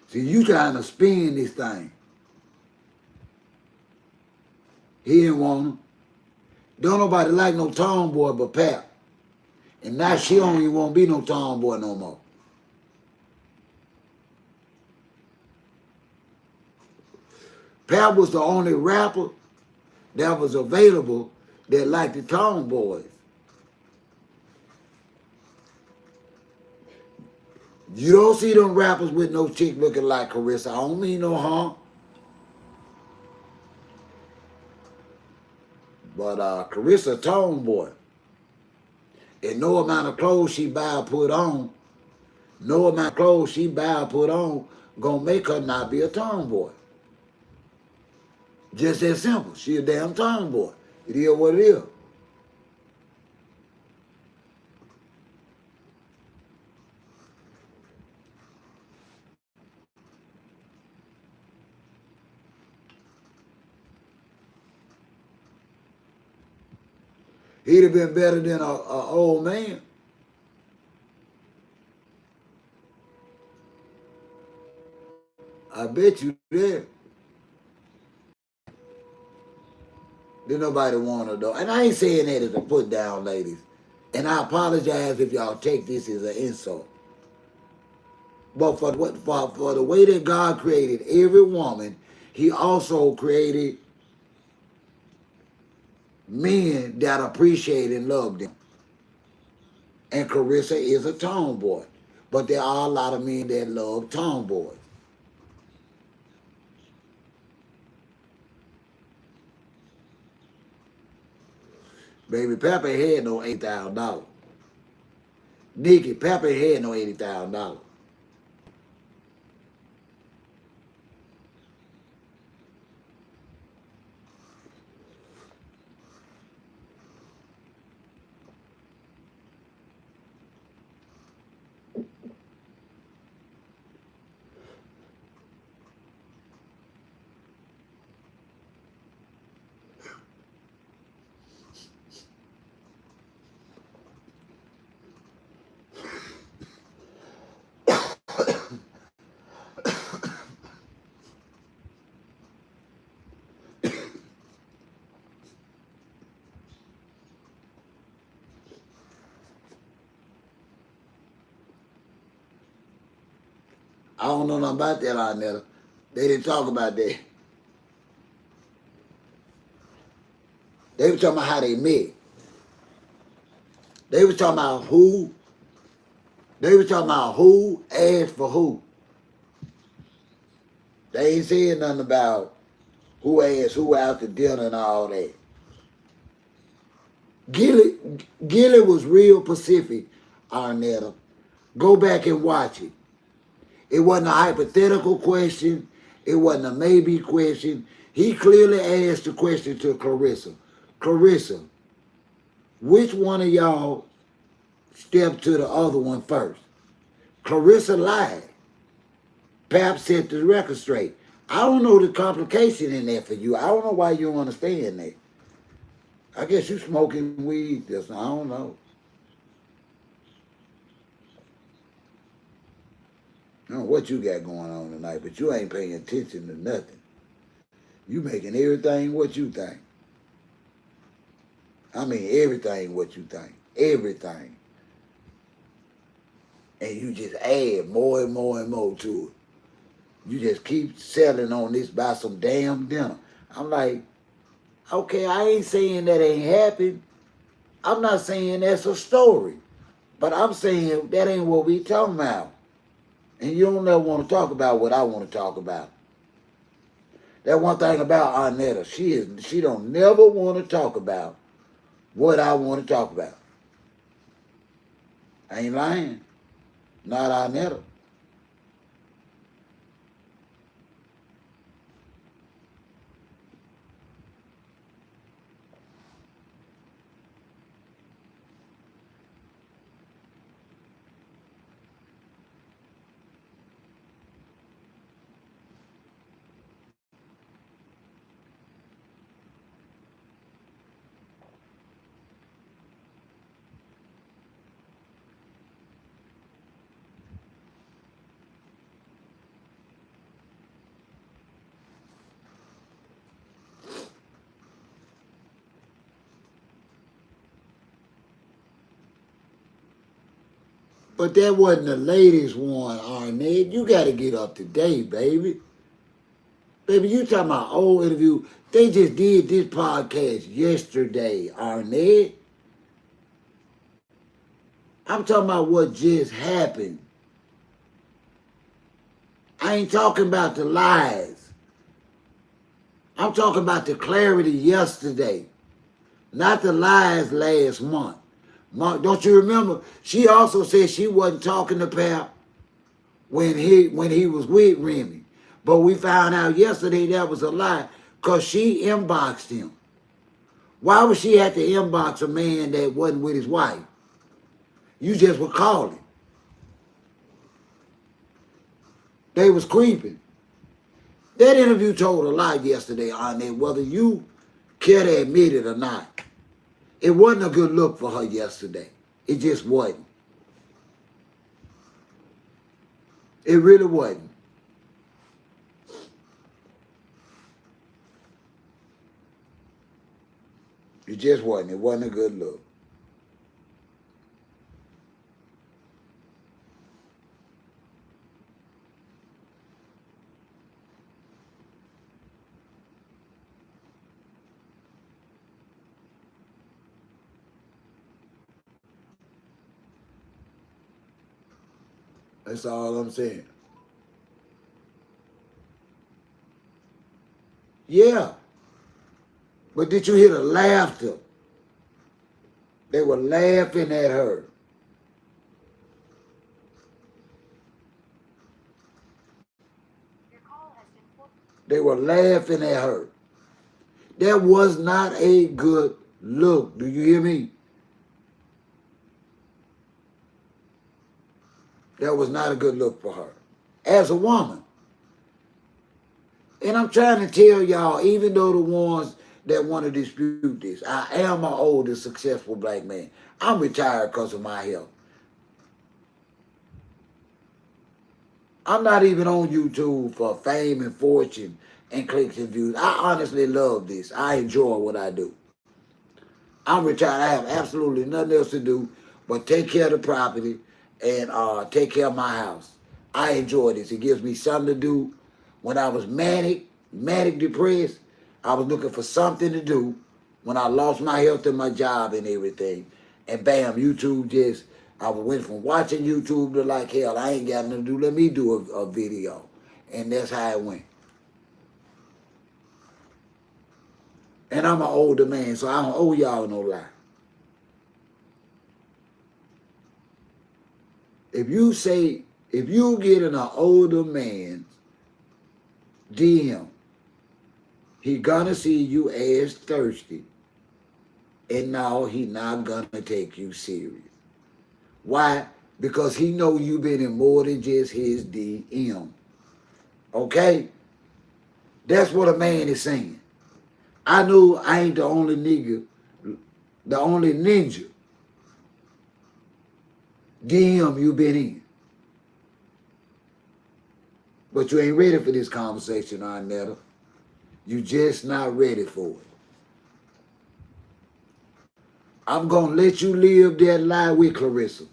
[SPEAKER 1] See, you trying to spin this thing. He didn't want him. Don't nobody like no tomboy but Pap. And now she don't even want to be no tomboy no more. Pap was the only rapper that was available that liked the tomboys. You don't see them rappers with no chick looking like Claressa. I don't mean no harm. But Claressa tomboy. And no amount of clothes she buy or put on, no amount of clothes she buy or put on, gonna make her not be a tomboy. Just that simple. She a damn tomboy. It is what it is. He'd have been better than a old man. I bet you did. Didn't nobody want her though. And I ain't saying that as a put down, ladies. And I apologize if y'all take this as an insult. But for the way that God created every woman, He also created men that appreciate and love them. And Claressa is a tomboy. But there are a lot of men that love tomboys. Baby, Papa had no $8,000. Nikki, Papa had no $80,000. I don't know nothing about that, Arnetta. They didn't talk about that. They were talking about how they met. They were talking about who. They were talking about who asked for who. They ain't saying nothing about who asked who out to dinner and all that. Gilly was real Pacific, Arnetta. Go back and watch it. It wasn't a hypothetical question. It wasn't a maybe question. He clearly asked the question to Claressa. Claressa, which one of y'all stepped to the other one first? Claressa lied. Pap set the record straight. I don't know the complication in that for you. I don't know why you don't understand that. I guess you smoking weed. I don't know. I don't know what you got going on tonight, but you ain't paying attention to nothing. You making everything what you think. I mean everything what you think. Everything. And you just add more and more and more to it. You just keep selling on this by some damn dinner. I'm like, okay, I ain't saying that ain't happened. I'm not saying that's a story. But I'm saying that ain't what we talking about. And you don't never want to talk about what I want to talk about. That one thing about Arnetta, she don't never want to talk about what I want to talk about. I ain't lying. Not Arnetta. But that wasn't the latest one, Arnett. You got to get up to date, baby. Baby, you talking about old interview. They just did this podcast yesterday, Arnett. I'm talking about what just happened. I ain't talking about the lies. I'm talking about the clarity yesterday, not the lies last month. Don't you remember? She also said she wasn't talking to Pap when he was with Remy. But we found out yesterday that was a lie because she inboxed him. Why would she have to inbox a man that wasn't with his wife? You just were calling. They was creeping. That interview told a lie yesterday on it, whether you care to admit it or not. It wasn't a good look for her yesterday. It just wasn't. It really wasn't. It just wasn't. It wasn't a good look. That's all I'm saying. Yeah. But did you hear the laughter? They were laughing at her. They were laughing at her. That was not a good look. Do you hear me? That was not a good look for her. As a woman. And I'm trying to tell y'all, even though the ones that want to dispute this, I am an older, successful black man. I'm retired because of my health. I'm not even on YouTube for fame and fortune and clicks and views. I honestly love this. I enjoy what I do. I'm retired. I have absolutely nothing else to do but take care of the property and take care of my house. I enjoy this. It gives me something to do. When I was manic depressed, I was looking for something to do when I lost my health and my job and everything. And bam, YouTube just, I went from watching YouTube to like, hell, I ain't got nothing to do. Let me do a video. And that's how it went. And I'm an older man, so I don't owe y'all no lie. If you get in an older man's DM, he gonna see you as thirsty, and now he not gonna take you serious. Why? Because he know you been in more than just his DM. Okay? That's what a man is saying. I know I ain't the only nigga, the only ninja DM you been in. But you ain't ready for this conversation, Arnetta. You just not ready for it. I'm gonna let you live that lie with Claressa.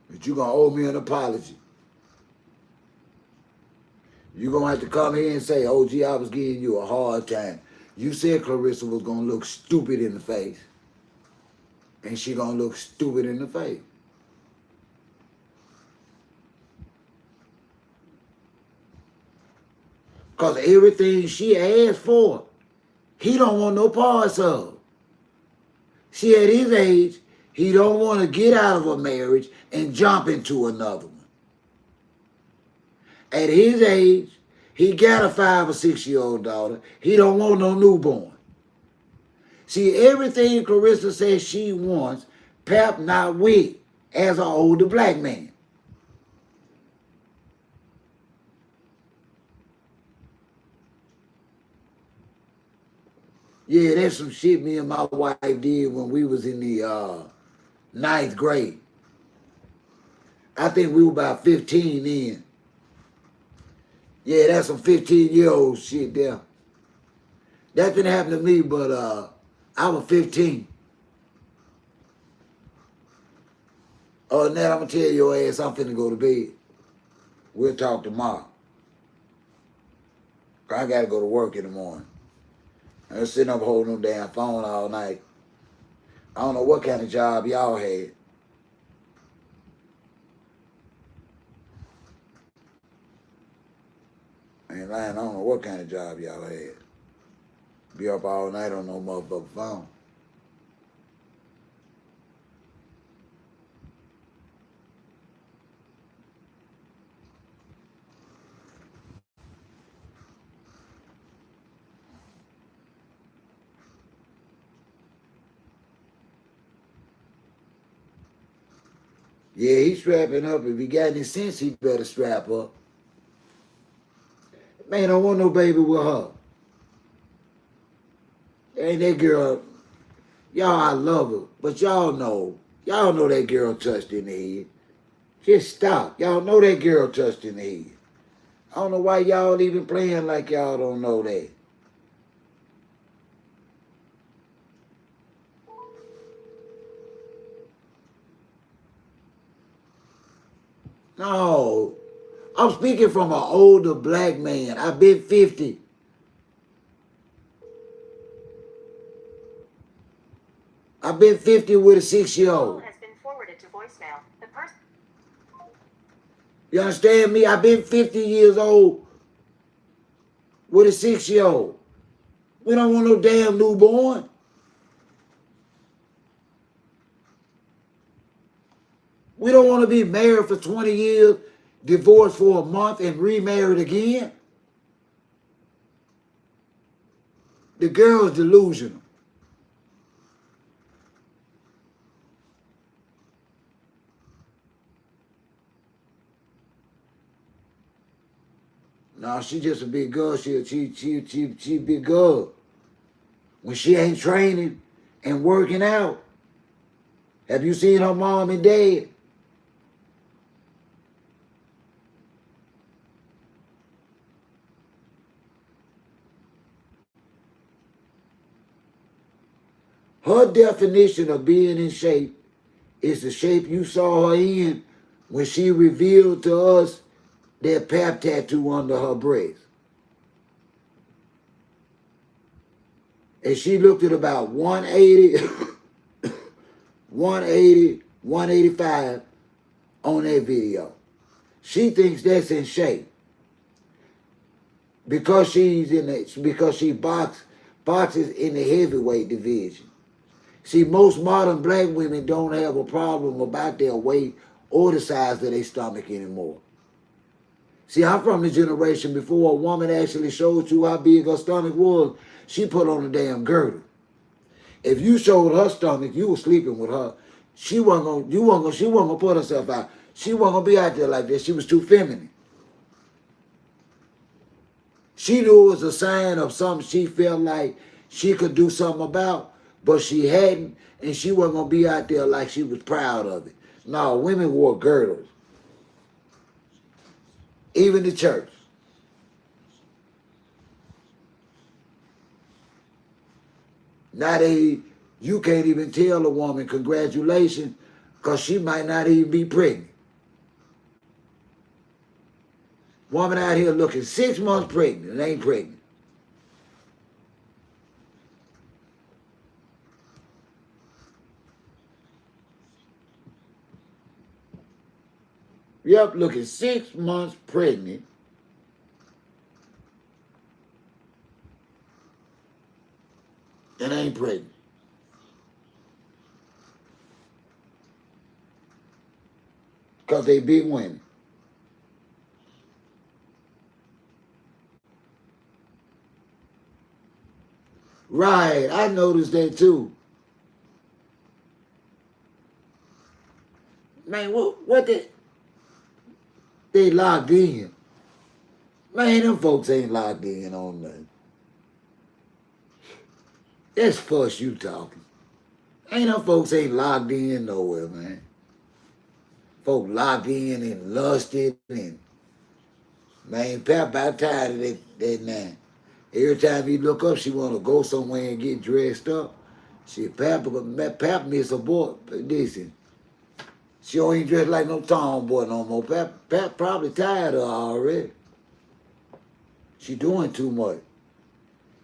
[SPEAKER 1] But you gonna owe me an apology. You gonna have to come here and say, OG, I was giving you a hard time. You said Claressa was gonna look stupid in the face. And she gonna look stupid in the face. Because everything she asked for, he don't want no parts of. See, at his age, he don't want to get out of a marriage and jump into another one. At his age, he got a 5 or 6-year-old daughter. He don't want no newborn. See, everything Claressa says she wants, Pap not with as an older black man. Yeah, that's some shit me and my wife did when we was in the 9th grade. I think we were about 15 then. Yeah, that's some 15-year-old shit there. That didn't happen to me, but I was 15. Other than that, I'm going to tell your ass I'm finna go to bed. We'll talk tomorrow. I got to go to work in the morning. I was sitting up holding no damn phone all night. I don't know what kind of job y'all had. I ain't lying, I don't know what kind of job y'all had. Be up all night on no motherfucking phone. Yeah, he's strapping up. If he got any sense, he better strap up. Man, don't want no baby with her. Ain't that girl, y'all, I love her, but y'all know that girl touched in the head. Just stop. Y'all know that girl touched in the head. I don't know why y'all even playing like y'all don't know that. No, I'm speaking from an older black man. I've been 50. I've been 50 with a 6-year-old.
[SPEAKER 3] Has been forwarded to voicemail. The person.
[SPEAKER 1] You understand me? I've been 50 years old with a 6-year-old. We don't want no damn newborn. We don't want to be married for 20 years, divorced for a month, and remarried again. The girl's delusional. No, she just a big girl. She big girl. When she ain't training and working out, have you seen her mom and dad? Her definition of being in shape is the shape you saw her in when she revealed to us that pap tattoo under her breast. And she looked at about 180, 180, 185 on that video. She thinks that's in shape because because she boxes in the heavyweight division. See, most modern black women don't have a problem about their weight or the size of their stomach anymore. See, I'm from the generation before a woman actually showed you how big her stomach was, she put on a damn girdle. If you showed her stomach, you were sleeping with her. She wasn't gonna put herself out. She wasn't gonna be out there like that. She was too feminine. She knew it was a sign of something she felt like she could do something about, but she hadn't, and she wasn't gonna be out there like she was proud of it. No, women wore girdles. Even the church. Now you can't even tell a woman congratulations because she might not even be pregnant. Woman out here looking 6 months pregnant and ain't pregnant. Yep, looking 6 months pregnant. And ain't pregnant. Because they big women. Right, I noticed that too. Man, what they locked in. Man, them folks ain't locked in on nothing. That's fuss you talking. Ain't them folks ain't locked in nowhere, man. Folks locked in and lusted and man, Pap about tired of that now. Every time you look up, she want to go somewhere and get dressed up. Pap miss a boy. Listen, she don't even dress like no tomboy no more. Pap probably tired of her already. She doing too much.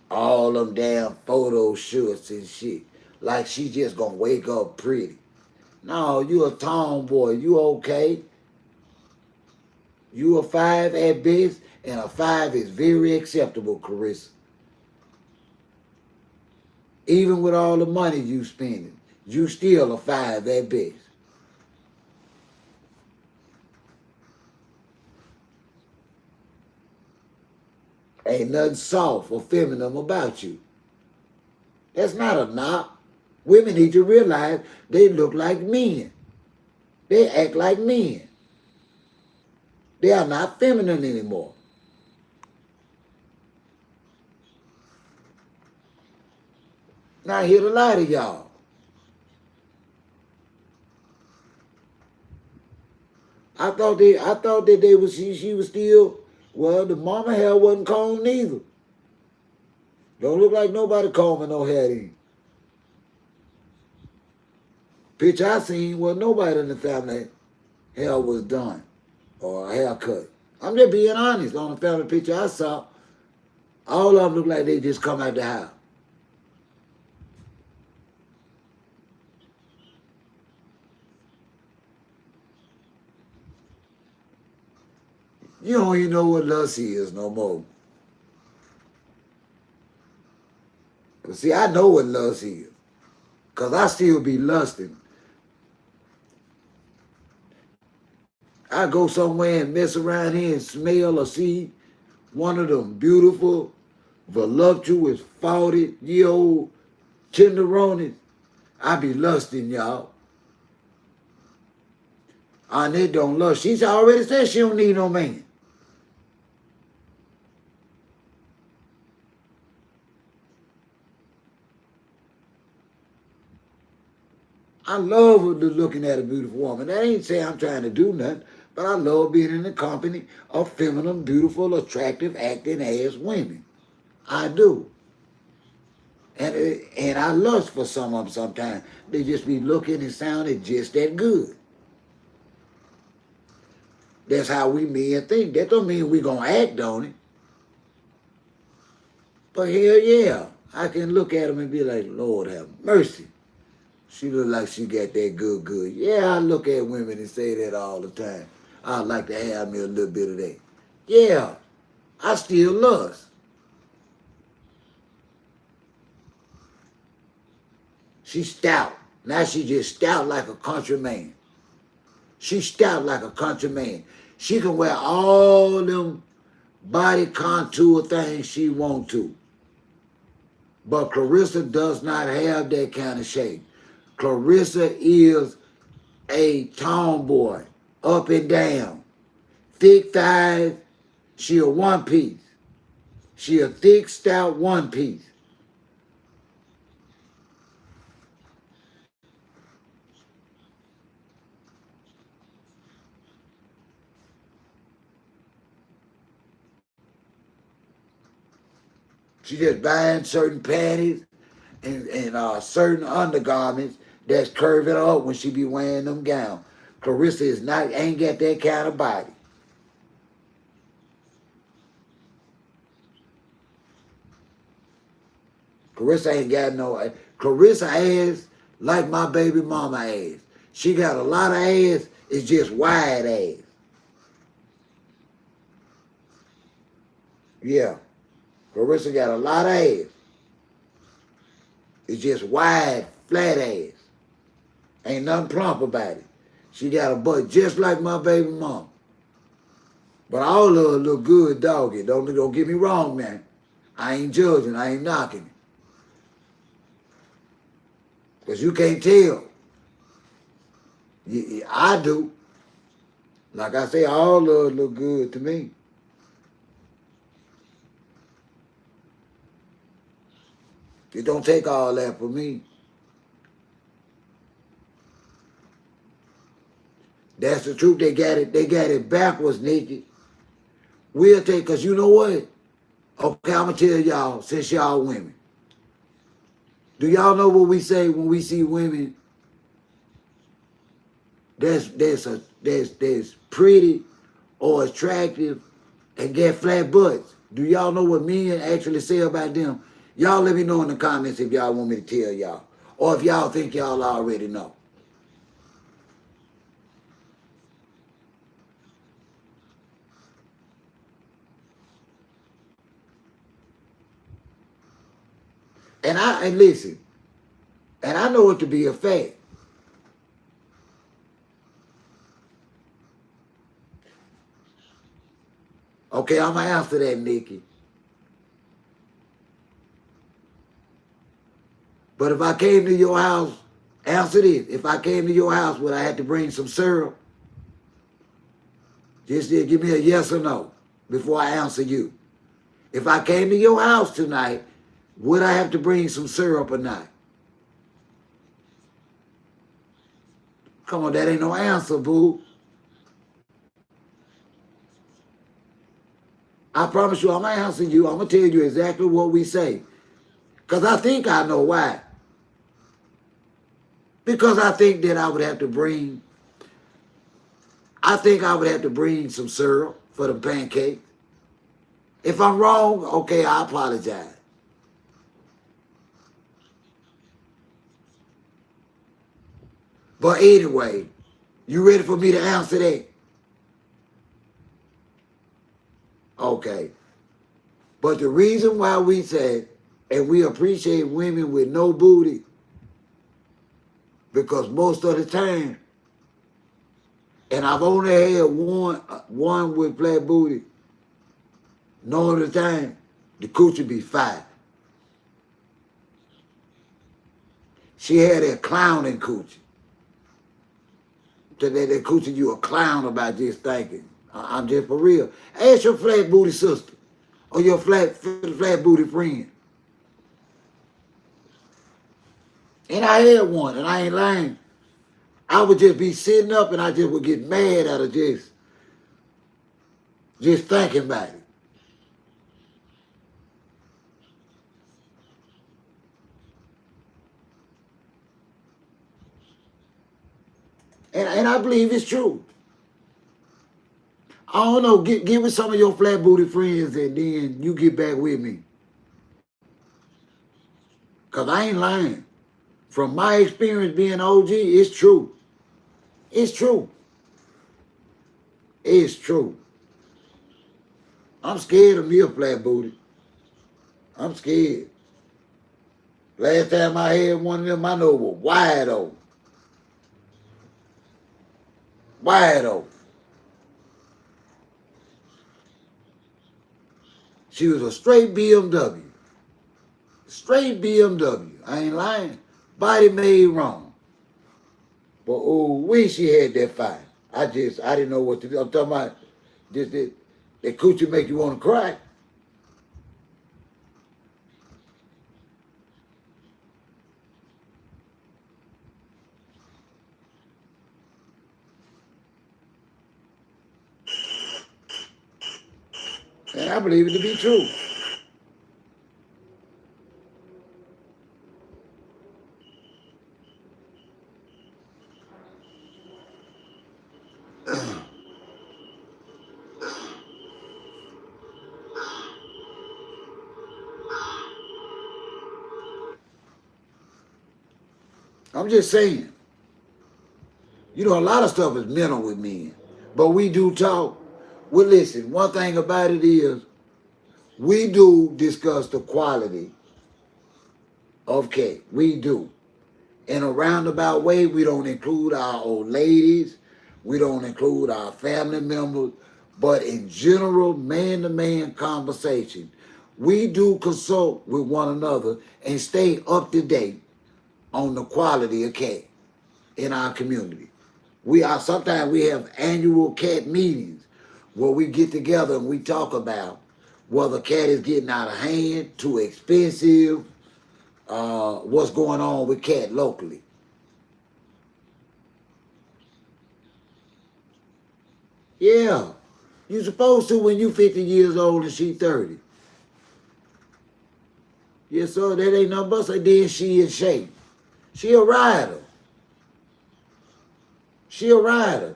[SPEAKER 1] All them damn photo shoots and shit. Like she just gonna wake up pretty. No, you a tomboy. You okay. You a 5 at best, and a 5 is very acceptable, Carissa. Even with all the money you spending, you still a 5 at best. Ain't nothing soft or feminine about you. That's not a knock. Women need to realize they look like men. They act like men. They are not feminine anymore. Now I hear the lie to y'all. I thought that they was she was still, well, the mama hair wasn't combed neither. Don't look like nobody combing no hair in. Picture I seen was nobody in the family hair was done or a haircut. I'm just being honest. On the family picture I saw, all of them look like they just come out the house. You don't even know what lust is no more. But see, I know what lust is. Because I still be lusting. I go somewhere and mess around here and smell or see one of them beautiful, voluptuous, 40-year-old tenderonis. I be lusting, y'all. Annette don't lust. She's already said she don't need no man. I love looking at a beautiful woman. That ain't saying I'm trying to do nothing, but I love being in the company of feminine, beautiful, attractive, acting ass women. I do. And I lust for some of them sometimes. They just be looking and sounding just that good. That's how we men think. That don't mean we gonna act on it. But hell yeah, I can look at them and be like, Lord have mercy. She look like she got that good. Yeah, I look at women and say that all the time. I'd like to have me a little bit of that. Yeah, I still lust. She's stout. Now she just stout like a country man. She's stout like a country man. She can wear all them body contour things she want to. But Claressa does not have that kind of shape. Claressa is a tomboy, up and down. Thick thighs, she a one piece. She a thick, stout one piece. She just buying certain panties and certain undergarments that's curving up when she be wearing them gowns. Claressa is not, ain't got that kind of body. Claressa ain't got no, Claressa ass like my baby mama ass. She got a lot of ass, it's just wide ass. Yeah, Claressa got a lot of ass. It's just wide, flat ass. Ain't nothing plump about it. She got a butt just like my baby mom. But all of her look good, doggy. Don't get me wrong, man. I ain't judging. I ain't knocking it. Because you can't tell. I do. Like I say, all of her look good to me. It don't take all that for me. That's the truth. They got it backwards, Nikki. We'll take, because you know what? Okay, I'm going to tell y'all, since y'all women. Do y'all know what we say when we see women that's pretty or attractive and get flat butts? Do y'all know what men actually say about them? Y'all let me know in the comments if y'all want me to tell y'all. Or if y'all think y'all already know. And listen, and I know it to be a fact. Okay, I'm going to answer that, Nikki. But if I came to your house, answer this. If I came to your house, would I have to bring some syrup? Just give me a yes or no before I answer you. If I came to your house tonight, would I have to bring some syrup or not? Come on, that ain't no answer, boo. I promise you, I'm going to answer you. I'm going to tell you exactly what we say. Because I think I know why. Because I think that I would have to bring some syrup for the pancakes. If I'm wrong, okay, I apologize. But anyway, you ready for me to answer that? Okay. But the reason why we say, and we appreciate women with no booty, because most of the time, and I've only had one with flat booty, none of the time, the coochie be fire. She had that clowning coochie. That coochie you a clown about just thinking. I'm just for real. Ask your flat booty sister or your flat booty friend. And I had one, and I ain't lying. I would just be sitting up and I just would get mad out of just thinking about it. And I believe it's true. I don't know, get with some of your flat booty friends and then you get back with me. Because I ain't lying. From my experience being OG, it's true. It's true. It's true. I'm scared of me a flat booty. I'm scared. Last time I had one of them, my nose was wide open. Wide open. She was a straight BMW. Straight BMW. I ain't lying. Body made wrong. But oh, when she had that fight, I didn't know what to do. I'm talking about just that coochie make you want to cry. And I believe it to be true. I'm just saying. You know, a lot of stuff is mental with men. But we do talk. Well, listen, one thing about it is we do discuss the quality of cake. We do. In a roundabout way, we don't include our old ladies. We don't include our family members. But in general, man-to-man conversation, we do consult with one another and stay up to date on the quality of cat in our community. Sometimes we have annual cat meetings where we get together and we talk about whether cat is getting out of hand, too expensive, what's going on with cat locally. Yeah, you supposed to when you 50 years old and she 30. Yes, sir, that ain't nothing but say then she in shape. She a rider. She a rider.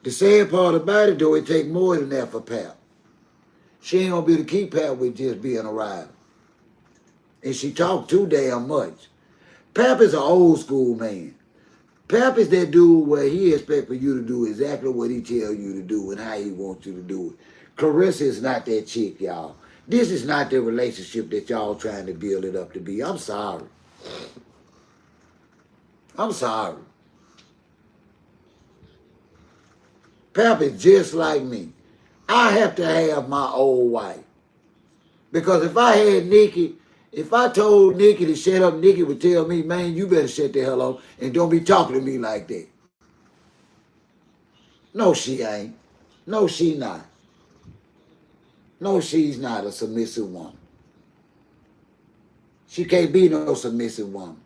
[SPEAKER 1] The sad part about it, though, it take more than that for Pap. She ain't gonna be able to keep Pap with just being a rider. And she talk too damn much. Pap is an old school man. Pap is that dude where he expect for you to do exactly what he tell you to do and how he wants you to do it. Claressa is not that chick, y'all. This is not the relationship that y'all trying to build it up to be. I'm sorry. I'm sorry. Pap is just like me. I have to have my old wife. Because if I had Nikki, if I told Nikki to shut up, Nikki would tell me, man, you better shut the hell up and don't be talking to me like that. No, she ain't. No, she not. No, she's not a submissive woman. She can't be no submissive woman.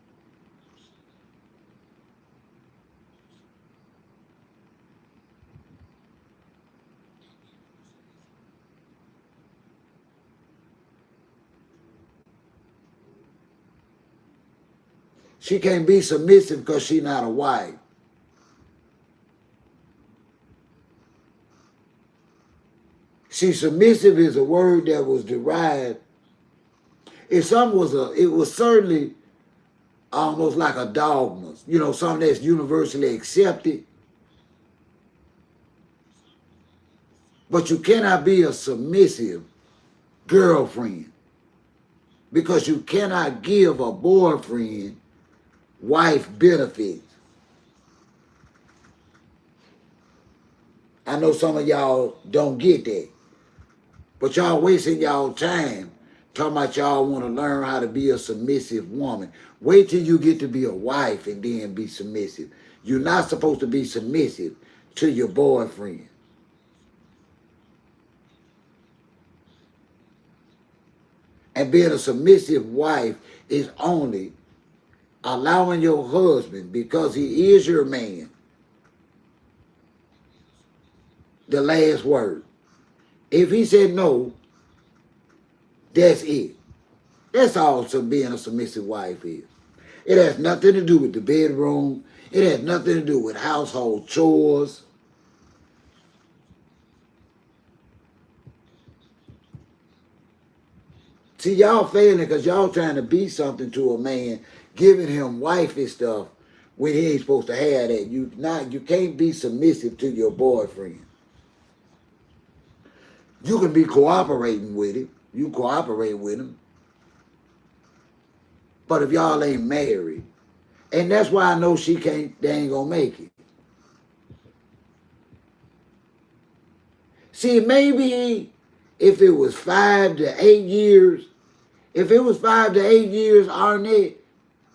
[SPEAKER 1] She can't be submissive because she's not a wife. See, submissive is a word that was derived. It was certainly almost like a dogma. You know, something that's universally accepted. But you cannot be a submissive girlfriend because you cannot give a boyfriend wife benefits. I know some of y'all don't get that. But y'all wasting y'all time talking about y'all want to learn how to be a submissive woman. Wait till you get to be a wife and then be submissive. You're not supposed to be submissive to your boyfriend. And being a submissive wife is only allowing your husband, because he is your man, the last word. If he said no, that's it. That's all being a submissive wife is. It has nothing to do with the bedroom. It has nothing to do with household chores. See, y'all failing because y'all trying to be something to a man, giving him wifey stuff, when he ain't supposed to have that. You can't be submissive to your boyfriend. You can be cooperating with him. You cooperate with him. But if y'all ain't married, and that's why I know they ain't gonna make it. See, maybe if it was 5 to 8 years, Arnett,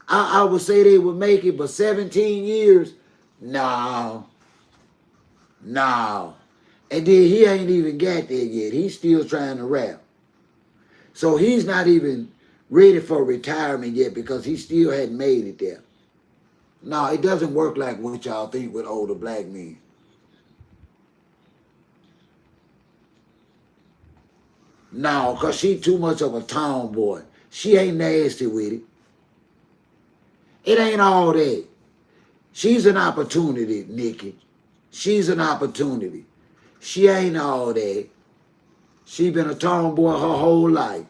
[SPEAKER 1] I would say they would make it, but 17 years, no. And then he ain't even got there yet. He's still trying to rap. So he's not even ready for retirement yet because he still hadn't made it there. No, it doesn't work like what y'all think with older black men. No, because she too much of a tomboy. She ain't nasty with it. It ain't all that. She's an opportunity, Nikki. She's an opportunity. She ain't all that. She been a tomboy her whole life.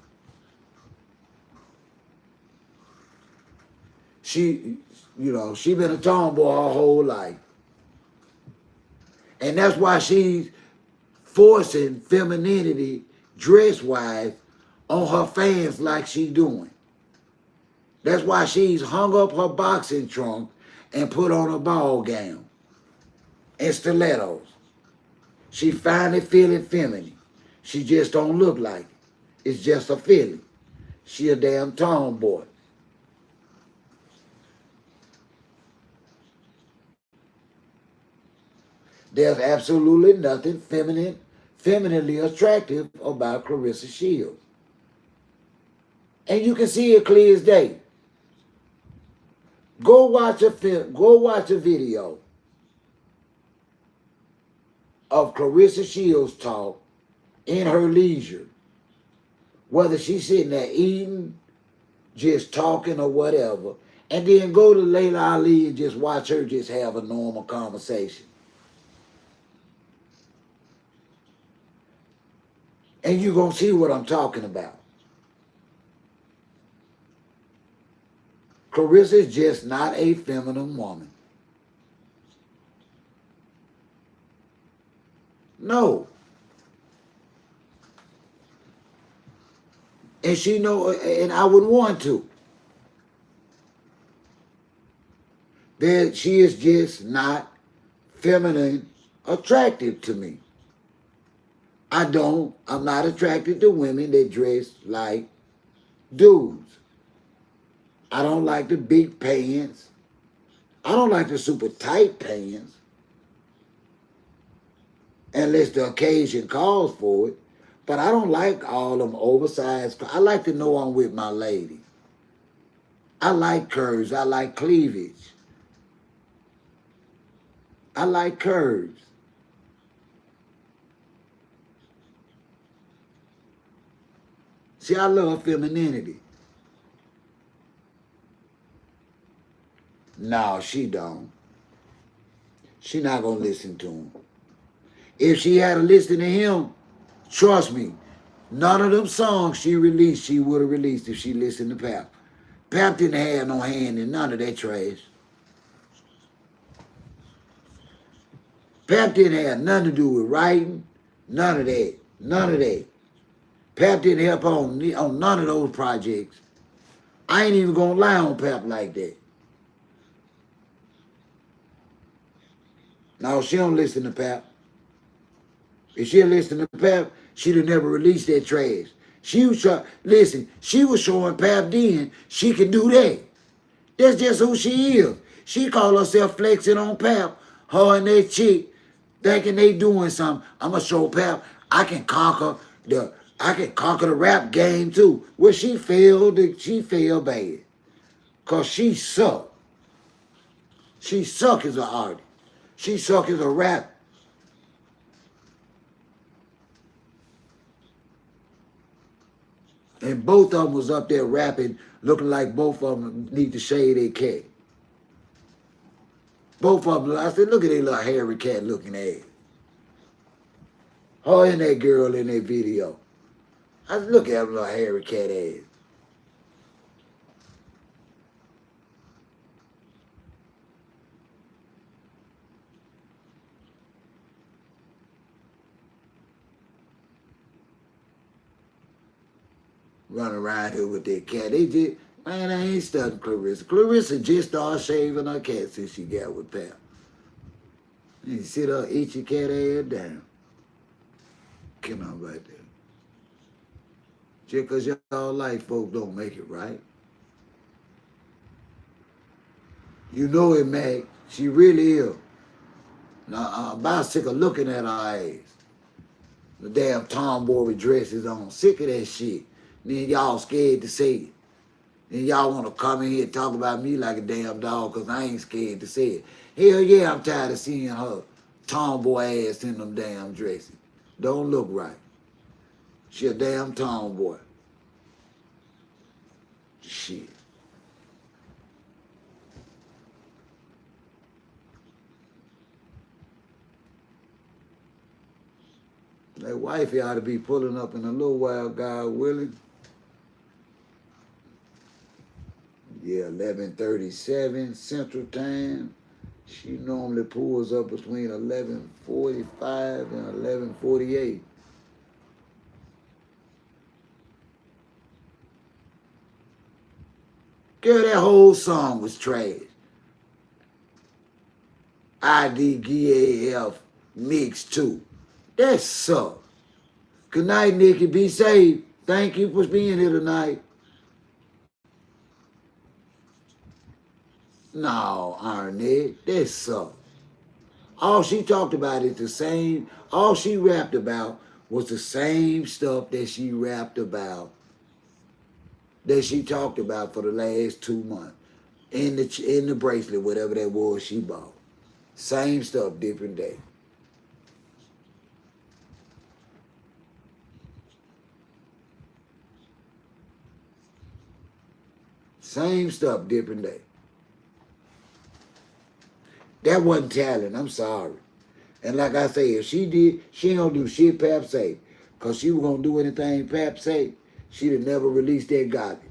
[SPEAKER 1] She been a tomboy her whole life. And that's why she's forcing femininity dress-wise on her fans like she doing. That's why she's hung up her boxing trunk and put on a ball gown and stilettos. She finally feeling feminine. She just don't look like it. It's just a feeling. She a damn tomboy. There's absolutely nothing femininely attractive about Claressa Shields. And you can see it clear as day. Go watch a video of Claressa Shields talk in her leisure. Whether she's sitting there eating, just talking or whatever. And then go to Laila Ali and just watch her just have a normal conversation. And you're going to see what I'm talking about. Claressa is just not a feminine woman. No. And and I wouldn't want to. That she is just not feminine attractive to me. I'm not attracted to women that dress like dudes. I don't like the big pants. I don't like the super tight pants. Unless the occasion calls for it. But I don't like all them oversized. I like to know I'm with my lady. I like curves. I like cleavage. I like curves. See, I love femininity. No, she don't. She not going to listen to him. If she had to listen to him, trust me, none of them songs she released, she would have released if she listened to Pap. Pap didn't have no hand in none of that trash. Pap didn't have nothing to do with writing, none of that. None of that. Pap didn't help on none of those projects. I ain't even going to lie on Pap like that. No, she don't listen to Pap. If she'd listen to Pap, she'd have never released that trash. She was showing Pap then she can do that. That's just who she is. She call herself flexing on Pap. Her and that chick thinking they doing something. I'ma show Pap I can conquer the rap game too. Well, she failed bad. Cause she suck. She suck as an artist. She suck as a rapper. And both of them was up there rapping, looking like both of them need to shave their cat. Both of them, I said, look at that little hairy cat looking ass. Her and that girl in that video. I said, look at that little hairy cat ass. running around here with their cat. They just, man, I ain't studying Claressa. Claressa just started shaving her cat since she got with Pap. You sit up, eat your cat ass down. Come on right there. Just because y'all like folks don't make it right. You know it, Mac. She really is. Now, I'm about sick of looking at her ass. The damn tomboy with dresses on. Sick of that shit. Then y'all scared to say it. Then y'all want to come in here and talk about me like a damn dog because I ain't scared to say it. Hell yeah, I'm tired of seeing her tomboy ass in them damn dresses. Don't look right. She a damn tomboy. Shit. That wifey ought to be pulling up in a little while, God willing. Yeah, 11:37 Central Time. She normally pulls up between 11:45 and 11:48. Girl, that whole song was trash. IDGAF Mix 2. That sucks. Good night, Nikki. Be safe. Thank you for being here tonight. No, Arnett, that sucks. All she talked about is the same, all she rapped about was the same stuff that she rapped about, that she talked about for the last 2 months. In the bracelet, whatever that was she bought. Same stuff, different day. Same stuff, different day. That wasn't talent, I'm sorry. And like I say, if she did, she ain't gonna do shit Pap say. Cause she was gonna do anything Pap say, she'd have never released that garbage.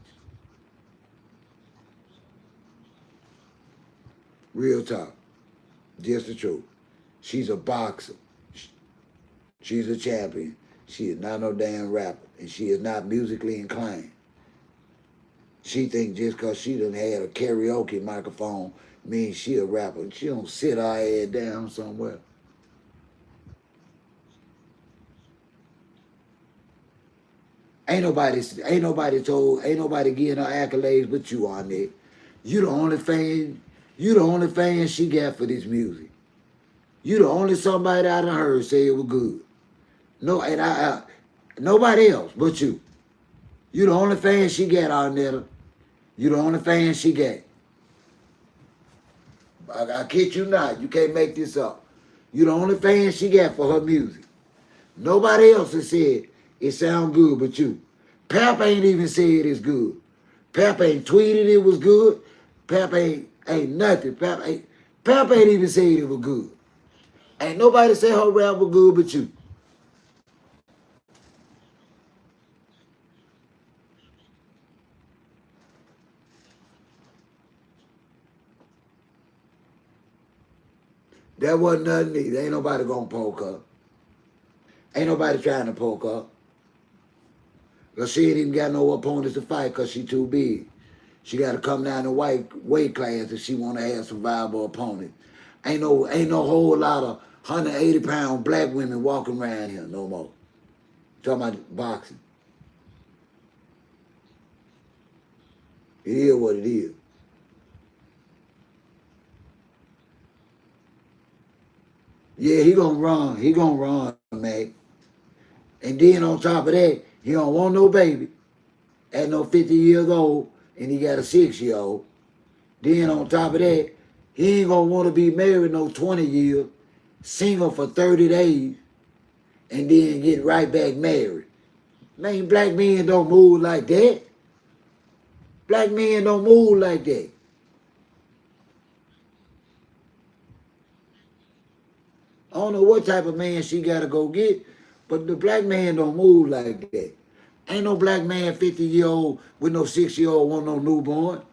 [SPEAKER 1] Real talk. Just the truth. She's a boxer. She's a champion. She is not no damn rapper. And she is not musically inclined. She think just because she done had a karaoke microphone means she a rapper. She don't sit her head down somewhere. Ain't nobody giving her accolades but you on it. You the only fan she got for this music. You the only somebody I done heard say it was good. No, and I nobody else but you. You the only fan she got on there. You the only fan she got. I kid you not. You can't make this up. You the only fan she got for her music. Nobody else has said it sound good but you. Pap ain't even said it's good. Pap ain't tweeted it was good. Pap ain't nothing. Pap ain't even said it was good. Ain't nobody say her rap was good but you. That wasn't nothing either. Ain't nobody gonna poke her. Ain't nobody trying to poke her. Because she ain't even got no opponents to fight because she too big. She got to come down to weight class if she want to have some viable opponents. Ain't no whole lot of 180-pound black women walking around here no more. Talking about boxing. It is what it is. Yeah, he gonna run. He gonna run, Mac. And then on top of that, he don't want no baby at no 50 years old, and he got a 6-year-old. Then on top of that, he ain't gonna want to be married no 20 years, single for 30 days, and then get right back married. Man, black men don't move like that. Black men don't move like that. I don't know what type of man she gotta go get, but the black man don't move like that. Ain't no black man 50-year-old with no 6-year-old want no newborn.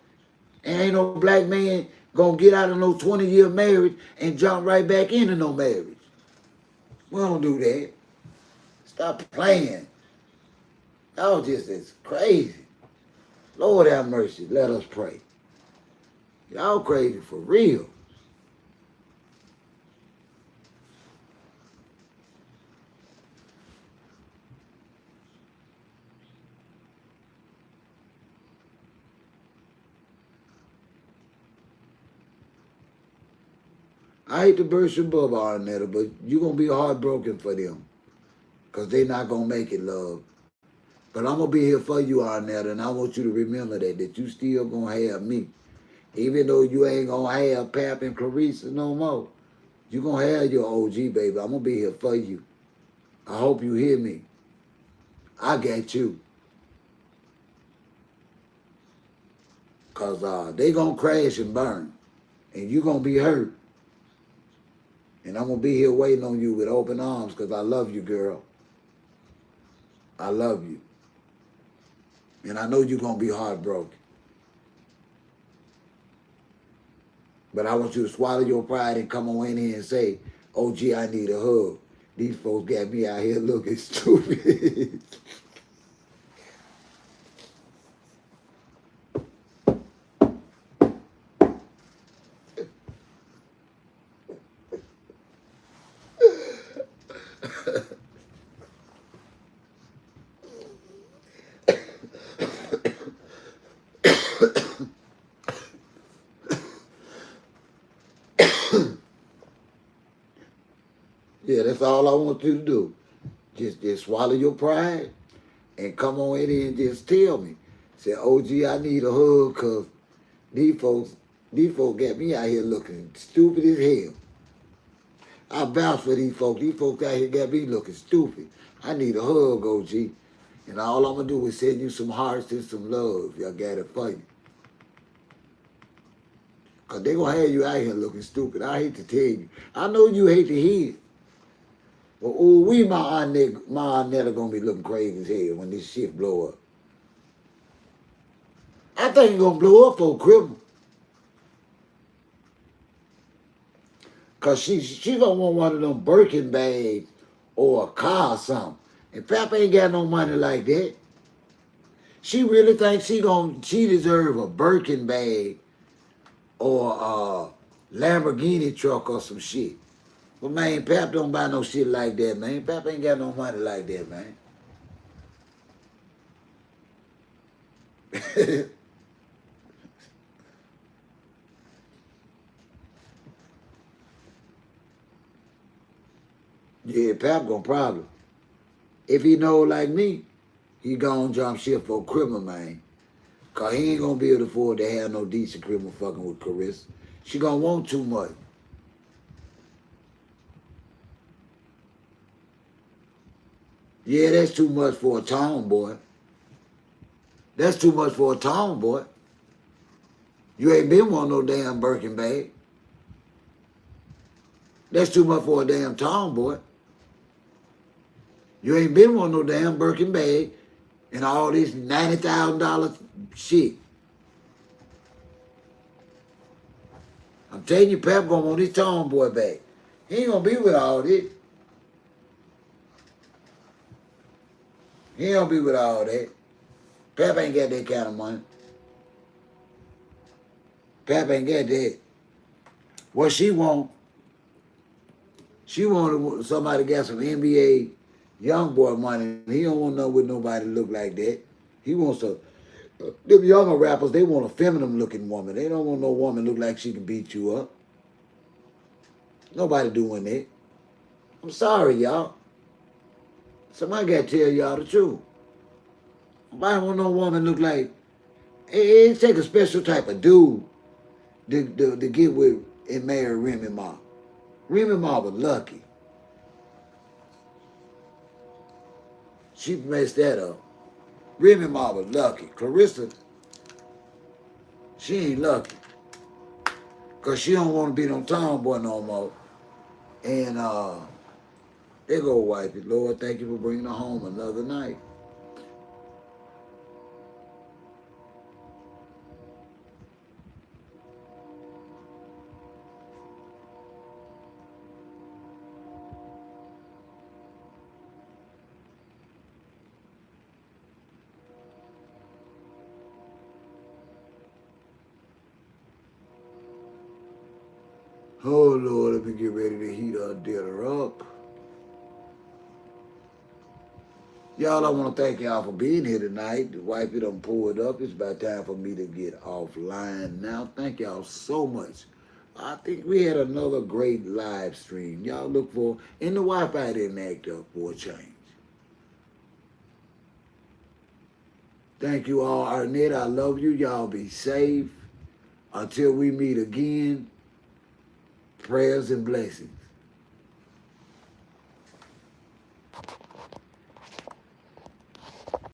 [SPEAKER 1] And ain't no black man gonna get out of no 20-year marriage and jump right back into no marriage. We don't do that. Stop playing. Y'all just is crazy. Lord have mercy. Let us pray. Y'all crazy for real. I hate to burst your bubble, Arnetta, but you're going to be heartbroken for them because they not going to make it, love. But I'm going to be here for you, Arnetta, and I want you to remember that you still going to have me. Even though you ain't going to have Pap and Clarissa no more, you going to have your OG, baby. I'm going to be here for you. I hope you hear me. I got you. Because they going to crash and burn, and you going to be hurt. And I'm going to be here waiting on you with open arms because I love you, girl. I love you. And I know you're going to be heartbroken. But I want you to swallow your pride and come on in here and say, OG, I need a hug. These folks got me out here looking stupid. Yeah, that's all I want you to do. Just swallow your pride and come on in here and just tell me. Say, OG, I need a hug because these folks got me out here looking stupid as hell. I vouch for these folks. These folks out here got me looking stupid. I need a hug, OG. And all I'm going to do is send you some hearts and some love. Y'all got it for you. Because they going to have you out here looking stupid. I hate to tell you. I know you hate to hear it. But my Aunt Netta going to be looking crazy as hell when this shit blow up. I think it's going to blow up for Christmas. Because she going to want one of them Birkin bags or a car or something. And Papa ain't got no money like that. She really thinks she deserve a Birkin bag or a Lamborghini truck or some shit. But man, Pap don't buy no shit like that, man. Pap ain't got no money like that, man. Yeah, Pap gonna probably. If he know like me, he gonna jump ship for a criminal, man. Cause he ain't gonna be able to afford to have no decent criminal fucking with Clarissa. She gonna want too much. Yeah, that's too much for a tomboy. That's too much for a tomboy. You ain't been wanting no damn Birkin bag. That's too much for a damn tomboy. You ain't been wanting no damn Birkin bag and all this $90,000 shit. I'm telling you, Pep gonna want his tomboy back. He ain't gonna be with all this. He ain't gonna be with all that. Pep ain't got that kind of money. Pep ain't got that. What she want somebody got some NBA young boy money. He don't want nothing with nobody look like that. He wants them younger rappers, they want a feminine looking woman. They don't want no woman look like she can beat you up. Nobody doing that. I'm sorry, y'all. Somebody got to tell y'all the truth. Nobody want no woman look like. It take a special type of dude to get with and marry Remy Ma. Remy Ma was lucky. She messed that up. Remy Ma was lucky. Clarissa, she ain't lucky. Because she don't want to be no tomboy no more. And they go wipe it. Lord, thank you for bringing her home another night. Oh Lord, let me get ready to heat our dinner up. Y'all, I want to thank y'all for being here tonight. The wifey done pulled up. It's about time for me to get offline now. Thank y'all so much. I think we had another great live stream. Y'all look for, and the Wi-Fi didn't act up for a change. Thank you all, Arnett. I love you. Y'all be safe. Until we meet again, prayers and blessings.